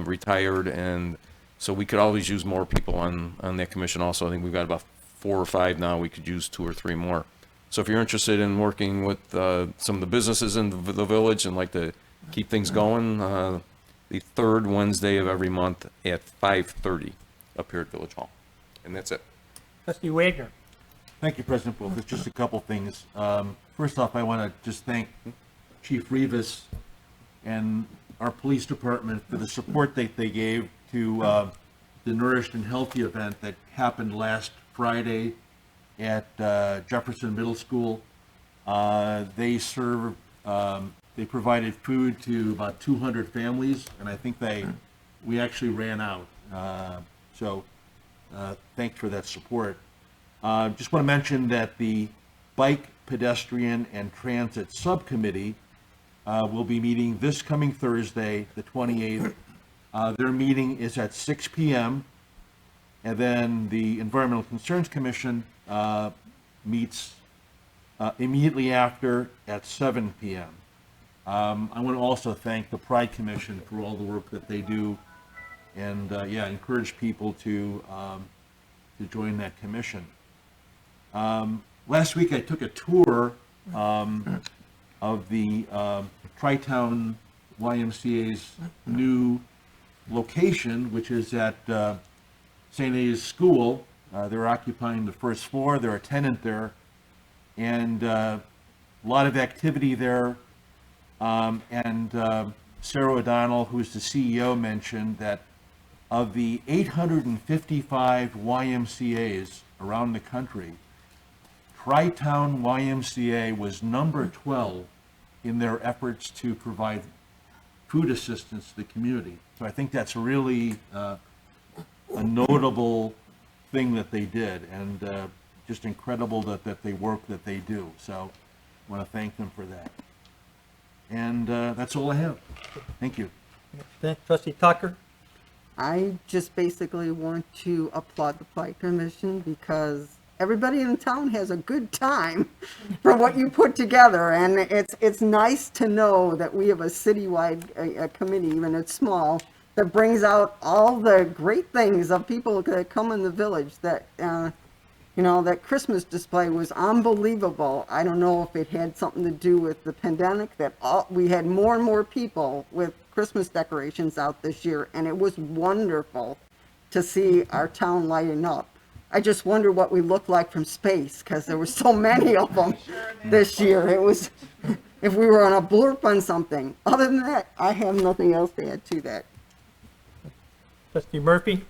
retired, and so we could always use more people on that commission also. I think we've got about 4 or 5 now. We could use 2 or 3 more. So if you're interested in working with some of the businesses in the village and like to keep things going, the 3rd Wednesday of every month at 5:30 up here at Village Hall. And that's it. Trustee Wagner. Thank you, President Wolf. There's just a couple things. First off, I want to just thank Chief Rivas and our police department for the support that they gave to the Nourished and Healthy event that happened last Friday at Jefferson Middle School. They provided food to about 200 families, and I think we actually ran out. So thanks for that support. Just want to mention that the Bike, Pedestrian, and Transit Subcommittee will be meeting this coming Thursday, the 28th. Their meeting is at 6 p.m. And then the Environmental Concerns Commission meets immediately after at 7 p.m. I want to also thank the Pride Commission for all the work that they do, and encourage people to join that commission. Last week I took a tour of the Tri-Town YMCA's new location, which is at St. A's School. They're occupying the first floor. They're a tenant there, and a lot of activity there. Sarah O'Donnell, who's the CEO, mentioned that of the 855 YMCAs around the country, Tri-Town YMCA was number 12 in their efforts to provide food assistance to the community. So I think that's really a notable thing that they did, and just incredible that they work that they do. So I want to thank them for that. And that's all I have. Thank you. Trustee Tucker? I just basically want to applaud the Pride Commission because everybody in town has a good time for what you put together. And it's nice to know that we have a citywide committee, even it's small, that brings out all the great things of people that come in the village. That, that Christmas display was unbelievable. I don't know if it had something to do with the pandemic, that we had more and more people with Christmas decorations out this year, and it was wonderful to see our town lighting up. I just wonder what we look like from space, because there were so many of them this year. It was, if we were on a blurb on something. Other than that, I have nothing else to add to that. Trustee Murphy?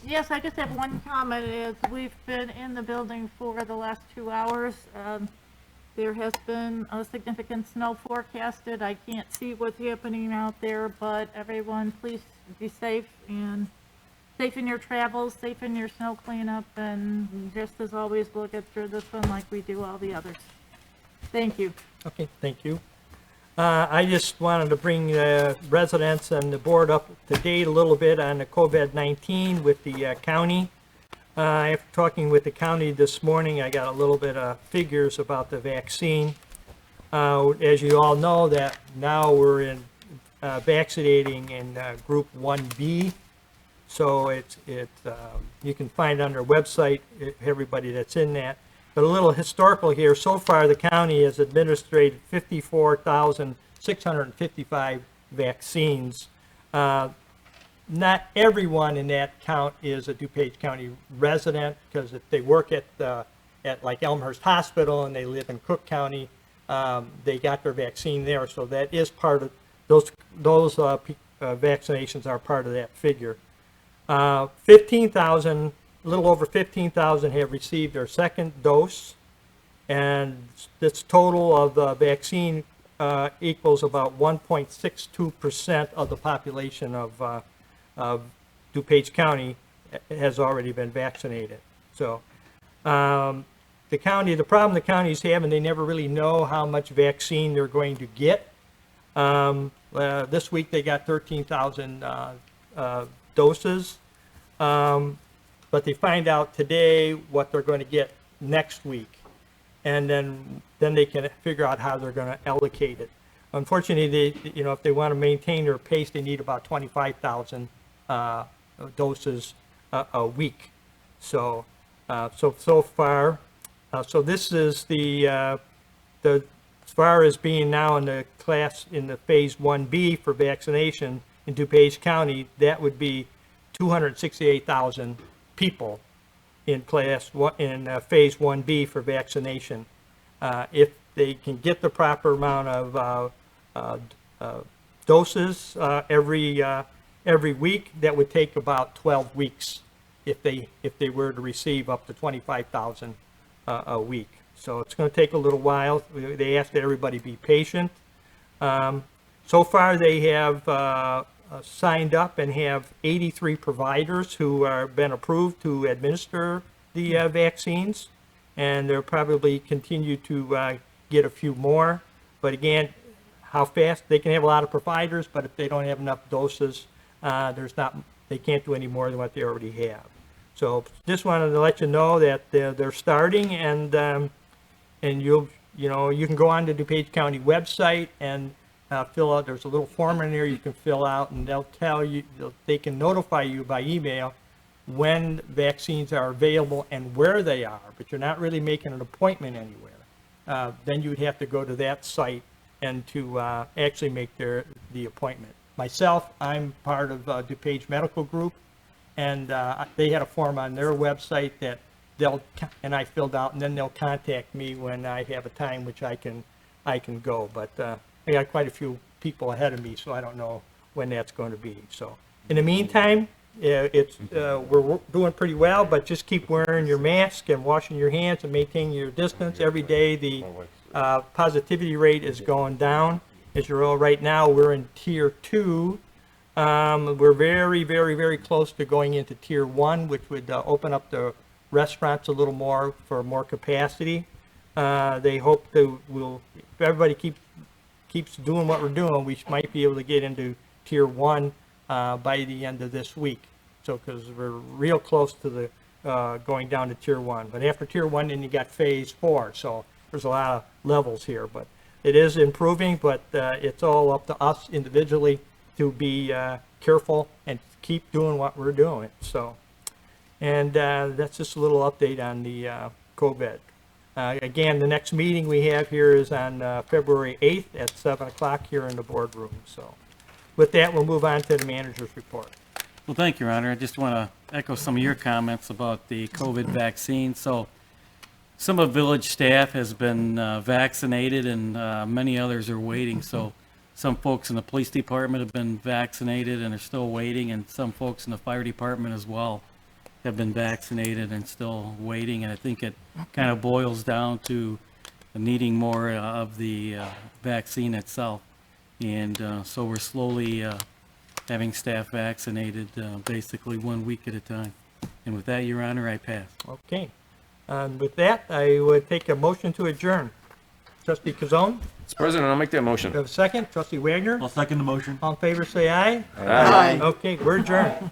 Yes, I just have one comment, is we've been in the building for the last 2 hours. There has been a significant snow forecasted. I can't see what's happening out there, but everyone, please be safe, and safe in your travels, safe in your snow cleanup, and just as always, we'll get through this one like we do all the others. Thank you. Okay, thank you. I just wanted to bring residents and the board up to date a little bit on the COVID-19 with the county. After talking with the county this morning, I got a little bit of figures about the vaccine. As you all know, that now we're in vaccinating in group 1B. So you can find on their website everybody that's in that. But a little historical here. So far, the county has administered 54,655 vaccines. Not everyone in that count is a DuPage County resident, because if they work at like Elmhurst Hospital and they live in Cook County, they got their vaccine there. So that is part of those vaccinations are part of that figure. 15,000, a little over 15,000 have received their second dose, and this total of the vaccine equals about 1.62% of the population of DuPage County has already been vaccinated. So the problem the county's having, they never really know how much vaccine they're going to get. This week they got 13,000 doses, but they find out today what they're going to get next week, and then they can figure out how they're going to allocate it. Unfortunately, if they want to maintain their pace, they need about 25,000 doses a week. So far, so this is as far as being now in the phase 1B for vaccination in DuPage County, that would be 268,000 people in phase 1B for vaccination. If they can get the proper amount of doses every week, that would take about 12 weeks if they were to receive up to 25,000 a week. So it's going to take a little while. They ask that everybody be patient. So far they have signed up and have 83 providers who have been approved to administer the vaccines, and they'll probably continue to get a few more. But again, how fast, they can have a lot of providers, but if they don't have enough doses, they can't do any more than what they already have. So just wanted to let you know that they're starting, and you can go on to DuPage County website and fill out, there's a little form in there you can fill out, and they'll tell you, they can notify you by email when vaccines are available and where they are, but you're not really making an appointment anywhere. Then you would have to go to that site and to actually make the appointment. Myself, I'm part of DuPage Medical Group, and they had a form on their website that I filled out, and then they'll contact me when I have a time which I can go. But I got quite a few people ahead of me, so I don't know when that's going to be. So in the meantime, we're doing pretty well, but just keep wearing your mask and washing your hands and maintaining your distance. Every day the positivity rate is going down, As you're all, right now, we're in Tier 2. We're very, very, very close to going into Tier 1, which would open up the restaurants a little more for more capacity. They hope to, if everybody keeps doing what we're doing, we might be able to get into Tier 1 by the end of this week. So, because we're real close to the going down to Tier 1. But after Tier 1, then you got Phase 4. So there's a lot of levels here. But it is improving, but it's all up to us individually to be careful and keep doing what we're doing. So, and that's just a little update on the COVID. Again, the next meeting we have here is on February 8th at 7 o'clock here in the boardroom. So with that, we'll move on to the manager's report. Well, thank you, Your Honor. I just want to echo some of your comments about the COVID vaccine. So some of village staff has been vaccinated, and many others are waiting. So some folks in the police department have been vaccinated and are still waiting, and some folks in the fire department as well have been vaccinated and still waiting. And I think it kind of boils down to needing more of the vaccine itself. And so we're slowly having staff vaccinated basically 1 week at a time. And with that, Your Honor, I pass. Okay. And with that, I would take a motion to adjourn. Trustee Kazone, Mr. President, I'll make that do motion. you have a second? Trustee Wagner? I'll second the motion. All in favor, say aye. Aye. Okay, we're adjourned.